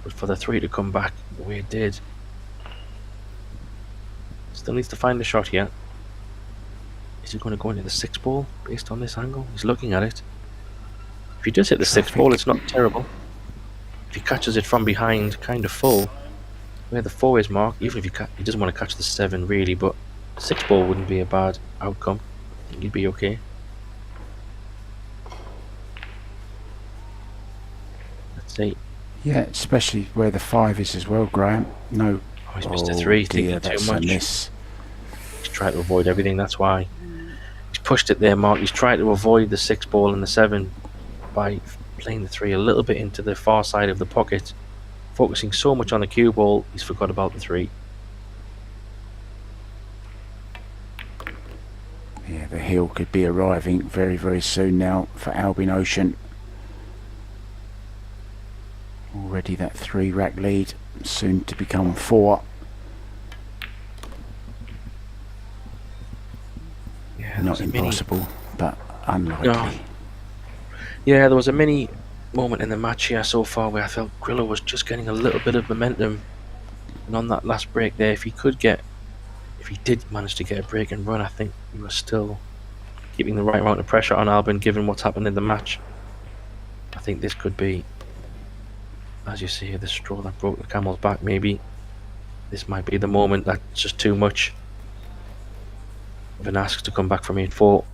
But for the 3 to come back the way it did, still needs to find the shot here. Is he going to go into the 6 ball based on this angle? He's looking at it. If he does hit the 6 ball, it's not terrible. If he catches it from behind, kind of full, where the 4 is marked, even if he doesn't want to catch the 7 really, but 6 ball wouldn't be a bad outcome. I think he'd be okay. Let's see. Yeah, especially where the 5 is as well, Graham. No. Oh, he's missed a 3, dear, thinking that's too a much. miss. He's trying to avoid everything, that's why. He's pushed it there, Mark. He's trying to avoid the 6 ball and the 7 by playing the 3 a little bit into the far side of the pocket. Focusing so much on the cue ball, he's forgot about the 3. Yeah, the hill could be arriving very, very soon now for Ouschan. Already that 3 rack lead, soon to become 4. Yeah, Not impossible, but unlikely. No. Yeah, there was a mini moment in the match here so far where I felt Gillow was just getting a little bit of momentum, and on that last break there, if he did manage to get a break and run, I think he was still keeping the right amount of pressure on Albin given what's happened in the match. I think this could be, as you see, the straw that broke the camel's back. Maybe this might be the moment that's just too much of an ask to come back from 8-4.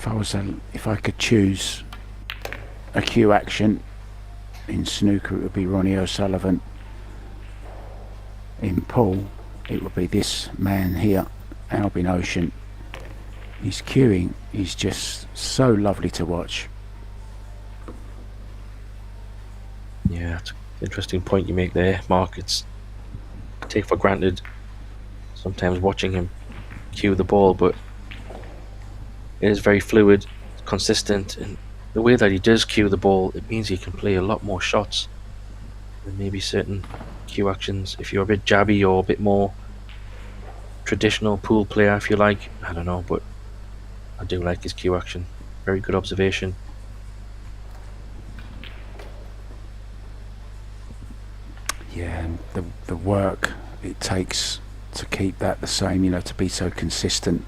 Well, if I could choose a cue action in snooker, it would be Ronnie O'Sullivan. In pool, it would be this man here, Ouschan. His cueing is just so lovely to watch. Yeah, it's an interesting point you make there, Mark. It's take for granted sometimes watching him cue the ball, but it is very fluid, consistent, and the way that he does cue the ball, it means he can play a lot more shots than maybe certain cue actions. If you're a bit jabby or a bit more traditional pool player, if you like, I don't know, but I do like his cue action. Very good observation. Yeah, and the work it takes to keep that the same, you know, to be so consistent.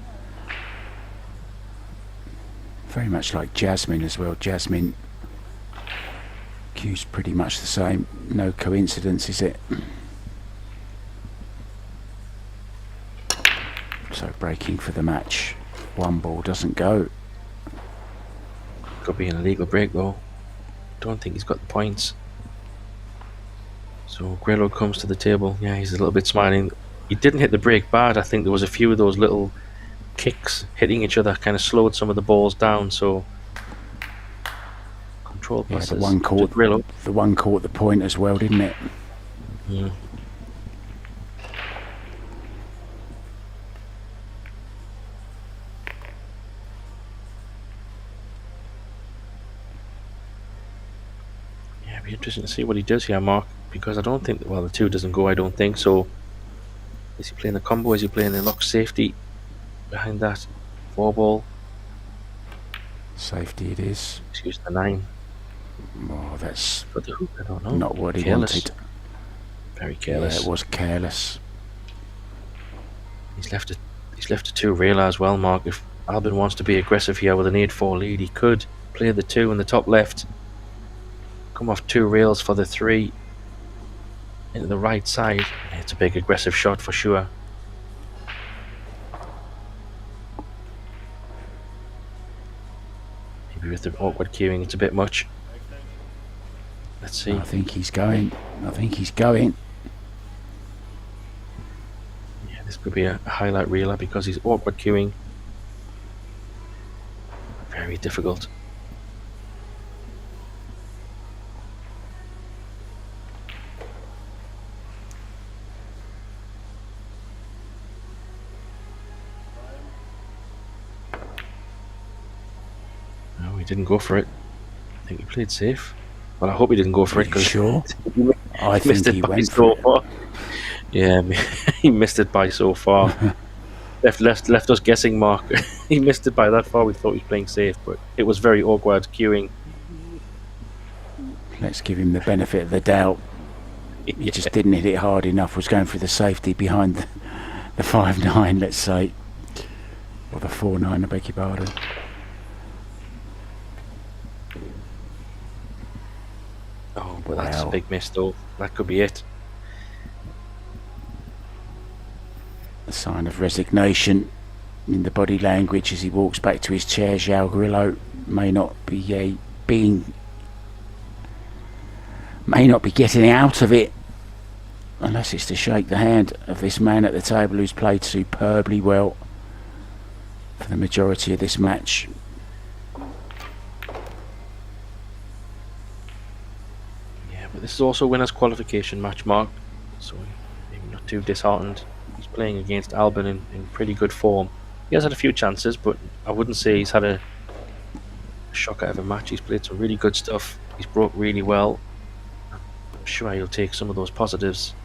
Very much like Jasmine as well. Jasmine cues pretty much the same. No coincidence, is it? So breaking for the match. 1 ball doesn't go. Could be an illegal break though. Don't think he's got the points. So Gillow comes to the table. Yeah, he's a little bit smiling. He didn't hit the break bad. I think there was a few of those little kicks hitting each other kind of slowed some of the balls down, so control passes. Yeah, the one caught the point as well, didn't it? Mm. Yeah, it'd be interesting to see what he does here, Mark, because I don't think, well, the 2 doesn't go, I don't think, so is he playing the combo, is he playing the lock safety behind that 4 ball? Safety it is. Excuse the 9. Oh, that's For the hoop, I don't know. not what he Careless. wanted. Very careless. Yeah, it was careless. He's left a 2 railer as well, Mark. If Albin wants to be aggressive here with an 8-4 lead, he could play the 2 in the top left, come off 2 rails for the 3 into the right side. It's a big aggressive shot for sure. Maybe with the awkward cueing, it's a bit much. Let's see. I think he's going. Yeah, this could be a highlight reeler because he's awkward cueing. Very difficult. he didn't go for it. I think he played safe. Well, I hope he didn't go for it because Sure. I he missed think it he by went so for it. far. Yeah, he missed it by so far. left us guessing, Mark. He missed it by that far. We thought he was playing safe, but it was very awkward queuing. Let's give him the benefit of the doubt. He just didn't hit it hard enough. Was going for the safety behind the 5-9, let's say, or the 4-9. I beg your pardon. Oh, but that's a Wow. big miss, though. That could be it. A sign of resignation in the body language as he walks back to his chair. João Grillo may not be getting out of it unless it's to shake the hand of this man at the table who's played superbly well for the majority of this match. Yeah, but this is also a winner's qualification match, Mark. So maybe not too disheartened. He's playing against Albin in pretty good form. He has had a few chances, but I wouldn't say he's had a shocker of a match. He's played some really good stuff. He's broke really well. I'm sure he'll take some of those positives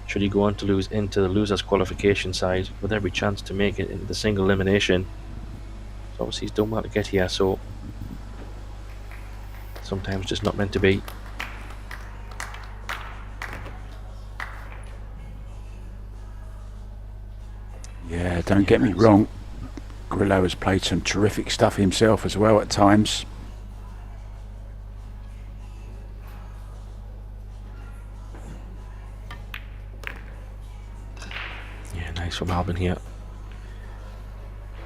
should he go on to lose into the losers qualification side with every chance to make it into the single elimination. So obviously he's done well to get here, so sometimes just not meant to be. Yeah, don't get me wrong, Grillo has played some terrific stuff himself as well at times. Yeah, nice from Albin here.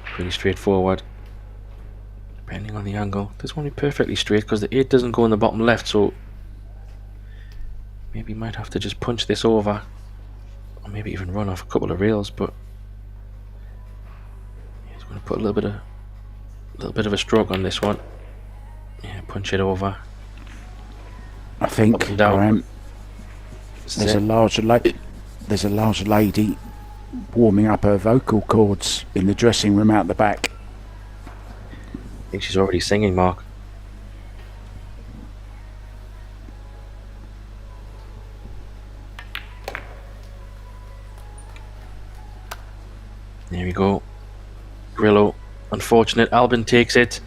Pretty straightforward. Depending on the angle. This won't be perfectly straight because the 8 doesn't go in the bottom left, so maybe might have to just punch this over. Or maybe even run off a couple of rails, but he's going to put a little bit of a stroke on this one. Yeah, punch it over. I think Up and down. there's a large lady warming up her vocal cords in the dressing room out the back. I think she's already singing, Mark. There we go. Grillo. Unfortunate. Albin takes it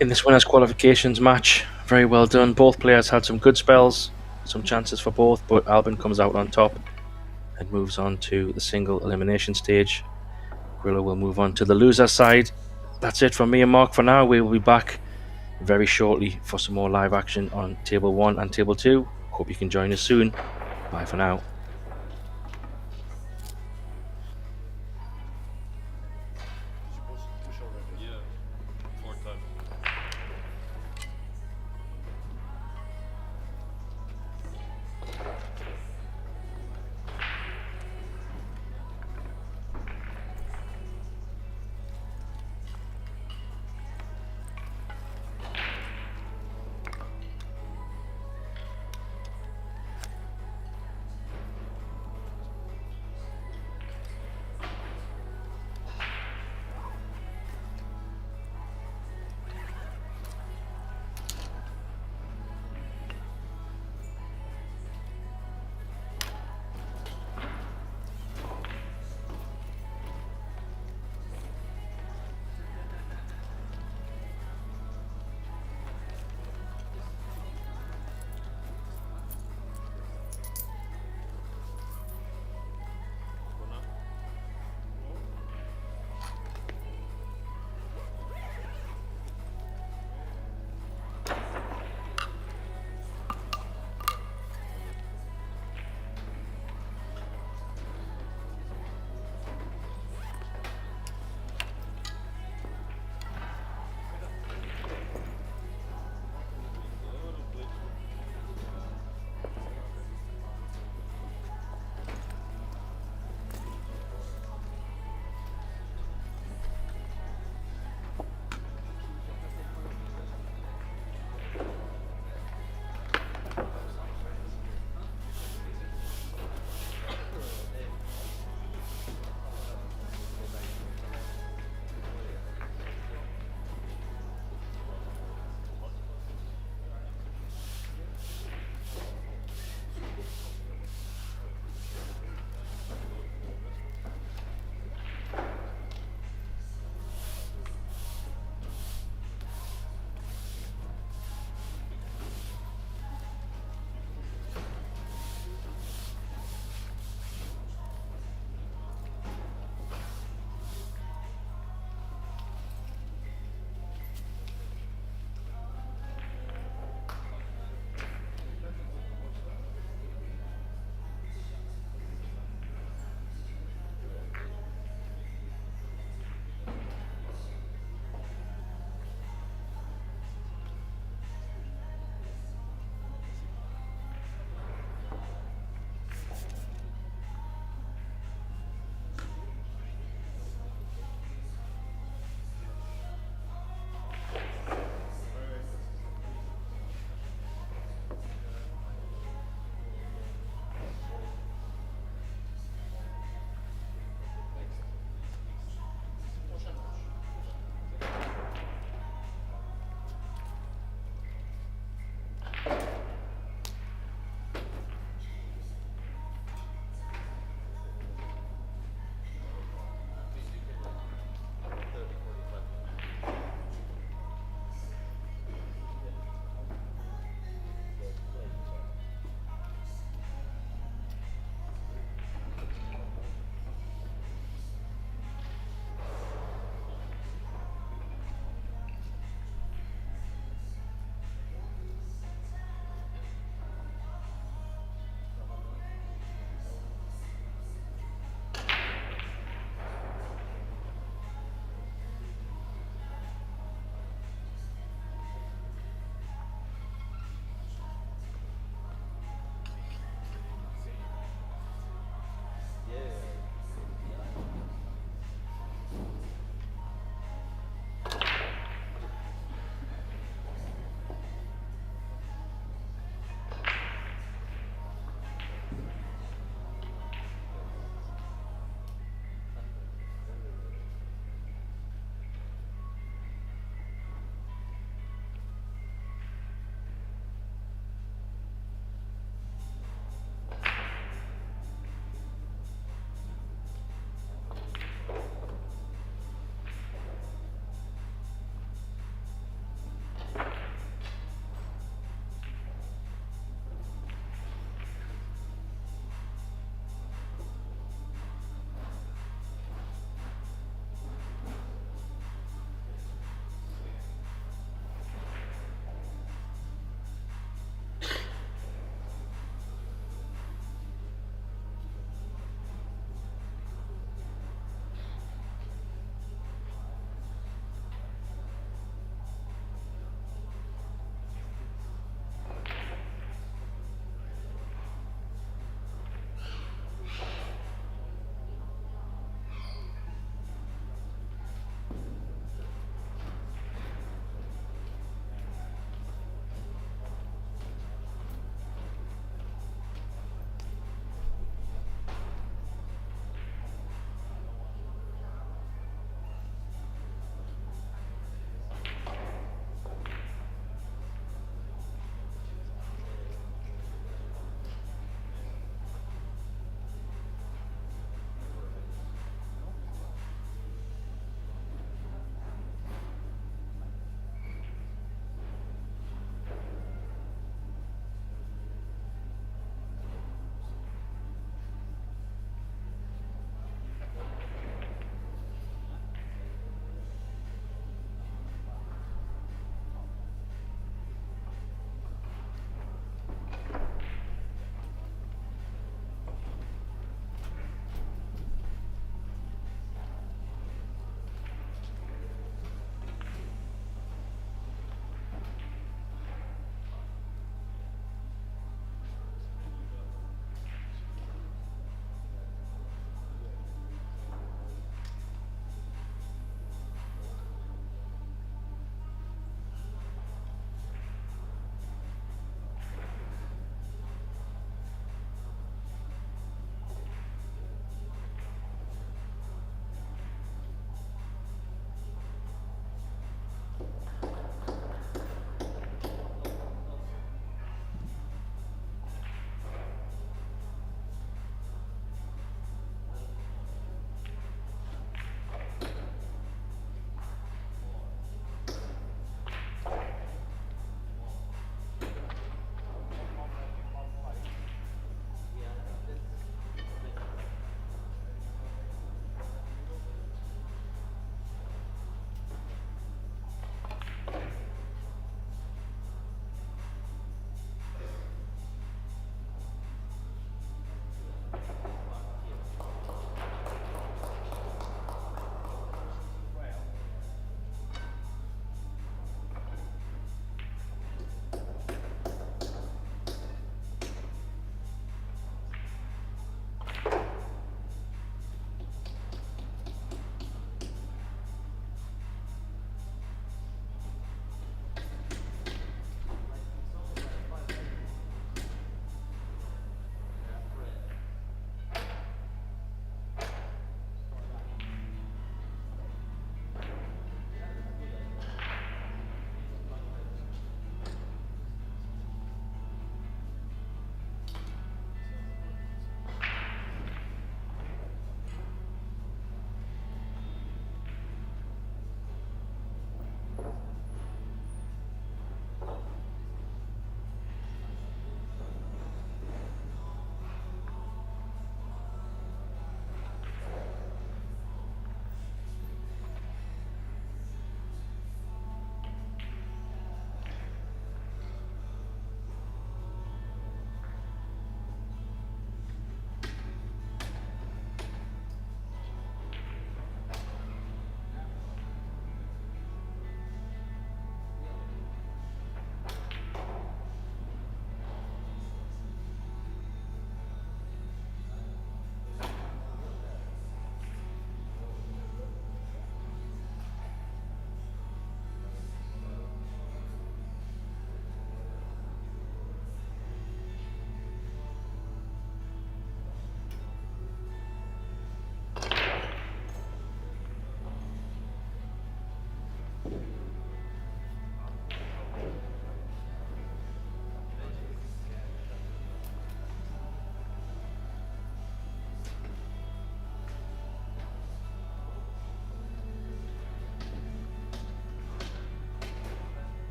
in this winners qualifications match. Very well done. Both players had some good spells, some chances for both, but Albin comes out on top and moves on to the single elimination stage. Grillo will move on to the loser side. That's it from me and Mark for now. We will be back very shortly for some more live action on table 1 and table 2. Hope you can join us soon. Bye for now.